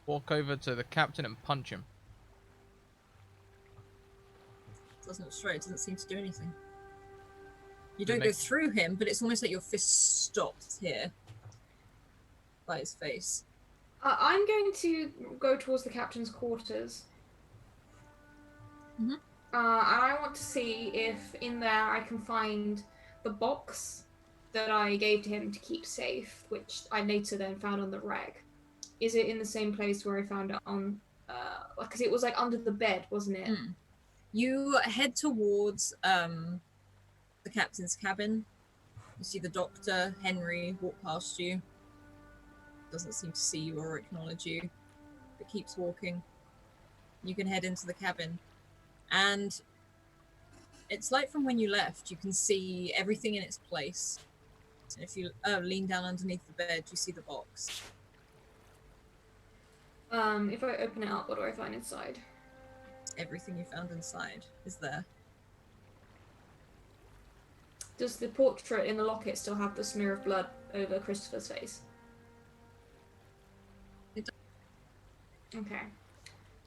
Walk over to the captain and punch him. Doesn't look straight. It doesn't seem to do anything. You Does it don't go make- through him, but it's almost like your fist stops here. By his face. I'm going to go towards the captain's quarters. Mhm. And I want to see if in there I can find the box that I gave to him to keep safe, which I later then found on the wreck. Is it in the same place where I found it on, because it was like under the bed, wasn't it? Mm. You head towards the captain's cabin. You see the doctor, Henry, walk past you. Doesn't seem to see you or acknowledge you, but keeps walking. You can head into the cabin. And it's like from when you left, you can see everything in its place. And if you lean down underneath the bed, you see the box. If I open it up, what do I find inside? Everything you found inside is there. Does the portrait in the locket still have the smear of blood over Christopher's face? It does. Okay.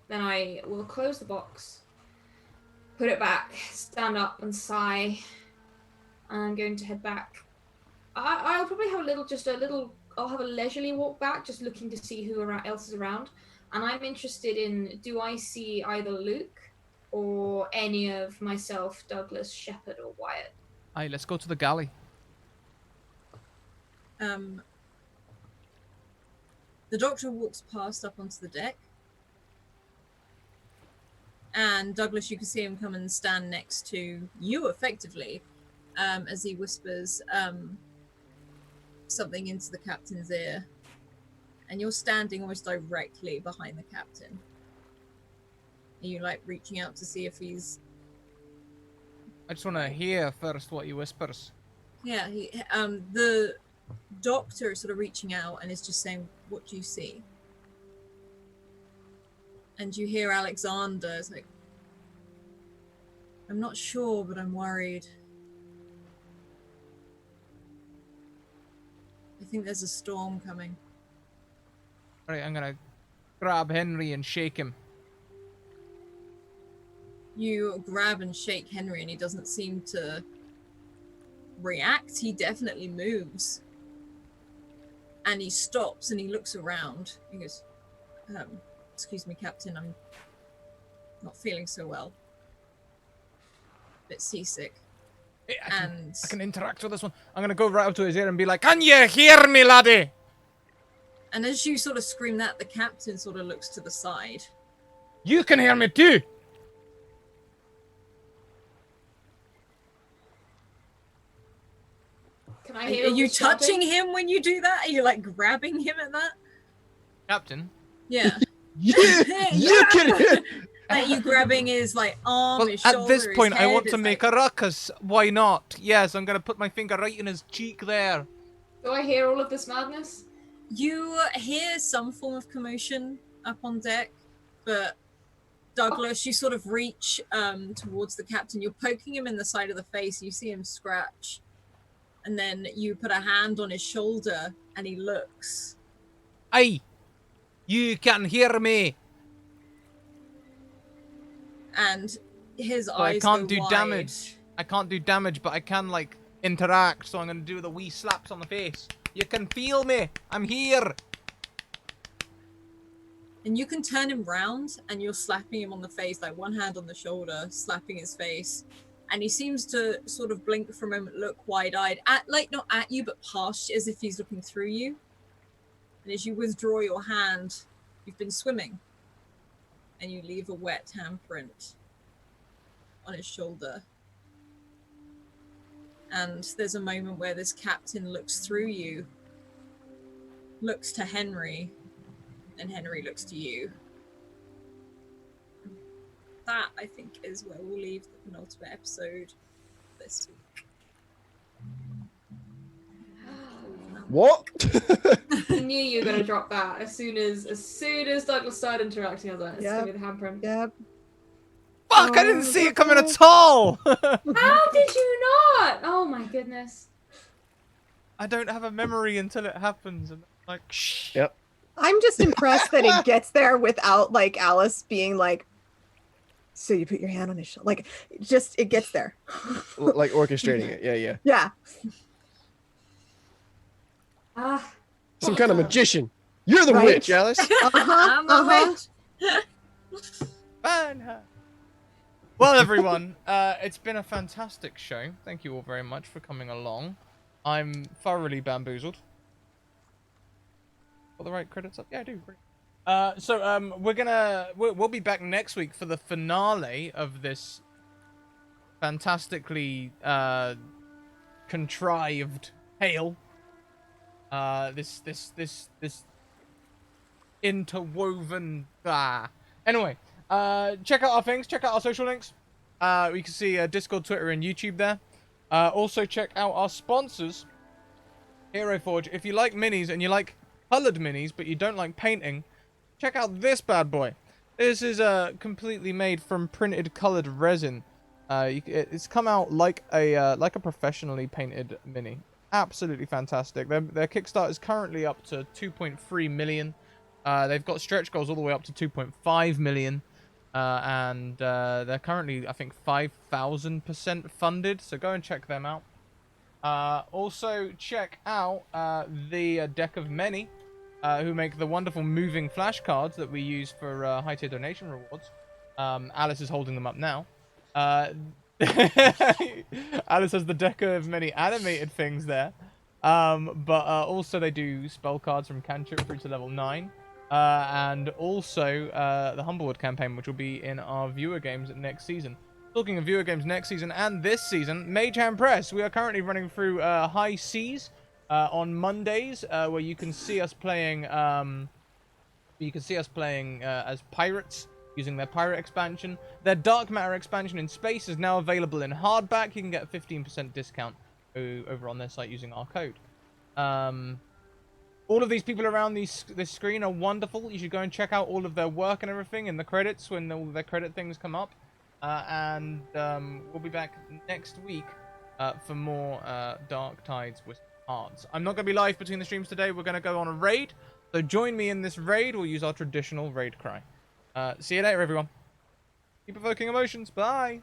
Then I will close the box, put it back, stand up and sigh. I'm going to head back. I'll probably have I'll have a leisurely walk back, just looking to see who else is around. And I'm interested in, do I see either Luke or any of myself, Douglas, Shepard, or Wyatt? Aye, let's go to the galley. The doctor walks past up onto the deck. And Douglas, you can see him come and stand next to you effectively, as he whispers something into the captain's ear. And you're standing almost directly behind the captain. Are you like reaching out to see if he's... I just want to hear first what he whispers. Yeah, the doctor is sort of reaching out and is just saying, "What do you see?" And you hear Alexander is like, "I'm not sure, but I'm worried. I think there's a storm coming." Right, I'm gonna grab Henry and shake him. You grab and shake Henry and he doesn't seem to react. He definitely moves. And he stops and he looks around. He goes, "Excuse me, Captain, I'm not feeling so well. Bit seasick." I can interact with this one. I'm gonna go right up to his ear and be like, "Can you hear me, laddie?" And as you sort of scream that, the captain sort of looks to the side. You can hear me too. Can I Are hear you the shouting? touching him when you do that? Are you like grabbing him at that? Captain. Yeah. You can hear. Like you grabbing his like arm, Well, his shoulder, at this point, his I head, want to it's make like... a ruckus. Why not? Yes, I'm gonna put my finger right in his cheek there. Do I hear all of this madness? You hear some form of commotion up on deck, but Douglas, you sort of reach towards the captain. You're poking him in the side of the face. You see him scratch. And then you put a hand on his shoulder and he looks. Aye, you can hear me. And his So eyes I can't go do wide. damage. I can't do damage, but I can like interact. So I'm gonna do the wee slaps on the face. You can feel me. I'm here. And you can turn him round and you're slapping him on the face, like one hand on the shoulder, slapping his face. And he seems to sort of blink for a moment, look wide-eyed, like not at you, but past you, as if he's looking through you. And as you withdraw your hand, you've been swimming. And you leave a wet handprint on his shoulder. And there's a moment where this captain looks through you, looks to Henry, and Henry looks to you. that, I think, is where we'll leave the penultimate episode this week. What? I knew you were gonna drop that as soon as Douglas started interacting. I was like, it's gonna be the handprint. Yep. Fuck! I didn't see it coming at all. How did you not? Oh my goodness. I don't have a memory until it happens, and I'm like, shh. Yep. I'm just impressed that it gets there without like Alice being like, so you put your hand on his shoulder. Like, just it gets there. Like orchestrating it. Yeah. Yeah. Ah. Some kind of magician. You're the Right? witch, Alice. I'm a witch. Ban her. Well, everyone, it's been a fantastic show. Thank you all very much for coming along. I'm thoroughly bamboozled. Got the right credits up? Yeah, I do. Great. So we'll be back next week for the finale of this fantastically contrived tale. This interwoven. Anyway, check out our things. Check out our social links. We can see Discord, Twitter, and YouTube there. Also check out our sponsors, Hero Forge. If you like minis and you like colored minis, but you don't like painting, check out this bad boy. This is completely made from printed colored resin. It's come out like a professionally painted mini. Absolutely fantastic. Their Kickstarter is currently up to 2.3 million. They've got stretch goals all the way up to 2.5 million. And they're currently, I think, 5,000% funded. So go and check them out. Also, check out the Deck of Many, who make the wonderful moving flashcards that we use for high-tier donation rewards. Alice is holding them up now. Alice has the Deck of Many animated things there. But also they do spell cards from cantrip through to level 9. And also the Humblewood campaign, which will be in our viewer games next season. Talking of viewer games next season and this season, Mage Hand Press. We are currently running through High Seas on Mondays, where you can see us playing. As pirates using their pirate expansion. Their Dark Matter expansion in space is now available in hardback. You can get a 15% discount over on their site using our code. All of these people around this screen are wonderful. You should go and check out all of their work and everything in the credits when all their credit things come up. And we'll be back next week for more Dark Tides with Hearts. I'm not going to be live between the streams today. We're going to go on a raid. So join me in this raid. We'll use our traditional raid cry. See you later, everyone. Keep evoking emotions. Bye.